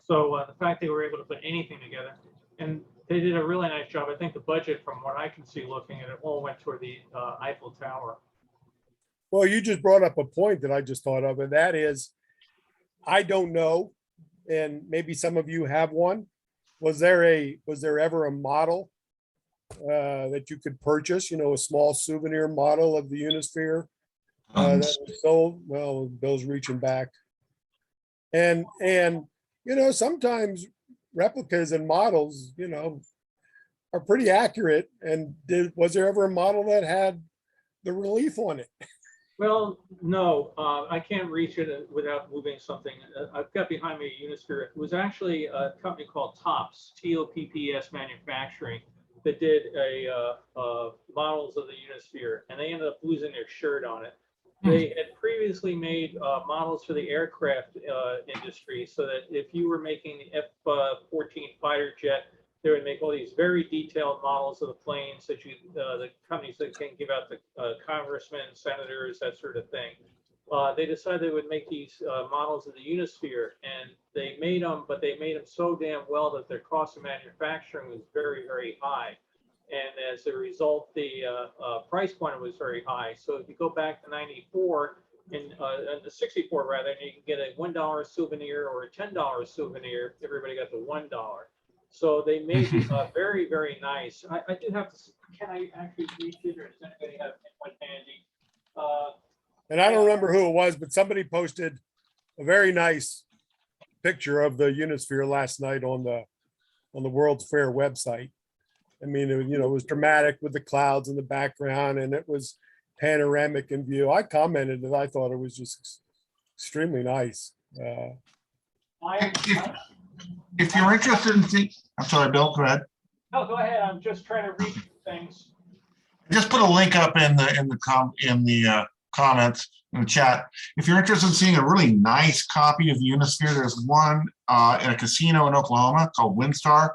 S1: So the fact they were able to put anything together, and they did a really nice job. I think the budget, from what I can see looking at it, all went toward the Eiffel Tower.
S6: Well, you just brought up a point that I just thought of, and that is, I don't know, and maybe some of you have one. Was there ever a model that you could purchase, a small souvenir model of the Unisphere that was sold? Well, Bill's reaching back. And sometimes replicas and models, are pretty accurate. And was there ever a model that had the relief on it?
S1: Well, no, I can't reach it without moving something. I've got behind me a Unisphere. It was actually a company called TOPS, TOPPS Manufacturing, that did models of the Unisphere, and they ended up losing their shirt on it. They had previously made models for the aircraft industry, so that if you were making the F-14 fighter jet, they would make all these very detailed models of the planes that the companies that can give out the congressmen, senators, that sort of thing. they decided they would make these models of the Unisphere, and they made them, but they made them so damn well that their cost of manufacturing was very, very high. And as a result, the price point was very high. So if you go back to 94, in the 64 rather, and you can get a $1 souvenir or a $10 souvenir, everybody got the $1. So they made it very, very nice. I do have to, can I actually reach it, or does anybody have one handy?
S6: And I don't remember who it was, but somebody posted a very nice picture of the Unisphere last night on the World's Fair website. I mean, it was dramatic with the clouds in the background, and it was panoramic in view. I commented that I thought it was just extremely nice.
S4: If you're interested in seeing, I'm sorry, Bill, go ahead.
S1: No, go ahead. I'm just trying to read things.
S4: Just put a link up in the comments in the chat. If you're interested in seeing a really nice copy of the Unisphere, there's one in a casino in Oklahoma called WinStar.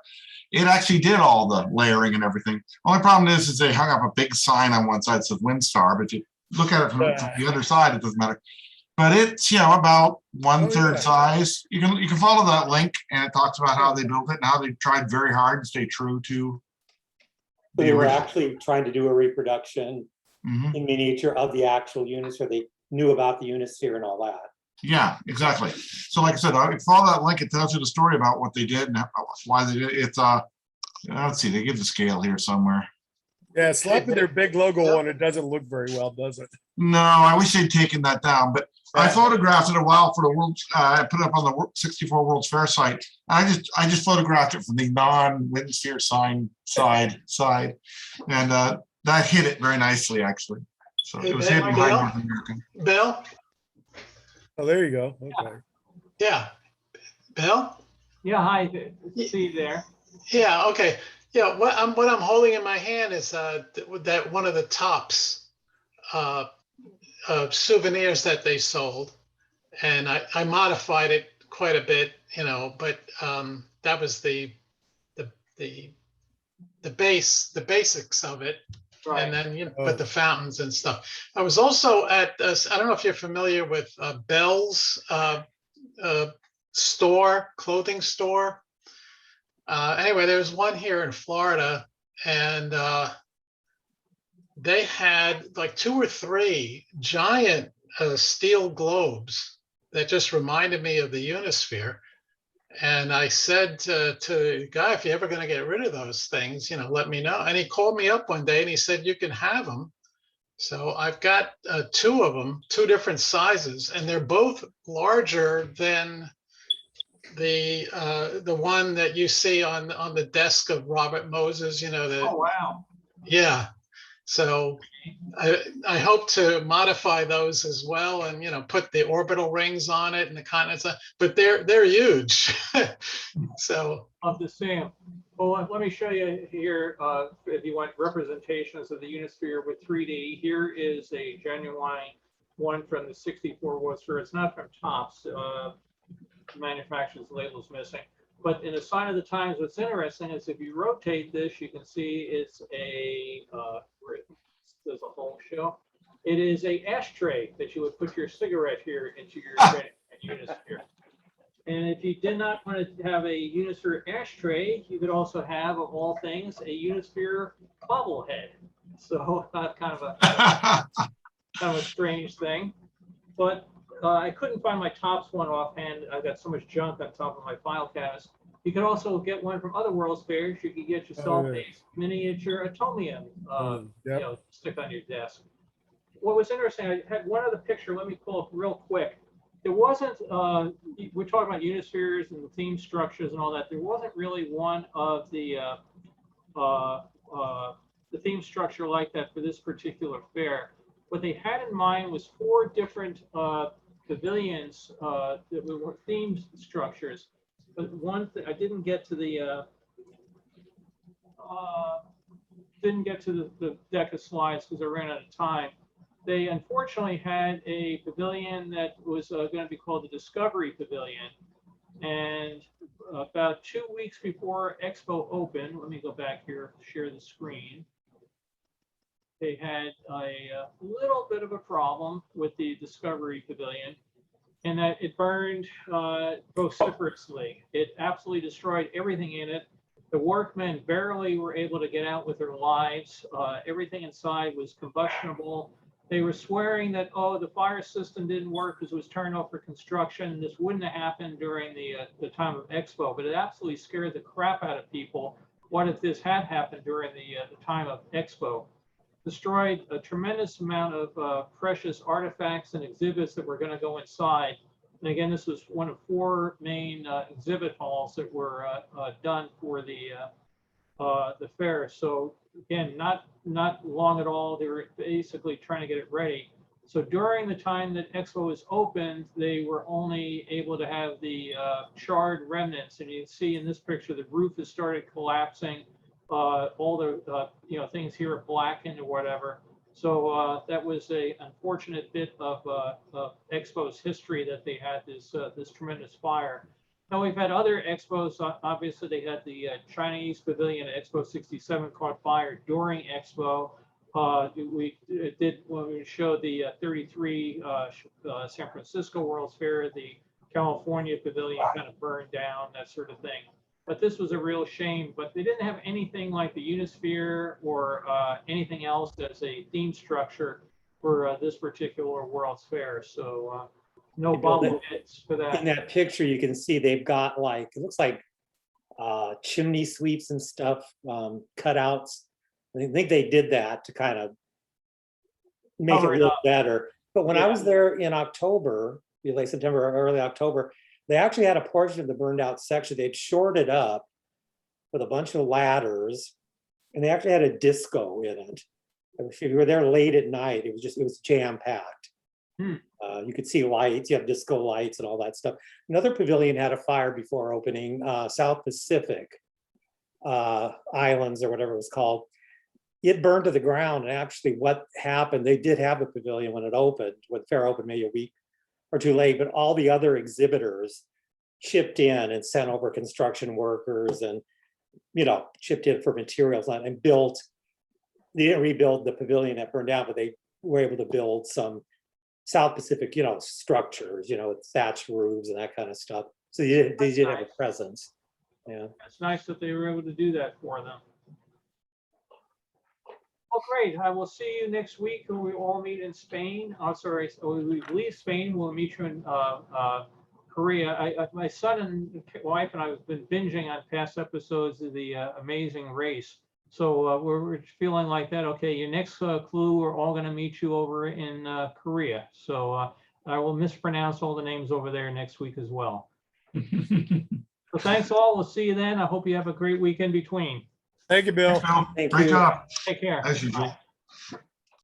S4: It actually did all the layering and everything. Only problem is they hung up a big sign on one side that says WinStar, but you look at it from the other side, it doesn't matter. But it's about 1/3 size. You can follow that link, and it talks about how they built it and how they tried very hard to stay true to.
S2: They were actually trying to do a reproduction
S4: Mhm.
S2: in miniature of the actual Unisphere. They knew about the Unisphere and all that.
S4: Yeah, exactly. So like I said, I follow that link. It tells you the story about what they did and why they did it. It's let's see, they give the scale here somewhere.
S6: Yeah, slapping their big logo on it doesn't look very well, does it?
S4: No, I wish they'd taken that down, but I photographed it a while for the world. I put it up on the 64 World's Fair site. I just photographed it from the non-Winsphere sign side, and that hit it very nicely, actually. So it was hidden behind North American.
S8: Bill?
S6: Oh, there you go. Okay.
S8: Yeah. Bill?
S1: Yeah, hi. See you there.
S8: Yeah, okay. Yeah, what I'm holding in my hand is that one of the tops souvenirs that they sold, and I modified it quite a bit, but that was the basics of it.
S1: Right.
S8: And then but the fountains and stuff. I was also at I don't know if you're familiar with Bell's clothing store. Anyway, there's one here in Florida, and they had like 2 or 3 giant steel globes that just reminded me of the Unisphere. And I said to the guy, if you're ever going to get rid of those things, let me know. And he called me up one day and he said, you can have them. So I've got 2 of them, 2 different sizes, and they're both larger than the one that you see on the desk of Robert Moses.
S1: Oh, wow.
S8: Yeah. So I hope to modify those as well, and put the orbital rings on it and the continents, but they're huge. So
S1: Of the same. Well, let me show you here, if you want representations of the Unisphere with 3D. Here is a genuine one from the 64 World's Fair. It's not from Topps. Manufacturer's label is missing. But in the Sign of the Times, what's interesting is if you rotate this, you can see it's a, there's a whole show. It is a ashtray that you would put your cigarette here into your Unisphere. And if you did not want to have a Unisphere ashtray, you could also have, of all things, a Unisphere bobblehead. So kind of a strange thing. But I couldn't find my Topps one offhand. I've got so much junk on top of my file cabinets. You could also get one from other World's Fairs. You could get yourself a miniature atomium, stick on your desk. What was interesting, I had one other picture. Let me pull up real quick. There wasn't, we're talking about Unispheres and the theme structures and all that. There wasn't really one of the theme structure like that for this particular fair. What they had in mind was 4 different pavilions that were themed structures. But one thing I didn't get to the deck of slides because I ran out of time. They unfortunately had a pavilion that was going to be called the Discovery Pavilion. And about 2 weeks before Expo opened, let me go back here to share the screen. they had a little bit of a problem with the Discovery Pavilion, and that it burned vociferously. It absolutely destroyed everything in it. The workmen barely were able to get out with their lives. Everything inside was combustible. They were swearing that, oh, the fire system didn't work because it was turned off for construction. This wouldn't have happened during the time of Expo, but it absolutely scared the crap out of people. What if this had happened during the time of Expo? Destroyed a tremendous amount of precious artifacts and exhibits that were going to go inside. And again, this was one of 4 main exhibit halls that were done for the fair. So again, not long at all. They were basically trying to get it ready. So during the time that Expo was opened, they were only able to have the charred remnants. And you can see in this picture, the roof has started collapsing. All the things here are blackened or whatever. So that was a unfortunate bit of Expo's history, that they had this tremendous fire. Now we've had other expos. Obviously, they had the Chinese Pavilion at Expo 67 caught fire during Expo. We did when we showed the 33 San Francisco World's Fair, the California Pavilion kind of burned down, that sort of thing. But this was a real shame. But they didn't have anything like the Unisphere or anything else as a theme structure for this particular World's Fair. So no bubble hits for that.
S2: In that picture, you can see they've got like, it looks like chimney sweeps and stuff, cutouts. I think they did that to kind of make
S1: Cover
S2: it
S1: it
S2: look
S1: up.
S2: better. But when I was there in October, late September or early October, they actually had a portion of the burned out section. They'd shored it up with a bunch of ladders, and they actually had a disco in it. If you were there late at night, it was jam packed. You could see lights, you have disco lights and all that stuff. Another pavilion had a fire before opening, South Pacific Islands or whatever it was called. It burned to the ground. And actually what happened, they did have a pavilion when it opened, when the fair opened maybe a week or two late, but all the other exhibitors chipped in and sent over construction workers and, chipped in for materials and built. They didn't rebuild the pavilion that burned down, but they were able to build some South Pacific, structures, with thatched roofs and that kind of stuff. So they did have a presence. Yeah.
S1: It's nice that they were able to do that for them. Well, great. I will see you next week when we all meet in Spain. Oh, sorry, so we leave Spain. We'll meet you in Korea. My son and wife and I have been binging on past episodes of the Amazing Race. So we're feeling like that. Okay, your next clue, we're all going to meet you over in Korea. So I will mispronounce all the names over there next week as well. So thanks all. We'll see you then. I hope you have a great week in between.
S6: Thank you, Bill.
S4: Thanks, Bill.
S2: Thank
S4: Great
S2: you.
S4: job,
S1: Take care.
S4: as usual.
S1: Bye.